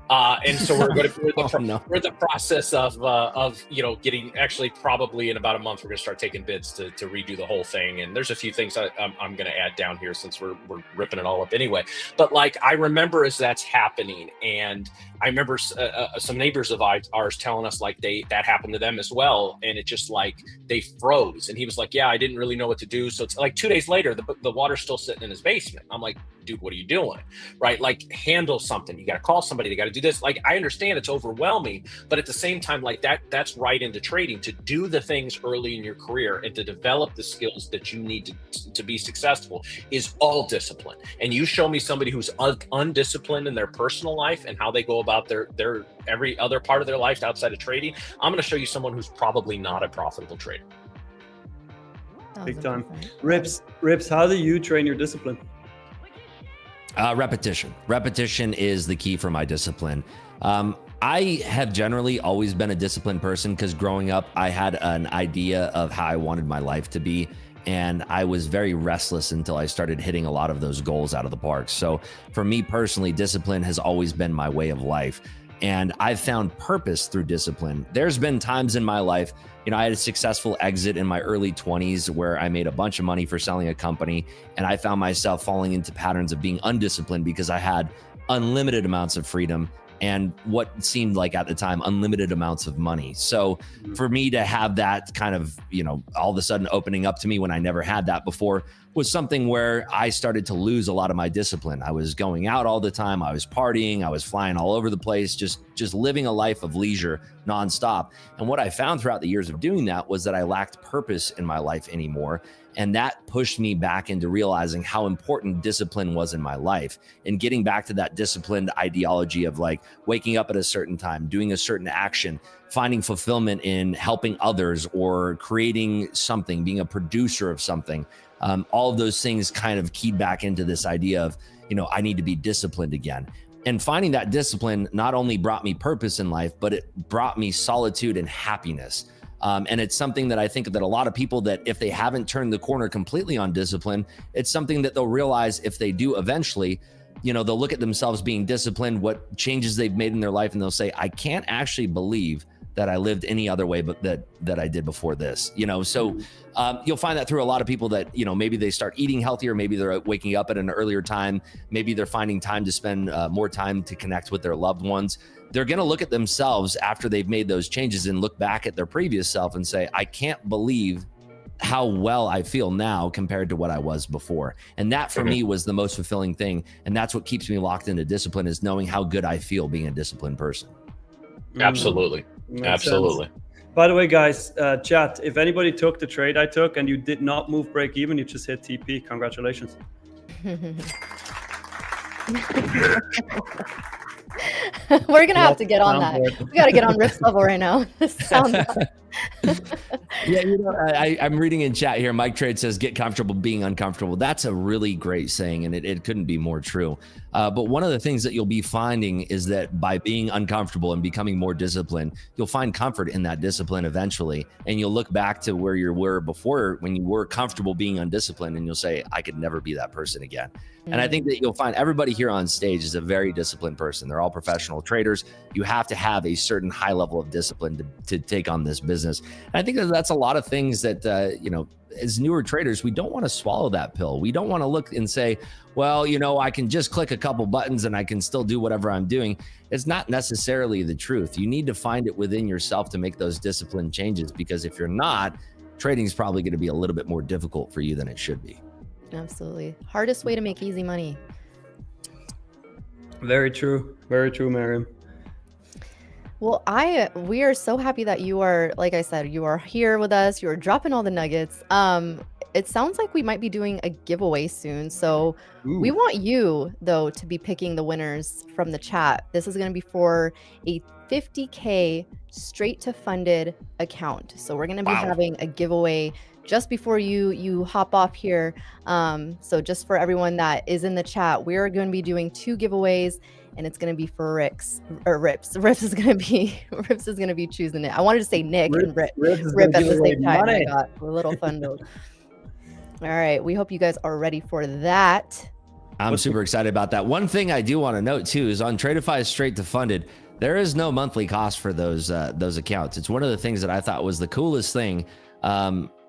And so we're in the process of getting, actually probably in about a month, we're going to start taking bids to redo the whole thing. And there's a few things I'm going to add down here since we're ripping it all up anyway. But like, I remember as that's happening, and I remember some neighbors of ours telling us like that happened to them as well. And it just like, they froze. And he was like, yeah, I didn't really know what to do. So it's like 2 days later, the water's still sitting in his basement. I'm like, dude, what are you doing? Right? Like, handle something. You got to call somebody. You got to do this. Like, I understand it's overwhelming, but at the same time, like that's right into trading, to do the things early in your career and to develop the skills that you need to be successful is all discipline. And you show me somebody who's undisciplined in their personal life and how they go about their every other part of their life outside of trading, I'm going to show you someone who's probably not a profitable trader. Big time. Rips, how do you train your discipline? Repetition. Repetition is the key for my discipline. I have generally always been a disciplined person because growing up, I had an idea of how I wanted my life to be. And I was very restless until I started hitting a lot of those goals out of the park. So for me personally, discipline has always been my way of life. And I've found purpose through discipline. There's been times in my life, I had a successful exit in my early 20s where I made a bunch of money for selling a company. And I found myself falling into patterns of being undisciplined because I had unlimited amounts of freedom and what seemed like at the time unlimited amounts of money. So for me to have that kind of, all of a sudden opening up to me when I never had that before was something where I started to lose a lot of my discipline. I was going out all the time. I was partying. I was flying all over the place, just living a life of leisure nonstop. And what I found throughout the years of doing that was that I lacked purpose in my life anymore. And that pushed me back into realizing how important discipline was in my life and getting back to that disciplined ideology of like waking up at a certain time, doing a certain action, finding fulfillment in helping others or creating something, being a producer of something. All of those things kind of keyed back into this idea of, I need to be disciplined again. And finding that discipline not only brought me purpose in life, but it brought me solitude and happiness. And it's something that I think that a lot of people, that if they haven't turned the corner completely on discipline, it's something that they'll realize if they do eventually, they'll look at themselves being disciplined, what changes they've made in their life, and they'll say, I can't actually believe that I lived any other way but that I did before this. So you'll find that through a lot of people that, maybe they start eating healthier, maybe they're waking up at an earlier time, maybe they're finding time to spend more time to connect with their loved ones. They're going to look at themselves after they've made those changes and look back at their previous self and say, I can't believe how well I feel now compared to what I was before. And that for me was the most fulfilling thing. And that's what keeps me locked into discipline, is knowing how good I feel being a disciplined person. Absolutely. Absolutely. Sense. By the way, guys, chat, if anybody took the trade I took and you did not move break even, you just hit TP. Congratulations. We're gonna have to get on that. We gotta get on Rip's level right now. Yeah, I'm reading in chat here. Mike Trade says, "Get comfortable being uncomfortable." That's a really great saying, and it couldn't be more true. But one of the things that you'll be finding is that by being uncomfortable and becoming more disciplined, you'll find comfort in that discipline eventually, and you'll look back to where you were before when you were comfortable being undisciplined, and you'll say, "I could never be that person again." And I think that you'll find everybody here on stage is a very disciplined person. They're all professional traders. You have to have a certain high level of discipline to take on this business. And I think that that's a lot of things that, as newer traders, we don't want to swallow that pill. We don't want to look and say, well, I can just click a couple buttons and I can still do whatever I'm doing. It's not necessarily the truth. You need to find it within yourself to make those discipline changes, because if you're not, trading is probably going to be a little bit more difficult for you than it should be. Absolutely. Hardest way to make easy money. Very true. Very true, Miriam. Well, we are so happy that you are, like I said, you are here with us. You are dropping all the nuggets. It sounds like we might be doing a giveaway soon. So we want you, though, to be picking the winners from the chat. This is going to be for a 50K straight to funded account. So we're going to be having a giveaway just before you hop off here. So just for everyone that is in the chat, we're going to be doing 2 giveaways, and it's going to be for RIPS. RIPS is going to be choosing it. I wanted to say Nick and Rip at the same time. I got a little fun. All right, we hope you guys are ready for that. I'm super excited about that. One thing I do want to note too is on Tradeify straight to funded, there is no monthly cost for those accounts. It's one of the things that I thought was the coolest thing.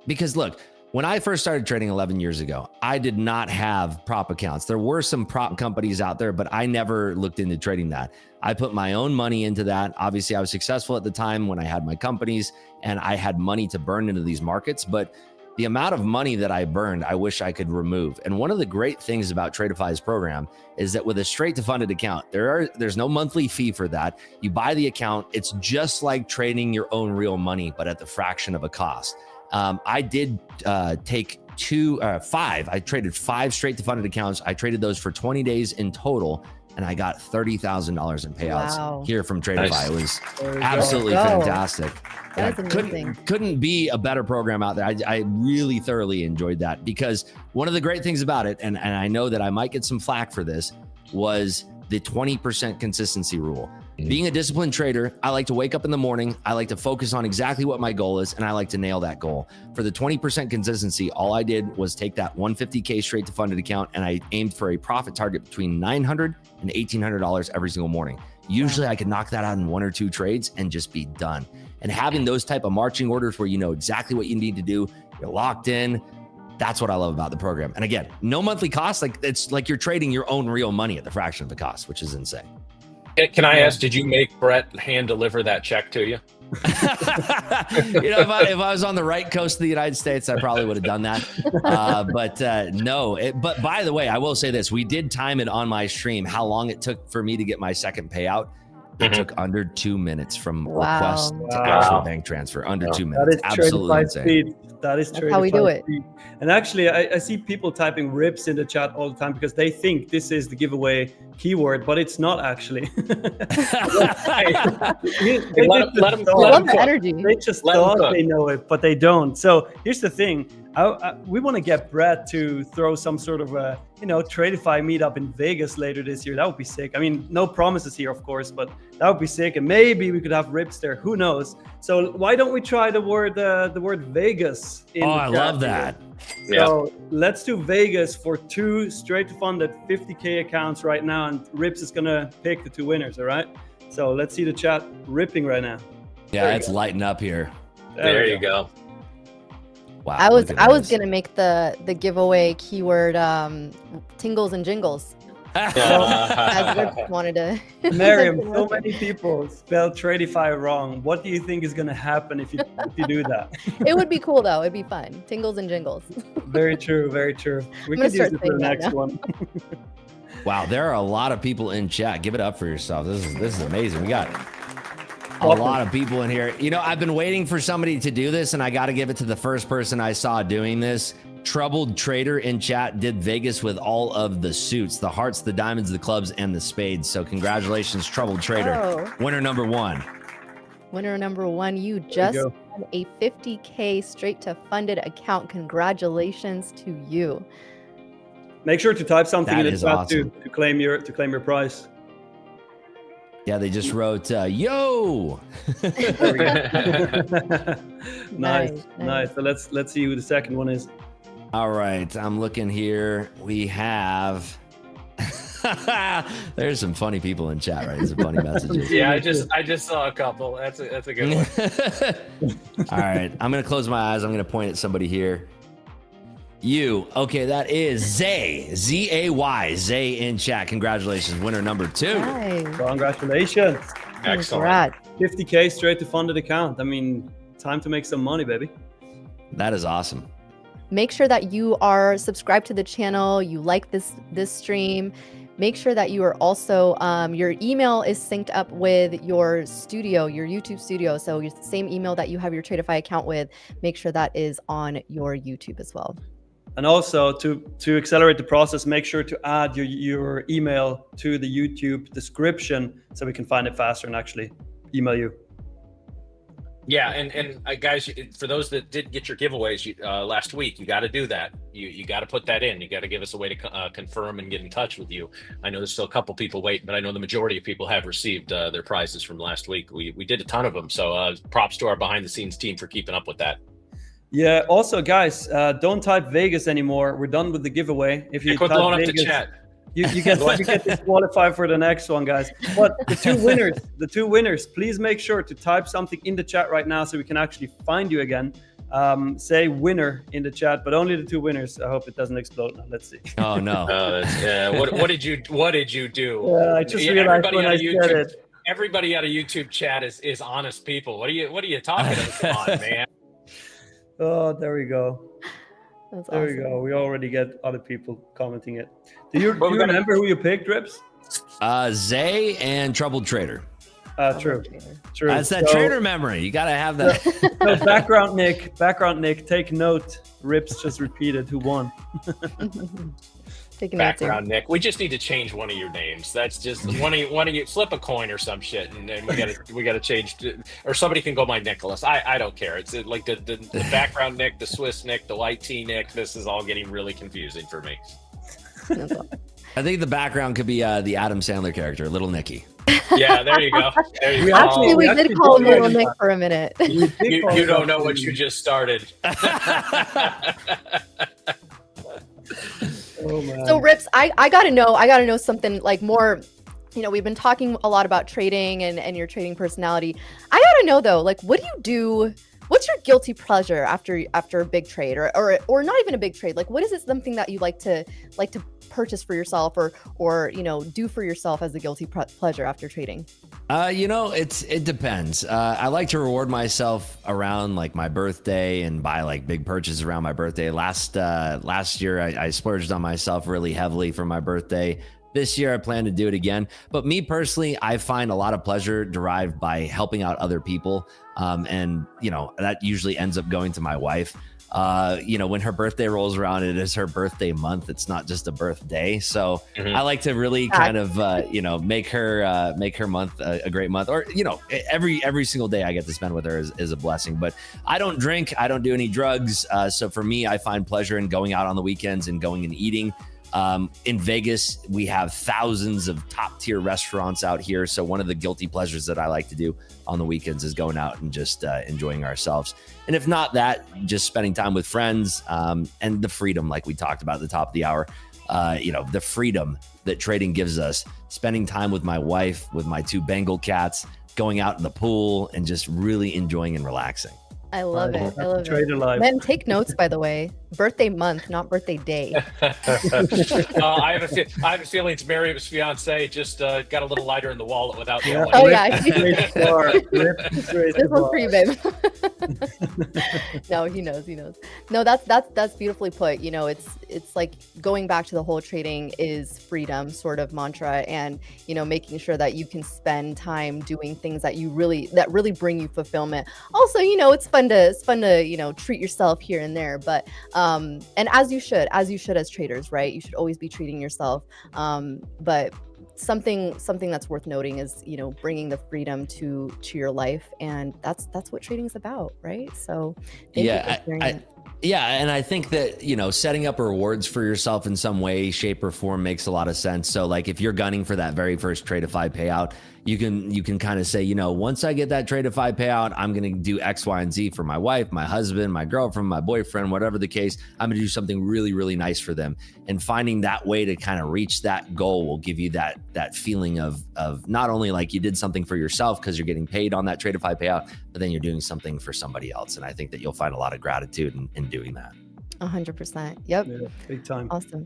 Because look, when I first started trading 11 years ago, I did not have prop accounts. There were some prop companies out there, but I never looked into trading that. I put my own money into that. Obviously, I was successful at the time when I had my companies and I had money to burn into these markets, but the amount of money that I burned, I wish I could remove. And one of the great things about Tradeify's program is that with a straight to funded account, there's no monthly fee for that. You buy the account. It's just like trading your own real money, but at the fraction of a cost. I did take 5. I traded 5 straight to funded accounts. I traded those for 20 days in total, and I got $30,000 in payouts here from Tradeify. Nice. It was absolutely fantastic. That's amazing. Couldn't be a better program out there. I really thoroughly enjoyed that, because one of the great things about it, and I know that I might get some flack for this, was the 20% consistency rule. Being a disciplined trader, I like to wake up in the morning. I like to focus on exactly what my goal is, and I like to nail that goal. For the 20% consistency, all I did was take that 150K straight to funded account, and I aimed for a profit target between $900 and $1,800 every single morning. Usually I could knock that out in 1 or 2 trades and just be done. And having those type of marching orders where you know exactly what you need to do, you're locked in, that's what I love about the program. And again, no monthly cost. Like, it's like you're trading your own real money at the fraction of the cost, which is insane. Can I ask, did you make Brett hand deliver that check to you? If I was on the right coast of the United States, I probably would have done that. No. But by the way, I will say this. We did time it on my stream, how long it took for me to get my second payout. It took under 2 minutes from request to actual bank transfer. Under 2 minutes. That is absolutely insane. Speed. That is how we do it. Speed. And actually, I see people typing RIPS in the chat all the time because they think this is the giveaway keyword, but it's not actually. Let them energy. They just thought they know it, but they don't. So here's the thing. We want to get Brett to throw some sort of a, Tradeify meetup in Vegas later this year. That would be sick. I mean, no promises here, of course, but that would be sick. And maybe we could have RIPS there. Who knows? So why don't we try the word Vegas? I love that. So let's do Vegas for 2 straight to funded 50K accounts right now, and RIPS is gonna pick the 2 winners. All right. So let's see the chat ripping right now. Yeah, it's lighting up here. There you go. Wow. I was gonna make the giveaway keyword tingles and jingles. I wanted to. Miriam, so many people spell Tradeify wrong. What do you think is gonna happen if you do that? It would be cool though. It'd be fun. Tingles and jingles. Very true. Very true. We could use it for the next one. Wow, there are a lot of people in chat. Give it up for yourself. This is amazing. We got a lot of people in here. I've been waiting for somebody to do this, and I got to give it to the first person I saw doing this. Troubled Trader in chat did Vegas with all of the suits, the hearts, the diamonds, the clubs, and the spades. So congratulations, Troubled Trader. Winner number 1. Winner number 1, you just had a 50K straight to funded account. Congratulations to you. Make sure to type something in the chat awesome. to claim your prize. Yeah, they just wrote, yo. Nice. So let's see who the second one is. All right, I'm looking here. We have. There's some funny people in chat, right? Some funny messages. Yeah, I just saw a couple. That's a good one. All right, I'm gonna close my eyes. I'm gonna point at somebody here. You. Okay, that is Zay. Z-A-Y. Zay in chat. Congratulations, winner number 2. Nice. Congratulations. Excellent. 50K straight to funded account. I mean, time to make some money, baby. That is awesome. Make sure that you are subscribed to the channel. You like this stream. Make sure that you are also, your email is synced up with your studio, your YouTube studio. So your same email that you have your Tradeify account with, make sure that is on your YouTube as well. And also to accelerate the process, make sure to add your email to the YouTube description so we can find it faster and actually email you. Yeah, and guys, for those that did get your giveaways last week, you got to do that. You got to put that in. You got to give us a way to confirm and get in touch with you. I know there's still a couple people waiting, but I know the majority of people have received their prizes from last week. We did a ton of them, so props to our behind the scenes team for keeping up with that. Yeah. Also, guys, don't type Vegas anymore. We're done with the giveaway. If you quit type blowing Vegas, up the chat. You get disqualified for the next one, guys. But the two winners, please make sure to type something in the chat right now so we can actually find you again. Say winner in the chat, but only the 2 winners. I hope it doesn't explode now. Let's see. Oh no. What did you do? I just realized when I said it. Everybody out of YouTube chat is honest people. What are you talking about, man? Oh, there we go. That's there awesome. we go. We already get other people commenting it. Do you remember who you picked, Rips? Zay and Troubled Trader. True. That's that trader memory. You got to have that. So background Nick, take note. Rips just repeated who won. Background Nick. We just need to change one of your names. That's just one of you flip a coin or some shit, and then we gotta change or somebody can go by Nicholas. I don't care. It's like the background Nick, the Swiss Nick, the white tea Nick. This is all getting really confusing for me. I think the background could be the Adam Sandler character, Little Nicky. Yeah, there you go. Actually, we did call him Little Nick for a minute. You don't know what you just started. Oh, man. So Rips, I gotta know something like more. You know, we've been talking a lot about trading and your trading personality. I gotta know though, like, what do you do? What's your guilty pleasure after a big trade, or not even a big trade? Like, what is it something that you like to purchase for yourself, or do for yourself as a guilty pleasure after trading? It depends. I like to reward myself around like my birthday and buy like big purchases around my birthday. Last year, I splurged on myself really heavily for my birthday. This year, I plan to do it again. But me personally, I find a lot of pleasure derived by helping out other people. And that usually ends up going to my wife. When her birthday rolls around, it is her birthday month. It's not just a birthday. So I like to really kind of, make her month a great month, or, every single day I get to spend with her is a blessing. But I don't drink. I don't do any drugs. So for me, I find pleasure in going out on the weekends and going and eating. In Vegas, we have thousands of top tier restaurants out here. So one of the guilty pleasures that I like to do on the weekends is going out and just enjoying ourselves. And if not that, just spending time with friends, and the freedom, like we talked about at the top of the hour, the freedom that trading gives us, spending time with my wife, with my 2 Bengal cats, going out in the pool and just really enjoying and relaxing. I love it. I love Trader life. Men, take notes, by the way. Birthday month, not birthday day. I have a feeling it's Miriam's fiance just got a little lighter in the wallet without yelling. Oh yeah. This This one's for you, babe. No, he knows. No, that's beautifully put. It's like going back to the whole trading is freedom sort of mantra, and making sure that you can spend time doing things that really bring you fulfillment. Also, it's fun fun to treat yourself here and there, but and as you should as traders, right? You should always be treating yourself, but something that's worth noting is bringing the freedom to your life, and that's what trading is about, right? So thank you for sharing it. Yeah, and I think that, setting up rewards for yourself in some way, shape, or form makes a lot of sense. So like if you're gunning for that very first Tradeify payout, you can kind of say, once I get that Tradeify payout, I'm going to do X, Y, and Z for my wife, my husband, my girlfriend, my boyfriend, whatever the case. I'm going to do something really, really nice for them. And finding that way to kind of reach that goal will give you that feeling of not only like you did something for yourself because you're getting paid on that Tradeify payout, but then you're doing something for somebody else. And I think that you'll find a lot of gratitude in doing that. 100%. Yep. Yeah, big time. Awesome.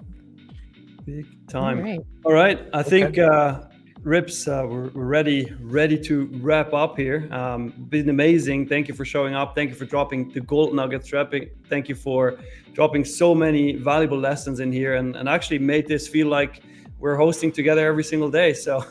Big time. All right. I think Rips, we're ready to wrap up here. Been amazing. Thank you for showing up. Thank you for dropping the gold nuggets. Thank you for dropping so many valuable lessons in here, and actually made this feel like we're hosting together every single day. So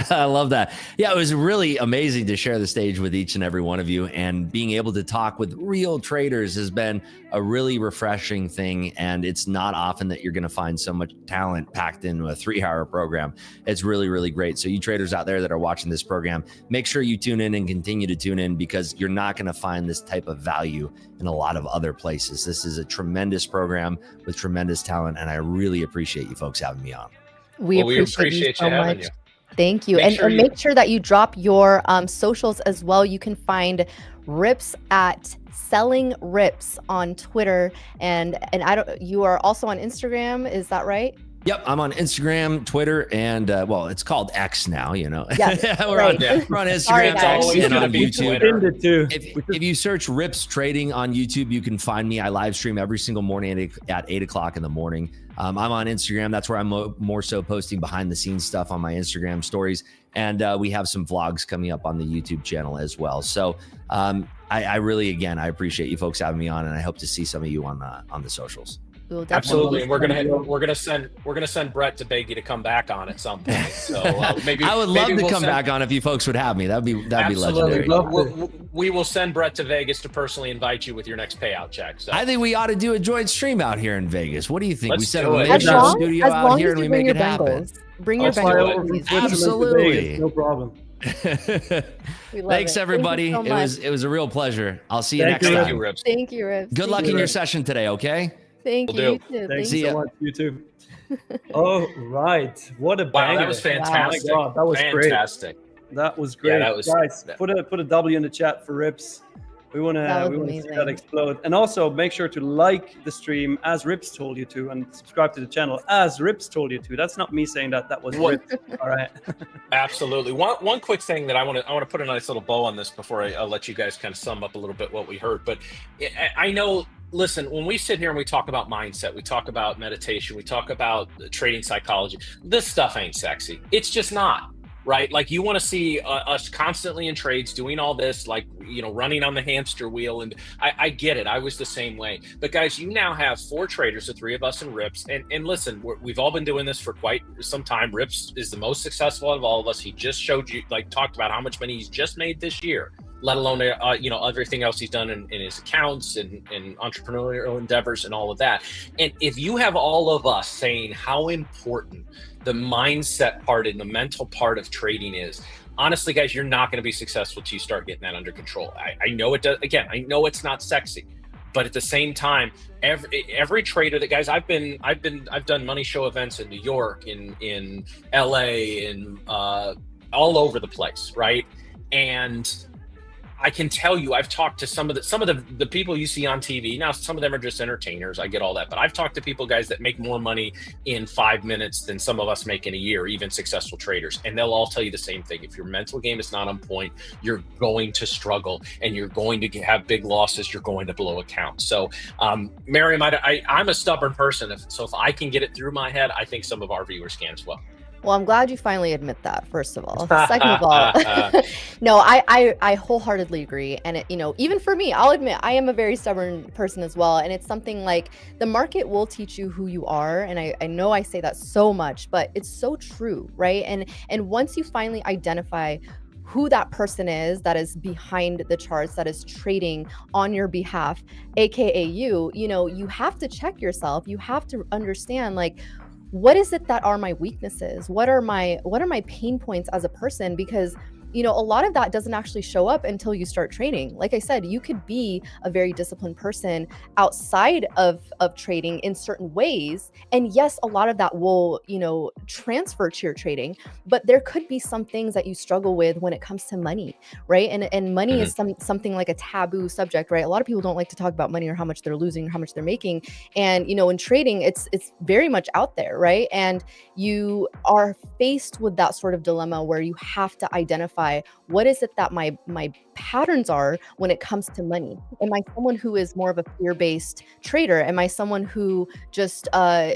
I love that. Yeah, it was really amazing to share the stage with each and every one of you, and being able to talk with real traders has been a really refreshing thing. And it's not often that you're going to find so much talent packed into a 3-hour program. It's really, really great. So you traders out there that are watching this program, make sure you tune in and continue to tune in, because you're not going to find this type of value in a lot of other places. This is a tremendous program with tremendous talent, and I really appreciate you folks having me on. We appreciate you so having much. you. Thank you. Make sure that you drop your socials as well. You can find Rips at Selling Rips on Twitter, and you are also on Instagram, is that right? Yep, I'm on Instagram, Twitter, and it's called X now. Yes, we're on Instagram, X, and on YouTube. If you search Rips Trading on YouTube, you can find me. I live stream every single morning at 8 o'clock in the morning. I'm on Instagram. That's where I'm more so posting behind the scenes stuff on my Instagram stories, and we have some vlogs coming up on the YouTube channel as well. So I really, again, I appreciate you folks having me on, and I hope to see some of you on the socials. Absolutely, and we're gonna send Brett to beg you to come back on at some point. So maybe I would love to come back on if you folks would have me. That'd be legendary. We will send Brett to Vegas to personally invite you with your next payout check. So I think we ought to do a joint stream out here in Vegas. What do you think? Let's we set do a it. major studio out here and we make it happen. Bring your Bengals. Absolutely, no problem. Thanks, everybody. Thank you so It was a real pleasure. I'll see you next Thank time. you, Rips. Thank you, Rips. Good luck in your session today. Okay. Thank you. You too. Thanks so much. You too. All right. What a banger. Wow, that was fantastic. Wow. Oh my God, that was fantastic. Great. That was great. Yeah, Guys, put a W in the chat for Rips. We want to see that explode. And also make sure to like the stream as Rips told you to, and subscribe to the channel as Rips told you to. That's not me saying that. That was Rips. All right. Absolutely. One quick thing that I want to put a nice little bow on this before I'll let you guys kind of sum up a little bit what we heard. But I know, listen, when we sit here and we talk about mindset, we talk about meditation, we talk about trading psychology, this stuff ain't sexy. It's just not. Right? Like, you want to see us constantly in trades doing all this, like, running on the hamster wheel. And I get it. I was the same way. But guys, you now have 4 traders, the 3 of us in Rips. And listen, we've all been doing this for quite some time. Rips is the most successful of all of us. He just showed you, talked about how much money he's just made this year, let alone, everything else he's done in his accounts and entrepreneurial endeavors and all of that. And if you have all of us saying how important the mindset part and the mental part of trading is, honestly, guys, you're not going to be successful till you start getting that under control. I know it does. Again, I know it's not sexy, but at the same time, every trader that, guys, I've done money show events in New York, in LA, in all over the place, right? And I can tell you, I've talked to some of the people you see on TV. Now, some of them are just entertainers. I get all that. But I've talked to people, guys, that make more money in 5 minutes than some of us make in a year, even successful traders. And they'll all tell you the same thing. If your mental game is not on point, you're going to struggle and you're going to have big losses. You're going to blow accounts. So, Miriam, I'm a stubborn person. So if I can get it through my head, I think some of our viewers can as well. Well, I'm glad you finally admit that, first of all. Second of all, no, I wholeheartedly agree. And even for me, I'll admit I am a very stubborn person as well. And it's something like the market will teach you who you are. And I know I say that so much, but it's so true, right? And once you finally identify who that person is that is behind the charts, that is trading on your behalf, aka you know, you have to check yourself. You have to understand, like, what is it that are my weaknesses? What are my pain points as a person? Because you know, a lot of that doesn't actually show up until you start trading. Like I said, you could be a very disciplined person outside of trading in certain ways. And yes, a lot of that will, you know, transfer to your trading, but there could be some things that you struggle with when it comes to money, right? And money is something like a taboo subject, right? A lot of people don't like to talk about money or how much they're losing or how much they're making. And, you know, in trading, it's very much out there, right? And you are faced with that sort of dilemma where you have to identify what is it that my patterns are when it comes to money. Am I someone who is more of a fear-based trader? Am I someone who just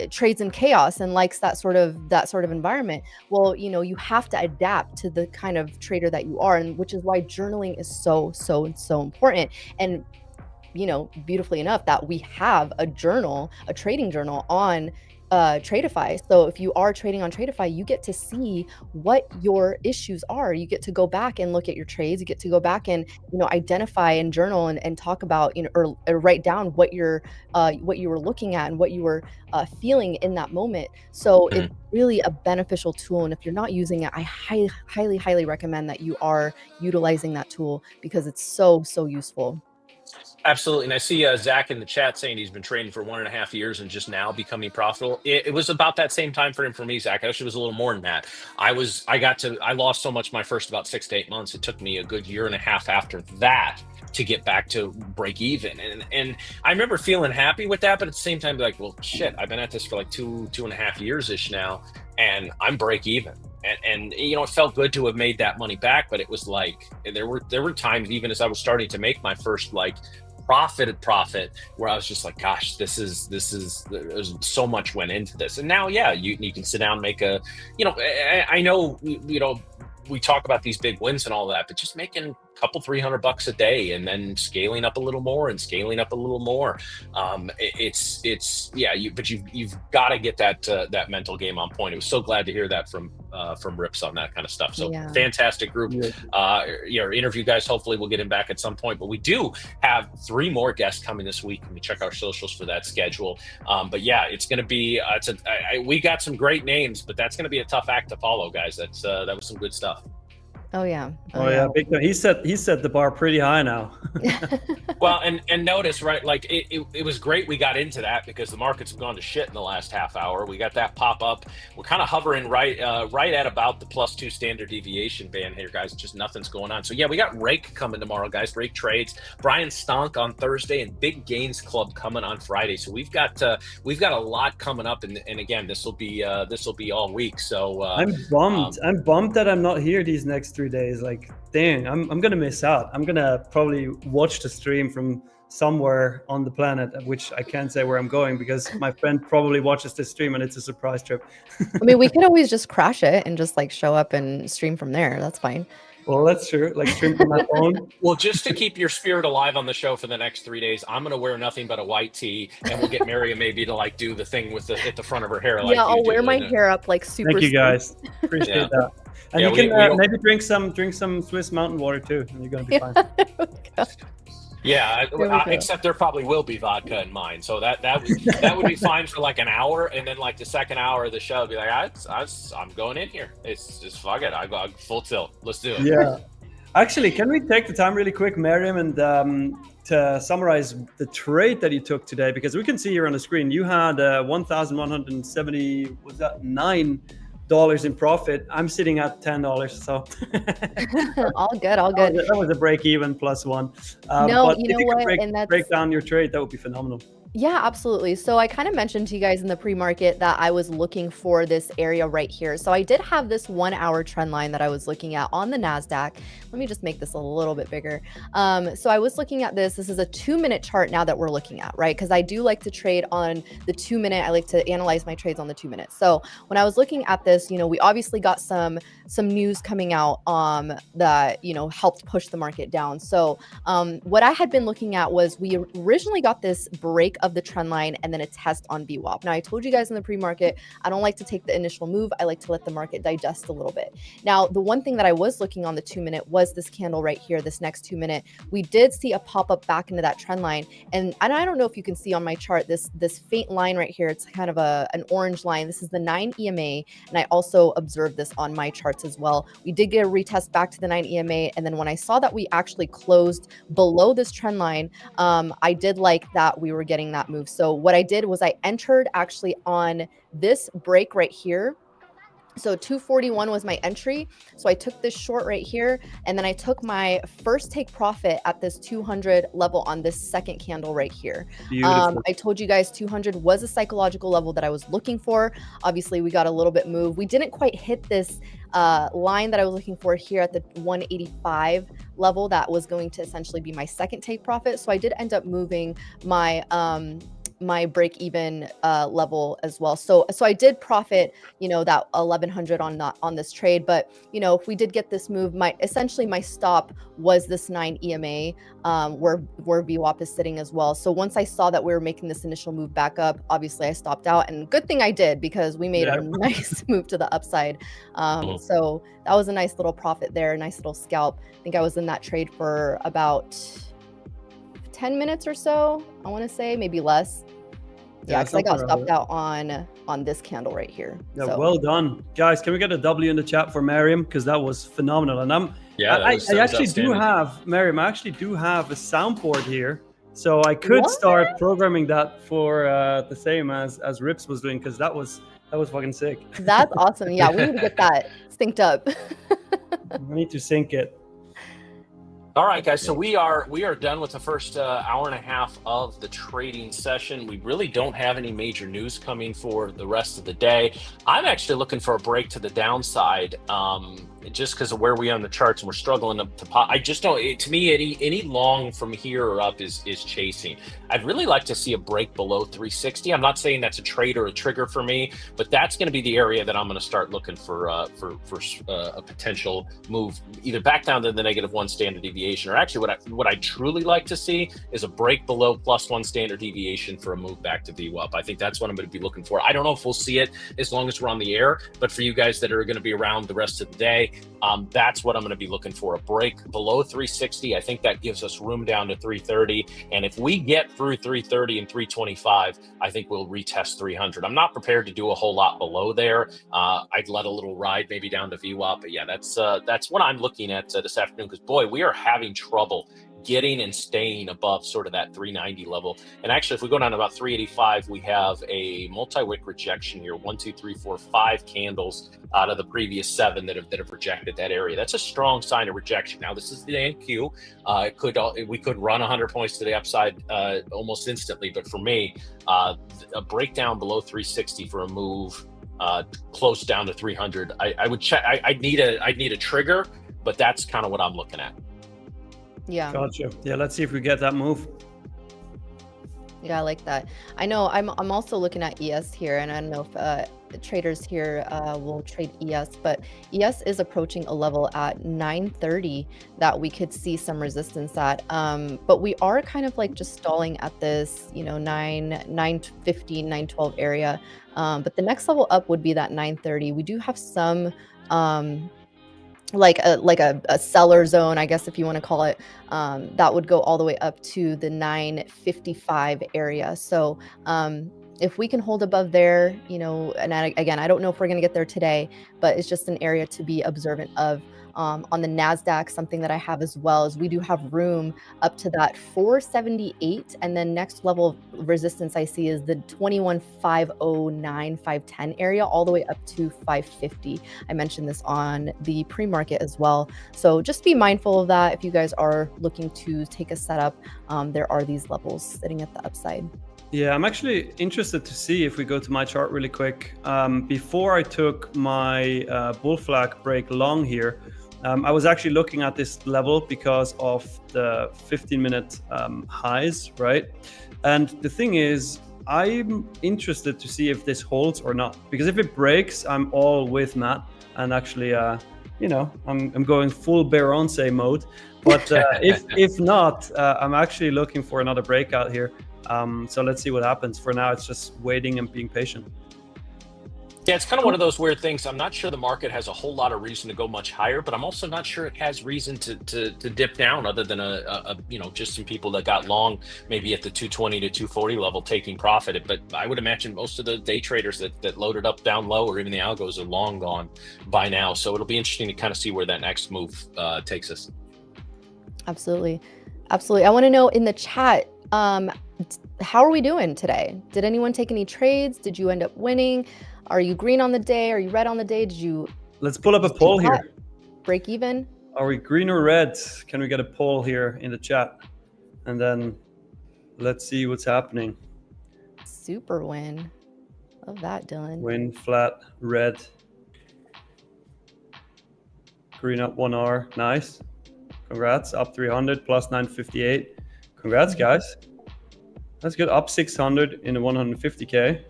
trades in chaos and likes that sort of environment? Well, you know, you have to adapt to the kind of trader that you are, and which is why journaling is so important. And you know, beautifully enough, that we have a journal, a trading journal on Tradeify. So if you are trading on Tradeify, you get to see what your issues are. You get to go back and look at your trades. You get to go back and, you know, identify and journal and talk about, you know, or write down what you were looking at and what you were feeling in that moment. So it's really a beneficial tool. And if you're not using it, I highly recommend that you are utilizing that tool, because it's so useful. Absolutely. And I see Zach in the chat saying he's been trading for 1.5 years and just now becoming profitable. It was about that same time frame for me, Zach. Actually, it was a little more than that. I lost so much my first about 6 to 8 months. It took me a good 1.5 years after that to get back to break even. And I remember feeling happy with that, but at the same time, like, well, shit, I've been at this for like 2.5 years ish now, and I'm break even. And you know, it felt good to have made that money back, but it was like there were times, even as I was starting to make my first like profit where I was just like, gosh, there's so much went into this. And now, yeah, you can sit down and make a, you know, I know, you know, we talk about these big wins and all that, but just making a couple $300 a day and then scaling up a little more and scaling up a little more. But you've got to get that mental game on point. I was so glad to hear that from RIPS on that kind of stuff. So fantastic group. Your interview guys, hopefully we'll get him back at some point, but we do have 3 more guests coming this week. We check our socials for that schedule. But yeah, it's going to be, we got some great names, but that's going to be a tough act to follow, guys. That was some good stuff. Oh yeah. Big time. He set the bar pretty high now. Well, and notice, right, like it was great we got into that because the markets have gone to shit in the last half hour. We got that pop up. We're kind of hovering right at about the +2 standard deviation band here, guys. Just nothing's going on. So yeah, we got Rake coming tomorrow, guys. Rake Trades, Brian Stonk on Thursday, and Big Gains Club coming on Friday. So we've got a lot coming up, and again, this will be all week. So I'm bummed. I'm bummed that I'm not here these next 3 days. Like, dang, I'm gonna miss out. I'm gonna probably watch the stream from somewhere on the planet, which I can't say where I'm going because my friend probably watches this stream and it's a surprise trip. I mean, we could always just crash it and just like show up and stream from there. That's fine. Well, that's true. Like stream from my phone. Well, just to keep your spirit alive on the show for the next 3 days, I'm gonna wear nothing but a white tee, and we'll get Miriam maybe to like do the thing with at the front of her hair. Like yeah, I'll wear my hair up like super. Thank you guys. Appreciate that. And you can maybe drink some Swiss mountain water too, and you're gonna be fine. Yeah, except there probably will be vodka in mine, so that would be fine for like an hour, and then like the second hour of the show, I'd be like, I'm going in here. It's just fuck it. I go full tilt. Let's do it. Yeah. Actually, can we take the time really quick, Miriam, and to summarize the trade that you took today? Because we can see here on the screen, you had $1,170, was that $9 in profit? I'm sitting at $10, so all good. That was a break even +1. No, but you know what? Break down your trade, that would be phenomenal. Yeah, absolutely. So I kind of mentioned to you guys in the pre-market that I was looking for this area right here. So I did have this 1 hour trend line that I was looking at on the NASDAQ. Let me just make this a little bit bigger. So I was looking at this. This is a 2-minute chart now that we're looking at, right? Because I do like to trade on the 2-minute. I like to analyze my trades on the 2 minutes. So when I was looking at this, you know, we obviously got some news coming out that, you know, helped push the market down. So what I had been looking at was we originally got this break of the trend line and then a test on VWAP. Now, I told you guys in the pre-market, I don't like to take the initial move. I like to let the market digest a little bit. Now, the one thing that I was looking on the 2-minute was this candle right here, this next 2-minute. We did see a pop up back into that trend line. And I don't know if you can see on my chart, this faint line right here, it's kind of an orange line. This is the 9 EMA. And I also observed this on my charts as well. We did get a retest back to the 9 EMA. And then when I saw that we actually closed below this trend line, I did like that we were getting that move. So what I did was I entered actually on this break right here. So 241 was my entry. So I took this short right here, and then I took my first take profit at this 200 level on this second candle right here. I told you guys 200 was a psychological level that I was looking for. Obviously, we got a little bit moved. We didn't quite hit this line that I was looking for here at the 185 level. That was going to essentially be my second take profit. So I did end up moving my my break even level as well. So I did profit, you know, that 1100 on this trade. But, you know, if we did get this move, essentially my stop was this 9 EMA where VWAP is sitting as well. So once I saw that we were making this initial move back up, obviously I stopped out, and good thing I did, because we made a nice move to the upside. So that was a nice little profit there, a nice little scalp. I think I was in that trade for about 10 minutes or so, I want to say, maybe less. Yeah, because I got stopped out on this candle right here. Yeah, so. Well done, guys. Can we get a W in the chat for Miriam, because that was phenomenal. And I actually do have Miriam. I actually do have a soundboard here, so I could start programming that for the same as RIPS was doing, because that was fucking sick. That's awesome. Yeah, we need to get that synced up. We need to sync it. All right, guys. So we are done with the first hour and a half of the trading session. We really don't have any major news coming for the rest of the day. I'm actually looking for a break to the downside, just because of where we are on the charts, and we're struggling to pop. I just don't. To me, any long from here or up is chasing. I'd really like to see a break below 360. I'm not saying that's a trade or a trigger for me, but that's going to be the area that I'm going to start looking for a potential move, either back down to the -1 standard deviation. Or actually, what I truly like to see is a break below +1 standard deviation for a move back to VWAP. I think that's what I'm going to be looking for. I don't know if we'll see it as long as we're on the air, but for you guys that are going to be around the rest of the day, that's what I'm going to be looking for. A break below 360. I think that gives us room down to 330. And if we get through 330 and 325, I think we'll retest 300. I'm not prepared to do a whole lot below there. I'd let a little ride maybe down to VWAP. But yeah, that's what I'm looking at this afternoon, because boy, we are having trouble getting and staying above sort of that 390 level. And actually, if we go down to about 385, we have a multi-wick rejection here. 1, 2, 3, 4, 5 candles out of the previous 7 that have rejected that area. That's a strong sign of rejection. Now, this is the NQ. We could run 100 points to the upside almost instantly, but for me, a breakdown below 360 for a move close down to 300, I would check. I'd need a trigger, but that's kind of what I'm looking at. Yeah. Gotcha. Yeah, let's see if we get that move. Yeah, I like that. I know I'm also looking at ES here, and I don't know if the traders here will trade ES, but ES is approaching a level at 930 that we could see some resistance at. But we are kind of like just stalling at this, you know, 915, 912 area. But the next level up would be that 930. We do have some like a seller zone, I guess, if you want to call it, that would go all the way up to the 955 area. So if we can hold above there, you know, and again, I don't know if we're going to get there today, but it's just an area to be observant of. On the NASDAQ, something that I have as well is we do have room up to that 478. And then next level of resistance I see is the 21,509, 510 area, all the way up to 550. I mentioned this on the pre-market as well. So just be mindful of that. If you guys are looking to take a setup, there are these levels sitting at the upside. Yeah, I'm actually interested to see if we go to my chart really quick. Before I took my bull flag break long here, I was actually looking at this level because of the 15-minute highs, right? And the thing is, I'm interested to see if this holds or not. Because if it breaks, I'm all with Matt. And actually, you know, I'm going full Beyoncé mode. But if not, I'm actually looking for another breakout here. So let's see what happens. For now, it's just waiting and being patient. Yeah, it's kind of one of those weird things. I'm not sure the market has a whole lot of reason to go much higher, but I'm also not sure it has reason to dip down, other than a you know, just some people that got long maybe at the 220 to 240 level taking profit. But I would imagine most of the day traders that loaded up down low, or even the algos, are long gone by now. So it'll be interesting to kind of see where that next move takes us. Absolutely. Absolutely. I want to know in the chat, how are we doing today? Did anyone take any trades? Did you end up winning? Are you green on the day? Are you red on the day? Did you? Let's pull up a poll here. Break even? Are we green or red? Can we get a poll here in the chat? And then let's see what's happening. Super win. Love that, Dylan. Win, flat, red. Green up 1 hour. Nice. Congrats. Up 300 plus 958. Congrats, guys. That's good. Up 600 in the 150K.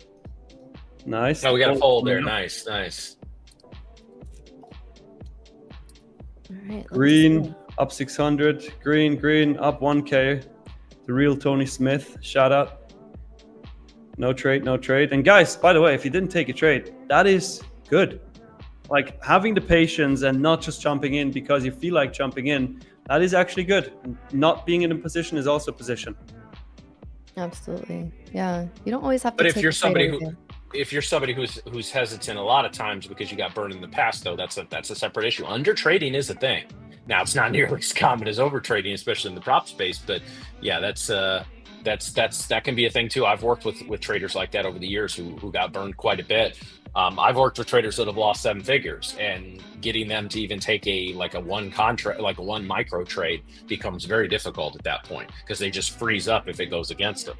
Nice. Oh, we got a fold there. Nice, nice. All right. Green up 600. Green up 1K. The real Tony Smith. Shout out. No trade, no trade. And guys, by the way, if you didn't take a trade, that is good. Like, having the patience and not just jumping in because you feel like jumping in, that is actually good. Not being in a position is also a position. Absolutely. Yeah. You don't always have to. But if you're somebody who's hesitant a lot of times because you got burned in the past, though, that's a separate issue. Under trading is a thing. Now, it's not nearly as common as over trading, especially in the prop space. But yeah, that can be a thing too. I've worked with traders like that over the years who got burned quite a bit. I've worked with traders that have lost 7 figures, and getting them to even take a one contract, like a one micro trade, becomes very difficult at that point, because they just freeze up if it goes against them.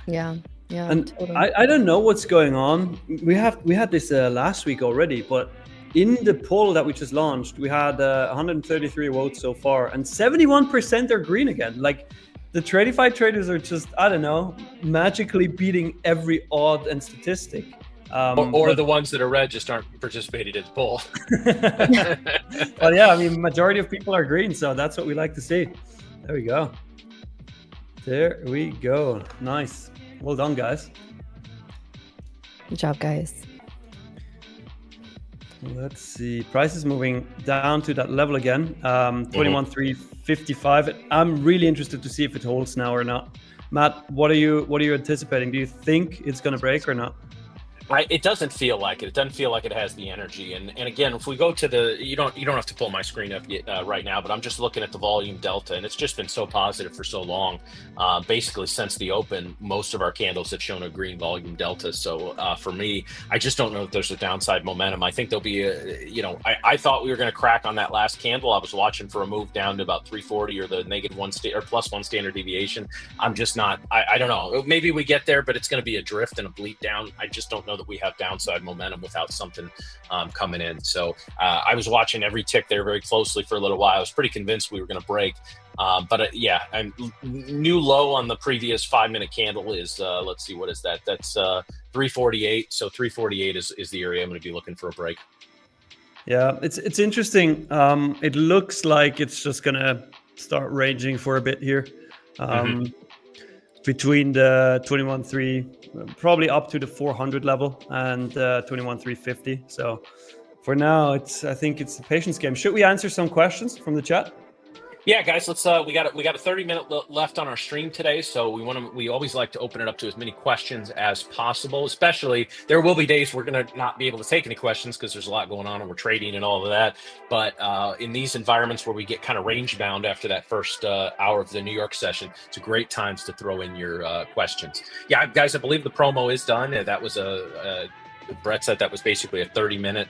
Yeah. Yeah. And totally. I don't know what's going on. We had this last week already, but in the poll that we just launched, we had 133 votes so far, and 71% are green again. Like, the Tradeify traders are just, I don't know, magically beating every odd and statistic. Or the ones that are red just aren't participating in the poll. Well, yeah, I mean, majority of people are green, so that's what we like to see. There we go. There we go. Nice. Well done, guys. Good job, guys. Let's see. Price is moving down to that level again. 21,355. I'm really interested to see if it holds now or not. Matt, what are you anticipating? Do you think it's going to break or not? It doesn't feel like it. It doesn't feel like it has the energy. And again, if we go to the, you don't have to pull my screen up right now, but I'm just looking at the volume delta, and it's just been so positive for so long. Basically, since the open, most of our candles have shown a green volume delta. So for me, I just don't know if there's a downside momentum. I think there'll be I thought we were going to crack on that last candle. I was watching for a move down to about 340 or the -1 or +1 standard deviation. I'm just not. I don't know. Maybe we get there, but it's going to be a drift and a bleep down. I just don't know that we have downside momentum without something coming in. So I was watching every tick there very closely for a little while. I was pretty convinced we were going to break. But yeah, and new low on the previous 5-minute candle is, let's see, what is that? That's 348. So 348 is the area I'm going to be looking for a break. Yeah, it's interesting. It looks like it's just going to start ranging for a bit here. Between the 21.3, probably up to the 400 level, and 21.350. So for now, I think it's a patience game. Should we answer some questions from the chat? Yeah, guys, let's. We got a 30-minute left on our stream today, so we always like to open it up to as many questions as possible. Especially, there will be days we're going to not be able to take any questions because there's a lot going on and we're trading and all of that. But in these environments where we get kind of range bound after that first hour of the New York session, it's a great times to throw in your questions. Yeah, guys, I believe the promo is done. That was Brett said that was basically a 30-minute.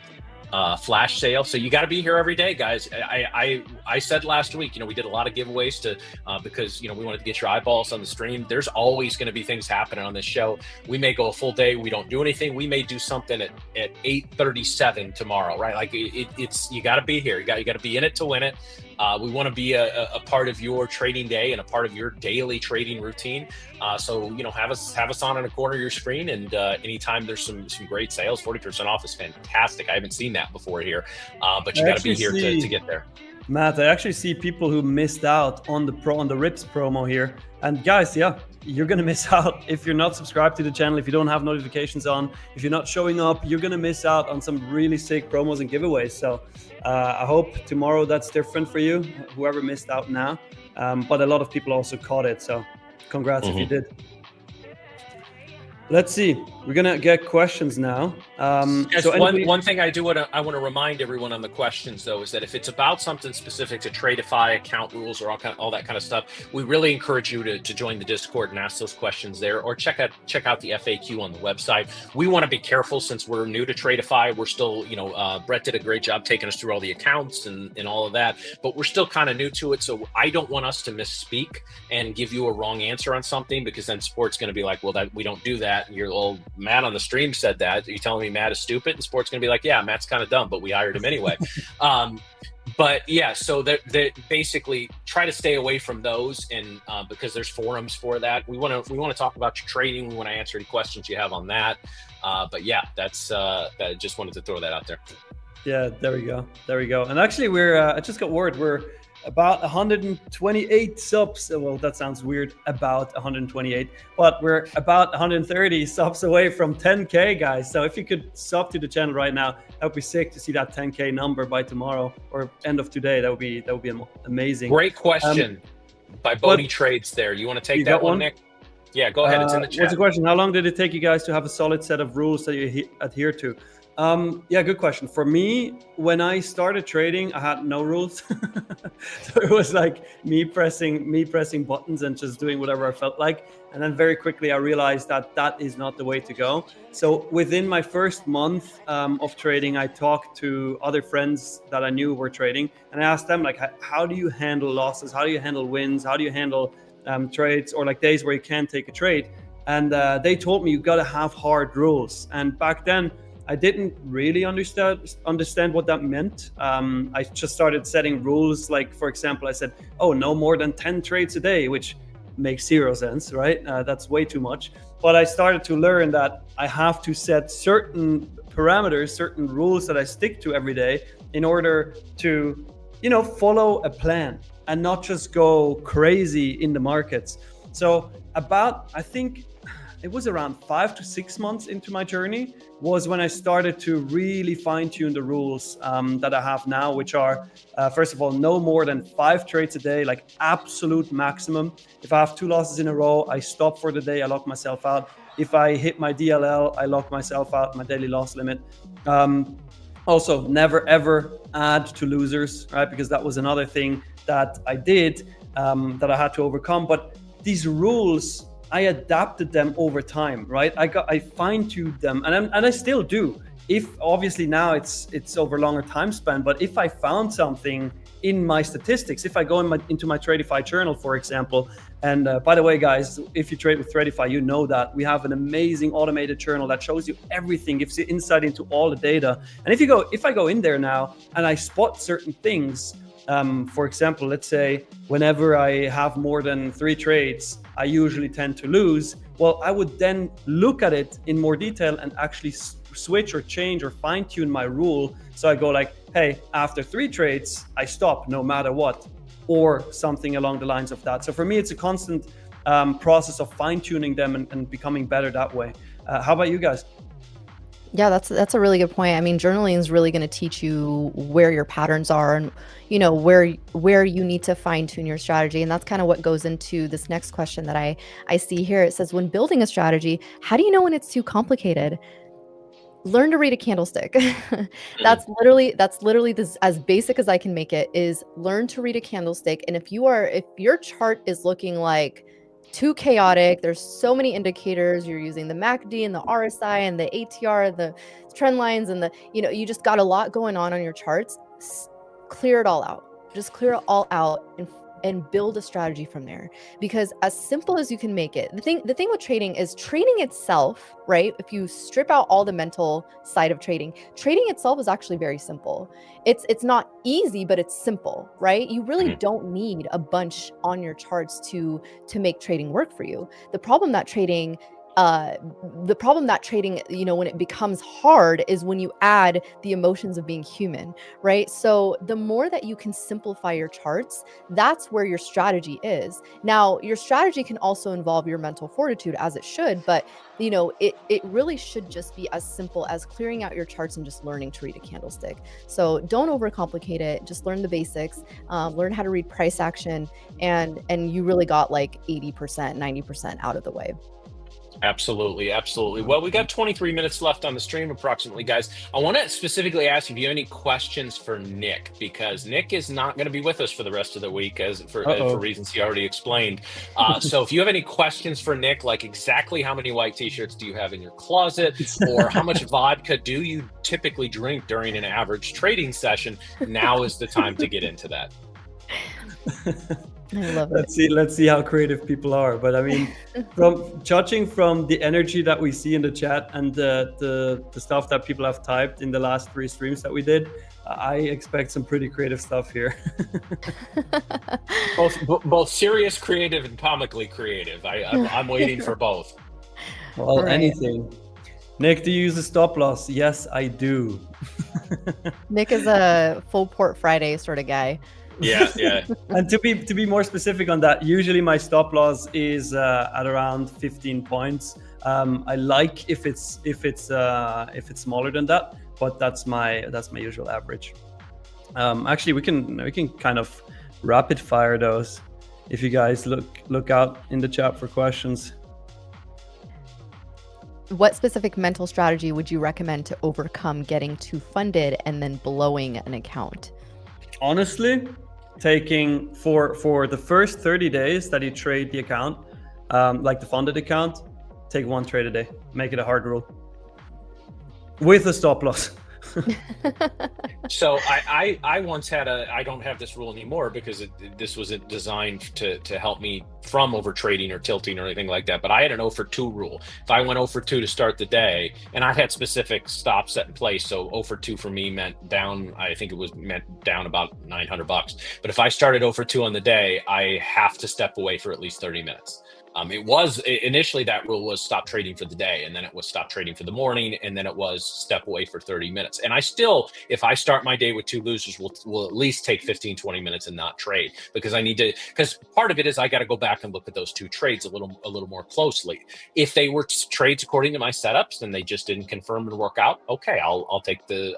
Flash sale. So you got to be here every day, guys. I said last week, we did a lot of giveaways because we wanted to get your eyeballs on the stream. There's always going to be things happening on this show. We may go a full day. We don't do anything. We may do something at 8:37 tomorrow, right? Like it's you got to be here. You got to be in it to win it. We want to be a part of your trading day and a part of your daily trading routine. So, have us on in a corner of your screen, and anytime there's some great sales, 40% off is fantastic. I haven't seen that before here, but you got to be here to get there. Matt, I actually see people who missed out on the RIPS promo here. And guys, yeah, you're gonna miss out if you're not subscribed to the channel, if you don't have notifications on, if you're not showing up, you're gonna miss out on some really sick promos and giveaways. So I hope tomorrow that's different for you, whoever missed out now. But a lot of people also caught it, so congrats if you did. Let's see. We're gonna get questions now. One thing I want to remind everyone on the questions though is that if it's about something specific to Tradeify, account rules, or all that kind of stuff, we really encourage you to join the Discord and ask those questions there, or check out the FAQ on the website. We want to be careful since we're new to Tradeify. We're still, Brett did a great job taking us through all the accounts and all of that, but we're still kind of new to it. So I don't want us to misspeak and give you a wrong answer on something, because then sport's going to be like, well, that we don't do that. And you're, well, Matt on the stream said that. Are you telling me Matt is stupid? And sport's going to be like, yeah, Matt's kind of dumb, but we hired him anyway. But yeah, so they basically try to stay away from those, and because there's forums for that. We want to talk about your trading. We want to answer any questions you have on that. But yeah, that's I just wanted to throw that out there. Yeah, there we go. And actually, I just got word we're about 128 subs. Well, that sounds weird, about 128, but we're about 130 subs away from 10K, guys. So if you could sub to the channel right now, that would be sick to see that 10K number by tomorrow or end of today. That would be amazing. Great question by Bodie Trades there. You want to take that one, Nick? Yeah, go ahead. It's in the chat. What's the question? How long did it take you guys to have a solid set of rules that you adhere to? Yeah, good question. For me, when I started trading, I had no rules. So it was like me pressing buttons and just doing whatever I felt like. And then very quickly I realized that is not the way to go. So within my first month of trading, I talked to other friends that I knew were trading, and I asked them, like, how do you handle losses? How do you handle wins? How do you handle trades, or like days where you can't take a trade? And they told me you got to have hard rules. And back then, I didn't really understand what that meant. I just started setting rules. Like, for example, I said, oh, no more than 10 trades a day, which makes zero sense, right? That's way too much. But I started to learn that I have to set certain parameters, certain rules that I stick to every day in order to, follow a plan and not just go crazy in the markets. So I think it was around 5 to 6 months into my journey was when I started to really fine tune the rules that I have now, which are, first of all, no more than 5 trades a day, like absolute maximum. If I have 2 losses in a row, I stop for the day, I lock myself out. If I hit my DLL, I lock myself out, my daily loss limit. Also, never ever add to losers, right? Because that was another thing that I did that I had to overcome. But these rules, I adapted them over time, right? I fine-tuned them, and I still do. If obviously now it's over longer time span, but if I found something in my statistics, if I go into my Tradeify journal, for example, and by the way, guys, if you trade with Tradeify, you know that we have an amazing automated journal that shows you everything, gives you insight into all the data. And if I go in there now and I spot certain things, for example, let's say whenever I have more than 3 trades, I usually tend to lose. Well, I would then look at it in more detail and actually switch or change or fine tune my rule. So I go like, hey, after 3 trades, I stop no matter what, or something along the lines of that. So for me, it's a constant process of fine tuning them and becoming better that way. How about you guys? Yeah, that's a really good point. I mean, journaling is really going to teach you where your patterns are and, where you need to fine tune your strategy. And that's kind of what goes into this next question that I see here. It says, when building a strategy, how do you know when it's too complicated? Learn to read a candlestick. That's literally this, as basic as I can make it, is learn to read a candlestick. And if your chart is looking like too chaotic, there's so many indicators, you're using the MACD and the RSI and the ATR, the trend lines, and you just got a lot going on your charts, clear it all out. Just clear it all out and and build a strategy from there. Because as simple as you can make it, the thing with trading is trading itself, right? If you strip out all the mental side of trading itself is actually very simple. It's not easy, but it's simple, right? You really don't need a bunch on your charts to make trading work for you. The problem that trading, you know, when it becomes hard is when you add the emotions of being human, right? So the more that you can simplify your charts, that's where your strategy is. Now, your strategy can also involve your mental fortitude, as it should, but you know, it really should just be as simple as clearing out your charts and just learning to read a candlestick. So don't overcomplicate it. Just learn the basics, learn how to read price action, and you really got like 80%, 90% out of the way. Absolutely. Well, we got 23 minutes left on the stream approximately, guys. I want to specifically ask you if you have any questions for Nick, because Nick is not going to be with us for the rest of the week for reasons he already explained. So if you have any questions for Nick, like exactly how many white t-shirts do you have in your closet, or how much vodka do you typically drink during an average trading session, now is the time to get into that. I love it. Let's see how creative people are. But I mean, from judging from the energy that we see in the chat and the stuff that people have typed in the last 3 streams that we did, I expect some pretty creative stuff here. both serious creative and comically creative. I'm waiting for both. Well, right. Anything. Nick, do you use a stop loss? Yes, I do. Nick is a full port Friday sort of guy. Yeah. And to be more specific on that, usually my stop loss is at around 15 points. I like if it's smaller than that, but that's my usual average. Actually, we can kind of rapid fire those if you guys look out in the chat for questions. What specific mental strategy would you recommend to overcome getting too funded and then blowing an account? Honestly, taking for the first 30 days that you trade the account, like the funded account, take 1 trade a day. Make it a hard rule with a stop loss. So I once had I don't have this rule anymore because this wasn't designed to help me from over trading or tilting or anything like that. But I had an 0 for 2 rule. If I went 0 for 2 to start the day, and I had specific stops set in place, so 0 for 2 for me meant down. I think it meant down about $900. But if I started 0 for 2 on the day, I have to step away for at least 30 minutes. Initially that rule was stop trading for the day, and then it was stop trading for the morning, and then it was step away for 30 minutes. And I still, if I start my day with 2 losers, will at least take 15-20 minutes and not trade, because because part of it is I got to go back and look at those 2 trades a little more closely. If they were trades according to my setups and they just didn't confirm and work out, okay, I'll take the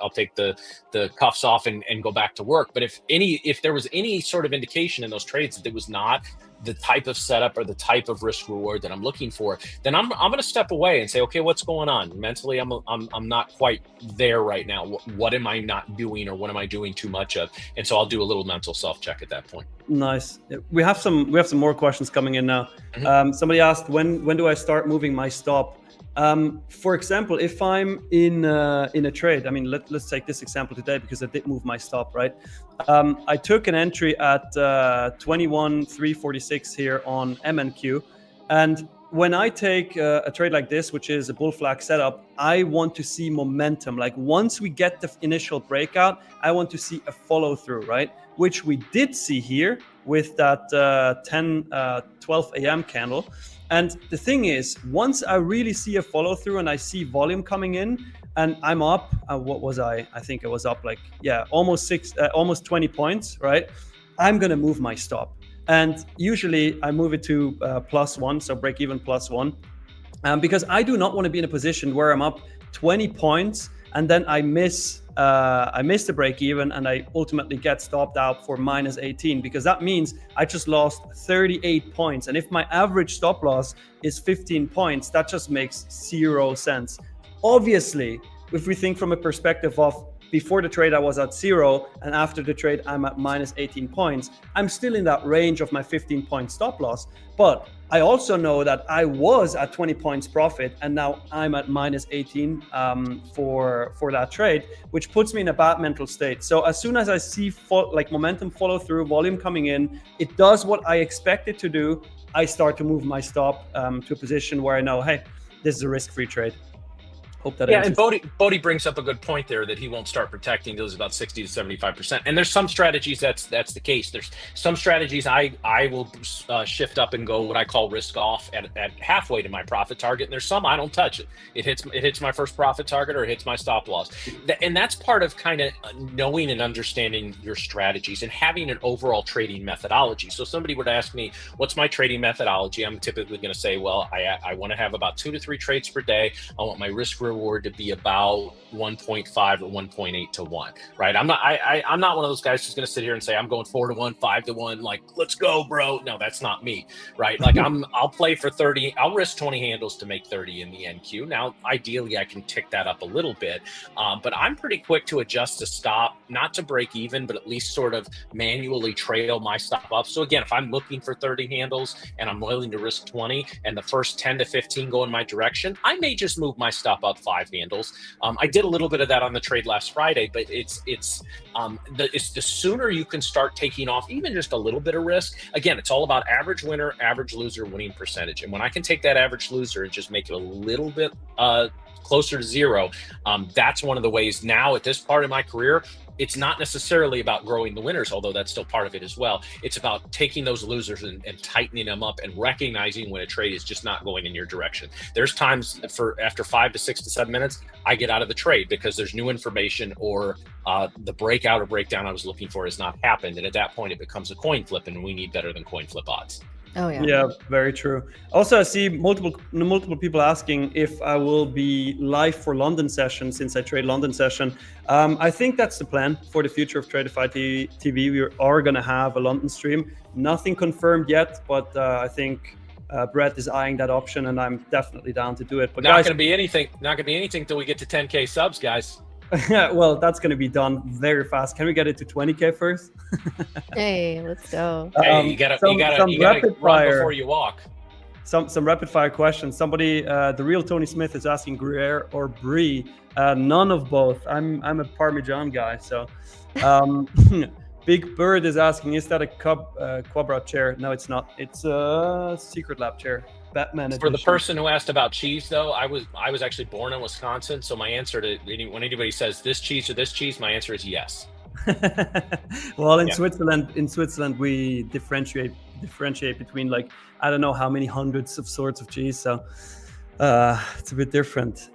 cuffs off and go back to work. But if there was any sort of indication in those trades that it was not the type of setup or the type of risk reward that I'm looking for, then I'm going to step away and say, okay, what's going on mentally? I'm not quite there right now. What am I not doing, or what am I doing too much of? And so I'll do a little mental self check at that point. Nice. We have some more questions coming in now. Somebody asked, when do I start moving my stop? For example, if I'm in a trade, I mean, let's take this example today because I did move my stop, right? I took an entry at 21,346 here on MNQ, and when I take a trade like this, which is a bull flag setup, I want to see momentum. Like once we get the initial breakout, I want to see a follow through, right? Which we did see here with that 12 a.m. candle. And the thing is, once I really see a follow through and I see volume coming in, and I'm up, what was I? I think I was up like, almost 20 points, right? I'm going to move my stop. And usually I move it to +1, so break even +1, because I do not want to be in a position where I'm up 20 points and then I miss the break even and I ultimately get stopped out for -18, because that means I just lost 38 points. And if my average stop loss is 15 points, that just makes 0 sense. Obviously, if we think from a perspective of before the trade I was at 0, and after the trade I'm at minus 18 points. I'm still in that range of my 15-point stop loss, but I also know that I was at 20 points profit, and now I'm at minus 18 for that trade, which puts me in a bad mental state. So as soon as I see momentum follow through, volume coming in, it does what I expect it to do. I start to move my stop to a position where I know, hey, this is a risk-free trade. Hope that and Bodhi brings up a good point there that he won't start protecting those about 60 to 75%. And there's some strategies that's the case. There's some strategies I will shift up and go what I call risk off at halfway to my profit target. And there's some I don't touch it. It hits my first profit target or it hits my stop loss. And that's part of kind of knowing and understanding your strategies and having an overall trading methodology. So somebody would ask me, what's my trading methodology? I'm typically going to say, well, I want to have about 2 to 3 trades per day. I want my risk reward to be about 1.5 or 1.8 to 1, right? I'm not one of those guys who's going to sit here and say I'm going 4 to 1, 5 to 1, like let's go, bro. No, that's not me, right? Like I'll play for 30. I'll risk 20 handles to make 30 in the NQ. Now, ideally, I can tick that up a little bit, but I'm pretty quick to adjust to stop, not to break even, but at least sort of manually trail my stop up. So again, if I'm looking for 30 handles and I'm willing to risk 20, and the first 10 to 15 go in my direction, I may just move my stop up 5 handles. I did a little bit of that on the trade last Friday, but it's the sooner you can start taking off even just a little bit of risk. Again, it's all about average winner, average loser, winning percentage. And when I can take that average loser and just make it a little bit closer to 0, that's one of the ways now at this part of my career. It's not necessarily about growing the winners, although that's still part of it as well. It's about taking those losers and tightening them up and recognizing when a trade is just not going in your direction. There's times after 5 to 6 to 7 minutes, I get out of the trade because there's new information or the breakout or breakdown I was looking for has not happened. And at that point, it becomes a coin flip, and we need better than coin flip odds. Oh yeah. Yeah, very true. Also, I see multiple people asking if I will be live for London session since I trade London session. I think that's the plan for the future of Tradeify TV. We are going to have a London stream. Nothing confirmed yet, but I think Brett is eyeing that option, and I'm definitely down to do it. But not going to be anything. Not going to be anything until we get to 10K subs, guys. Well, that's going to be done very fast. Can we get it to 20K first? Hey, let's go. Hey, you gotta run before you walk. Some rapid fire questions. Somebody, the real Tony Smith is asking Gruyere or Brie. None of both. I'm a Parmesan guy. So, Big Bird is asking, is that a Quabra chair? No, it's not. It's a Secret Lab chair. Batman edition. For the person who asked about cheese, though, I was actually born in Wisconsin, so my answer to when anybody says this cheese or this cheese, my answer is yes. Well, in Switzerland, we differentiate between like I don't know how many hundreds of sorts of cheese, so it's a bit different.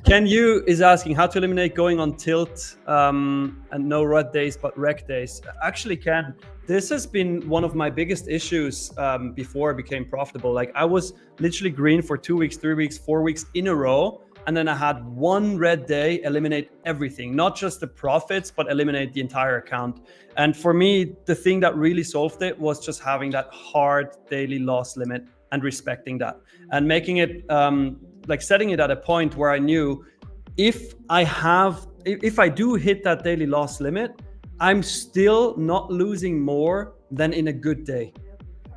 Ken Yu is asking how to eliminate going on tilt and no red days but rec days. Actually, Ken, this has been one of my biggest issues before I became profitable. Like I was literally green for 2 weeks, 3 weeks, 4 weeks in a row. And then I had one red day, eliminate everything, not just the profits, but eliminate the entire account. And for me, the thing that really solved it was just having that hard daily loss limit and respecting that and making it like setting it at a point where I knew if I do hit that daily loss limit, I'm still not losing more than in a good day.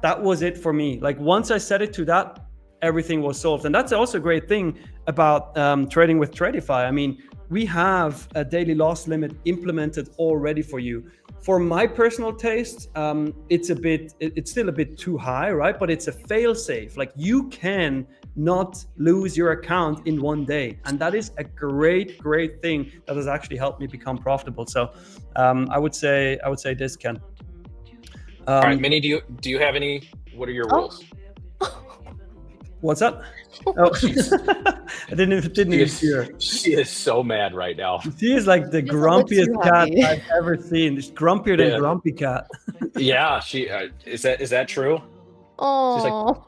That was it for me. Like once I set it to that, everything was solved. And that's also a great thing about trading with Tradeify. I mean, we have a daily loss limit implemented already for you. For my personal taste, it's still a bit too high, right? But it's a fail safe. Like you can not lose your account in one day. And that is a great thing that has actually helped me become profitable. So I would say this, Ken. All right, Minnie, do you have any, what are your rules? What's that? Oh, I didn't even hear. She is so mad right now. She is like the grumpiest cat I've ever seen. She's grumpier than Grumpy Cat. Yeah, she is that true? Oh,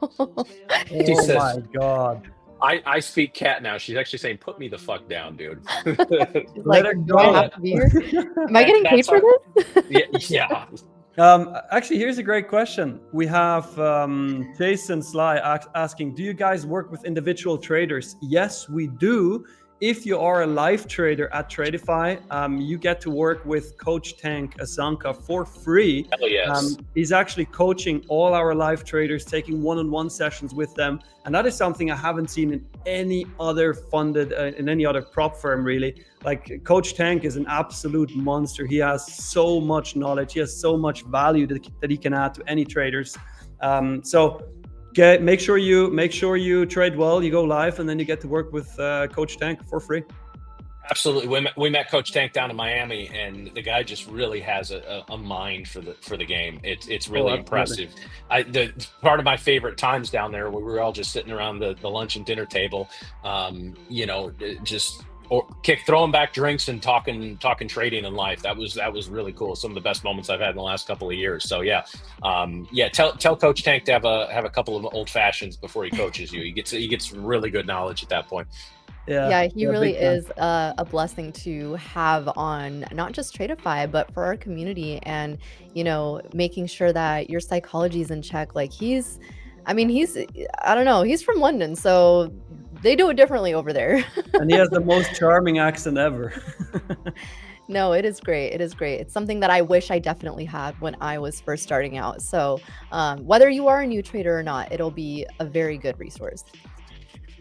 She says, my God. I speak cat now. She's actually saying, "Put me the fuck down, dude." like, do I have to be here? Am I getting paid for this? Yeah. Actually, here's a great question. We have Jason Sly asking, do you guys work with individual traders? Yes, we do. if you are a live trader at Tradeify, you get to work with Coach Tank Azanka for free. Hell yes. He's actually coaching all our live traders, taking one-on-one sessions with them. And that is something I haven't seen in any other funded, in any other prop firm, really. Like Coach Tank is an absolute monster. He has so much knowledge. He has so much value that he can add to any traders. So make sure you trade well, you go live, and then you get to work with Coach Tank for free. Absolutely. We met Coach Tank down in Miami, and the guy just really has a mind for the game. It's really impressive. The part of my favorite times down there, where we were all just sitting around the lunch and dinner table, just throwing back drinks and talking trading and life. That was really cool. Some of the best moments I've had in the last couple of years. So tell Coach Tank to have a couple of old fashions before he coaches you. He gets really good knowledge at that point. Yeah, he really is a blessing to have on not just Tradeify, but for our community, and making sure that your psychology is in check. Like he's I don't know, he's from London, so they do it differently over there. And he has the most charming accent ever. No, it is great. It is great. It's something that I wish I definitely had when I was first starting out. So whether you are a new trader or not, it'll be a very good resource.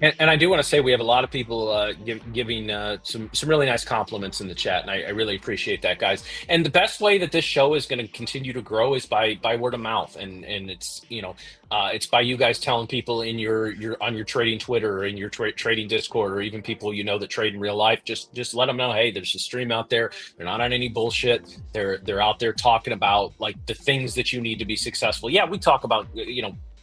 And I do want to say we have a lot of people giving some really nice compliments in the chat, and I really appreciate that, guys. And the best way that this show is going to continue to grow is by word of mouth, and it's it's by you guys telling people in your on your trading Twitter or in your trading Discord, or even people that trade in real life. Just let them know, hey, there's a stream out there. They're not on any bullshit. They're out there talking about like the things that you need to be successful. Yeah, we talk about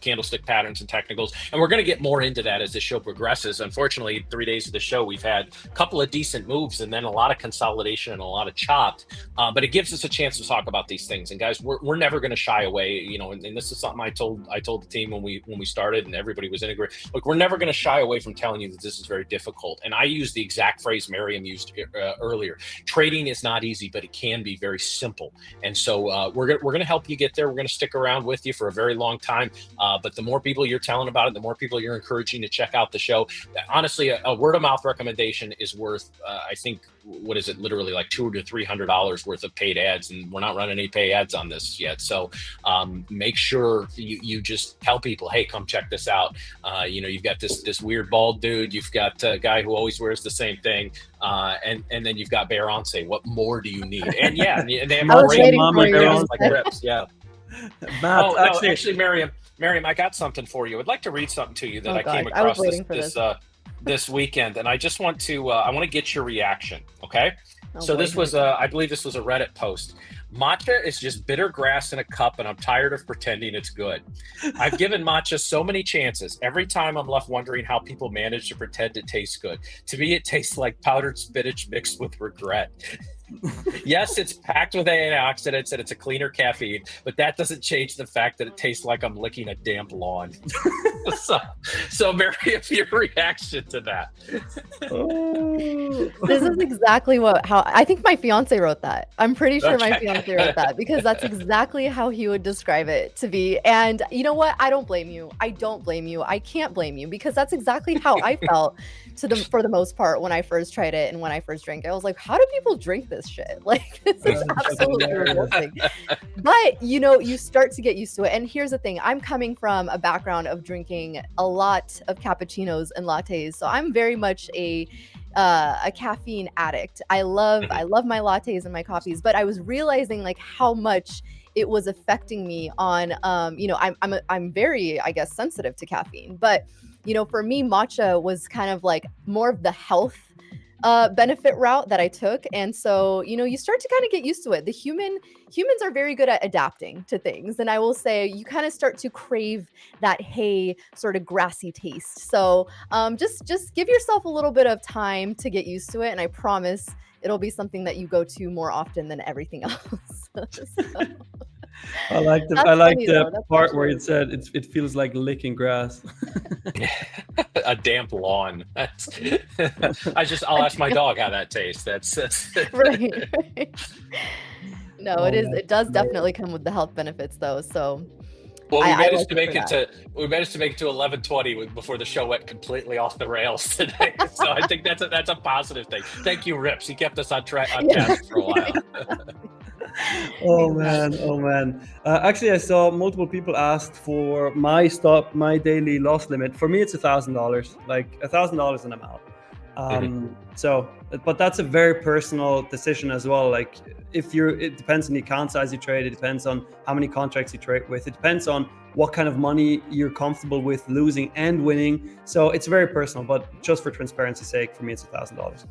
candlestick patterns and technicals, and we're going to get more into that as the show progresses. Unfortunately, 3 days of the show, we've had a couple of decent moves and then a lot of consolidation and a lot of chopped, but it gives us a chance to talk about these things. And guys, we're never going to shy away, and this is something I told the team when we started, and everybody was integrated. Look, we're never going to shy away from telling you that this is very difficult. And I use the exact phrase Miriam used earlier. Trading is not easy, but it can be very simple. And so we're going to help you get there. We're going to stick around with you for a very long time. But the more people you're telling about it, the more people you're encouraging to check out the show. Honestly, a word of mouth recommendation is worth, I think, what is it? Literally like $200 to $300 worth of paid ads, and we're not running any paid ads on this yet. So make sure you just tell people, hey, come check this out. You've got this weird bald dude. You've got a guy who always wears the same thing, and then you've got Beyoncé. What more do you need? And they have great like RIPS. Yeah. Matt, actually, Miriam, I got something for you. I'd like to read something to you that I came across this weekend, and I just want to get your reaction. Okay. This was I believe this was a Reddit post. Matcha is just bitter grass in a cup, and I'm tired of pretending it's good. I've given matcha so many chances. Every time I'm left wondering how people manage to pretend it tastes good. To me, it tastes like powdered spinach mixed with regret. Yes, it's packed with antioxidants and it's a cleaner caffeine, but that doesn't change the fact that it tastes like I'm licking a damp lawn. So Miriam, your reaction to that? This is exactly how I think my fiance wrote that. I'm pretty sure my fiance wrote that, because that's exactly how he would describe it to be. And you know what? I don't blame you. I don't blame you. I can't blame you, because that's exactly how I felt for the most part when I first tried it and when I first drank it. I was like, how do people drink this shit? Like, this is absolutely revolting. But you start to get used to it. And here's the thing, I'm coming from a background of drinking a lot of cappuccinos and lattes, so I'm very much a caffeine addict. I love my lattes and my coffees, but I was realizing like how much it was affecting me on I'm very, I guess, sensitive to caffeine. But for me, matcha was kind of like more of the health benefit route that I took. And so, you start to kind of get used to it. Humans are very good at adapting to things. And I will say you kind of start to crave that hay sort of grassy taste. So just give yourself a little bit of time to get used to it. And I promise it'll be something that you go to more often than everything else. I like the part where it said it feels like licking grass. A damp lawn. I'll ask my dog how that tastes. That's right. No, it does definitely come with the health benefits though. So Well, we I managed like to it make for it that. to 11:20 before the show went completely off the rails today. So I think that's a positive thing. Thank you, Rips. He kept us on track on Yeah. task for a while. Oh man, oh man. Actually, I saw multiple people asked for my daily loss limit. For me, it's $1,000. Like $1,000 and I'm out. So, but that's a very personal decision as well. Like it depends on the account size you trade. It depends on how many contracts you trade with. It depends on what kind of money you're comfortable with losing and winning. So it's very personal, but just for transparency's sake, for me, it's $1,000.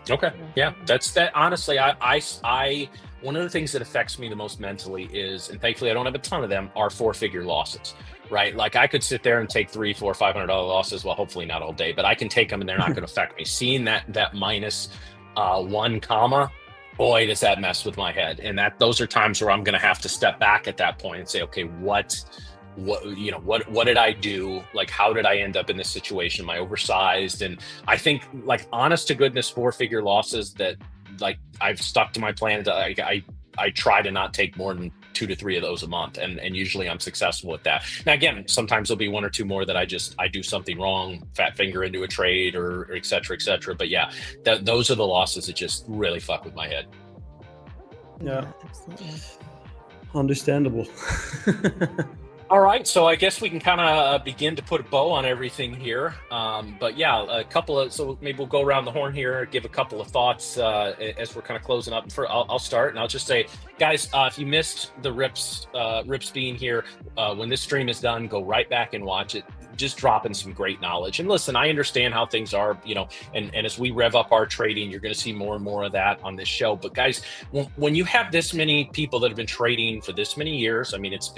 Okay. Yeah, that's that. Honestly, I one of the things that affects me the most mentally is, and thankfully I don't have a ton of them, are 4-figure losses, right? Like I could sit there and take $300, $400, $500 losses. Well, hopefully not all day, but I can take them and they're not going to affect me. Seeing that minus 1 comma, boy, does that mess with my head. And those are times where I'm going to have to step back at that point and say, okay, what did I do? Like, how did I end up in this situation? Am I oversized? And I think, like, honest to goodness, 4-figure losses that, like, I've stuck to my plan. I try to not take more than 2 to 3 of those a month, and usually I'm successful with that. Now, again, sometimes there'll be 1 or 2 more that I do something wrong, fat finger into a trade, or et cetera, et cetera. But yeah, those are the losses that just really fuck with my head. Yeah, absolutely. Understandable. All right, so I guess we can kind of begin to put a bow on everything here. But yeah, so maybe we'll go around the horn here, give a couple of thoughts as we're kind of closing up. I'll start, and I'll just say, guys, if you missed the Rips being here, when this stream is done, go right back and watch it. Just dropping some great knowledge. And listen, I understand how things are, and as we rev up our trading, you're going to see more and more of that on this show. But guys, when you have this many people that have been trading for this many years, I mean, it's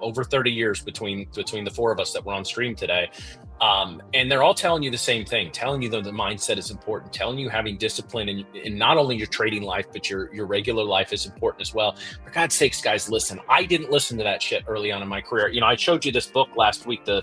over 30 years between the 4 of us that were on stream today. And they're all telling you the same thing, telling you that the mindset is important, telling you having discipline in not only your trading life, but your regular life is important as well. For God's sakes, guys, listen, I didn't listen to that shit early on in my career. I showed you this book last week, the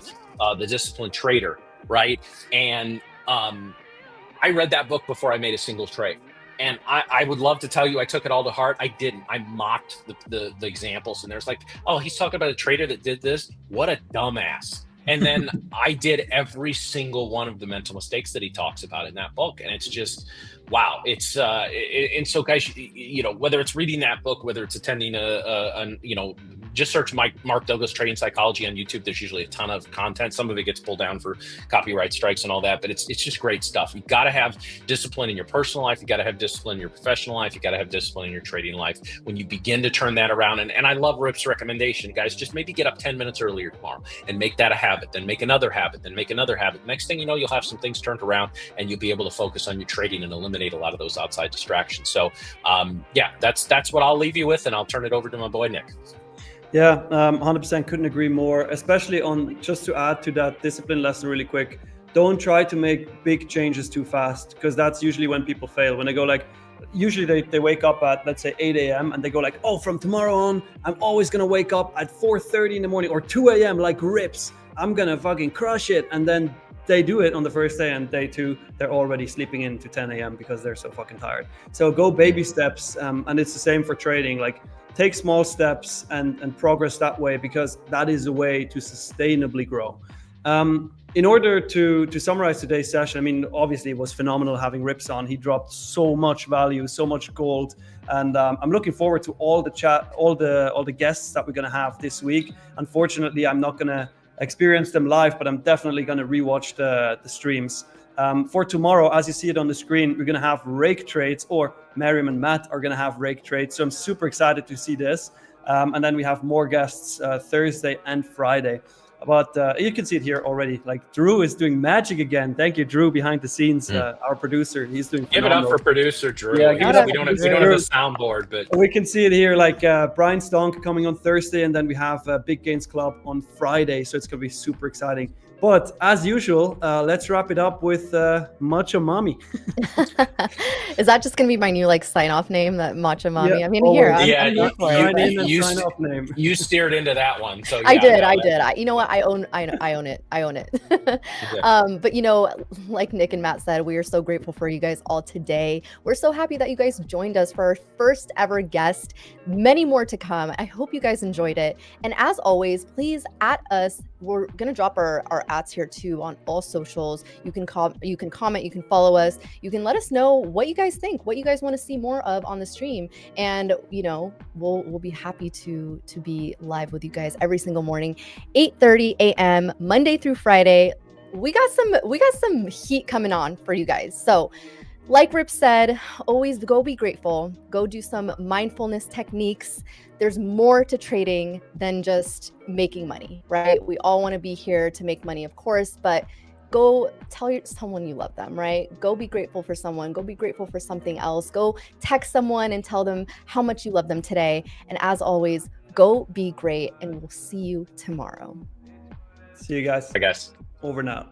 Disciplined Trader, right? And I read that book before I made a single trade. And I would love to tell you I took it all to heart. I didn't. I mocked the examples. And there's like, oh, he's talking about a trader that did this. What a dumbass. And then I did every single one of the mental mistakes that he talks about in that book. And it's just, wow. It's and so guys, whether it's reading that book, whether it's attending just search Mark Douglas Trading Psychology on YouTube. There's usually a ton of content. Some of it gets pulled down for copyright strikes and all that, but it's just great stuff. You got to have discipline in your personal life. You got to have discipline in your professional life. You got to have discipline in your trading life. When you begin to turn that around, and I love Rip's recommendation, guys, just maybe get up 10 minutes earlier tomorrow and make that a habit, then make another habit, then make another habit. Next thing you know, you'll have some things turned around and you'll be able to focus on your trading and eliminate a lot of those outside distractions. So yeah, that's what I'll leave you with, and I'll turn it over to my boy, Nick. Yeah, 100% couldn't agree more, especially on, just to add to that discipline lesson really quick, don't try to make big changes too fast, because that's usually when people fail. When they go like, usually they wake up at, let's say 8 a.m. and they go like, oh, from tomorrow on, I'm always going to wake up at 4:30 in the morning or 2 a.m. like Rips. I'm going to fucking crush it. And then they do it on the first day, and day 2, they're already sleeping in to 10 a.m. because they're so fucking tired. So go baby steps. And it's the same for trading. Like, take small steps and progress that way, because that is a way to sustainably grow. In order to summarize today's session, I mean, obviously it was phenomenal having Rips on. He dropped so much value, so much gold, and I'm looking forward to all the guests that we're going to have this week. Unfortunately, I'm not going to experience them live, but I'm definitely going to rewatch the streams. For tomorrow, as you see it on the screen, we're going to have rake trades, or Miriam and Matt are going to have rake trades. So I'm super excited to see this. And then we have more guests Thursday and Friday. But you can see it here already. Like, Drew is doing magic again. Thank you, Drew, behind the scenes, our producer. He's doing phenomenal. Give it up for producer Drew. Yeah, we don't have a soundboard, but we can see it here. Like Brian Stonk coming on Thursday, and then we have Big Gains Club on Friday. So it's going to be super exciting. But as usual, let's wrap it up with Matcha Mommy. Is that just going to be my new sign off name, that Matcha Mommy? Yeah, I mean, always. here, I'm here for it. Sign off name. you steered into that one. So yeah, I did. You know what? I own it. I own it. Yeah. But you know, like Nick and Matt said, we are so grateful for you guys all today. We're so happy that you guys joined us for our first ever guest. Many more to come. I hope you guys enjoyed it. And as always, please at us. We're gonna drop our ats here too on all socials. You can comment, you can follow us. You can let us know what you guys think, what you guys want to see more of on the stream, and you know, we'll be happy to be live with you guys every single morning, 8:30 a.m. Monday through Friday. We got some heat coming on for you guys. So like Rip said, always go be grateful. Go do some mindfulness techniques. There's more to trading than just making money, right? We all want to be here to make money, of course, but go tell someone you love them, right? Go be grateful for someone. Go be grateful for something else. Go text someone and tell them how much you love them today. And as always, go be great, and we'll see you tomorrow. See you guys. I guess. Over now.